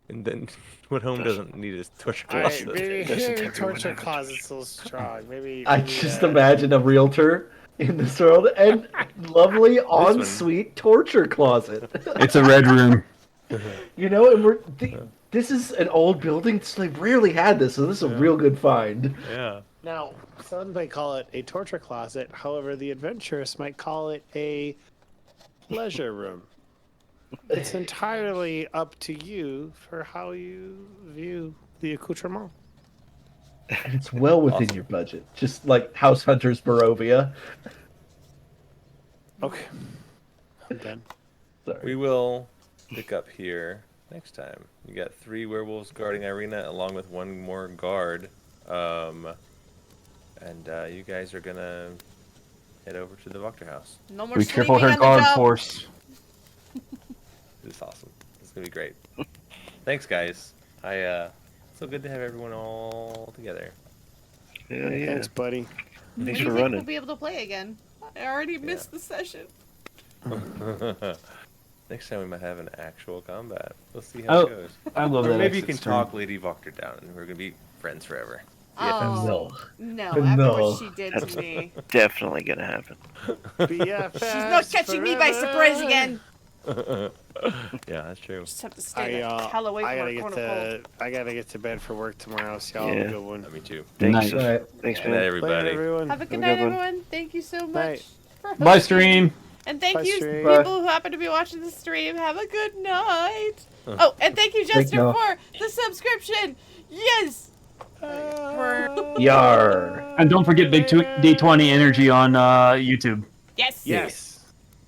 And then what home doesn't need a torture All right, closet? maybe torture closet's so strong. Maybe. I maybe, just imagine a realtor in this world and lovely ensuite torture closet. It's a red room. And this is an old building, so they've rarely had this, so this is a real good find. Yeah. Now, some might call it a torture closet. However, the adventurous might call it a pleasure room. It's entirely up to you for how you view the accoutrement. And it's well within Awesome. your budget, just like House Hunters Barovia. Okay. I'm done. Sorry. We will pick up here next time. You got 3 werewolves guarding Irena, along with 1 more guard. And you guys are gonna head over to the Vector house. No more Be sleeping careful her on the guard job. force. This is awesome. It's gonna be great. Thanks, guys. So good to have everyone all together. Yeah. Thanks, buddy. Thanks When do for you think running. we'll be able to play again? I already missed the session. Next time we might have an actual combat. We'll see how it goes. I love Or that. maybe you exit can stream. talk Lady Vector down, and we're gonna be friends forever. Oh, no, after No. what she did to me. Definitely gonna happen. BFFs She's not catching me by surprise again. Yeah, that's true. Just have to stay the hell away I from gotta her, quote get unquote. to I gotta get to bed for work tomorrow, so y'all have Yeah. a good one. Me too. Thanks, Night. Right. thanks, Good night, man. Later, everybody. everyone. Have a good Have a night, good one. everyone. Thank you so much Night. for Bye, hosting. stream. And thank Bye, you, stream. people who happen to be watching the stream. Have a good night. Oh, and thank you, Jester, y'all. for the subscription. Yes. Yar. And don't forget Big D20 Energy on YouTube. Yes. Yes.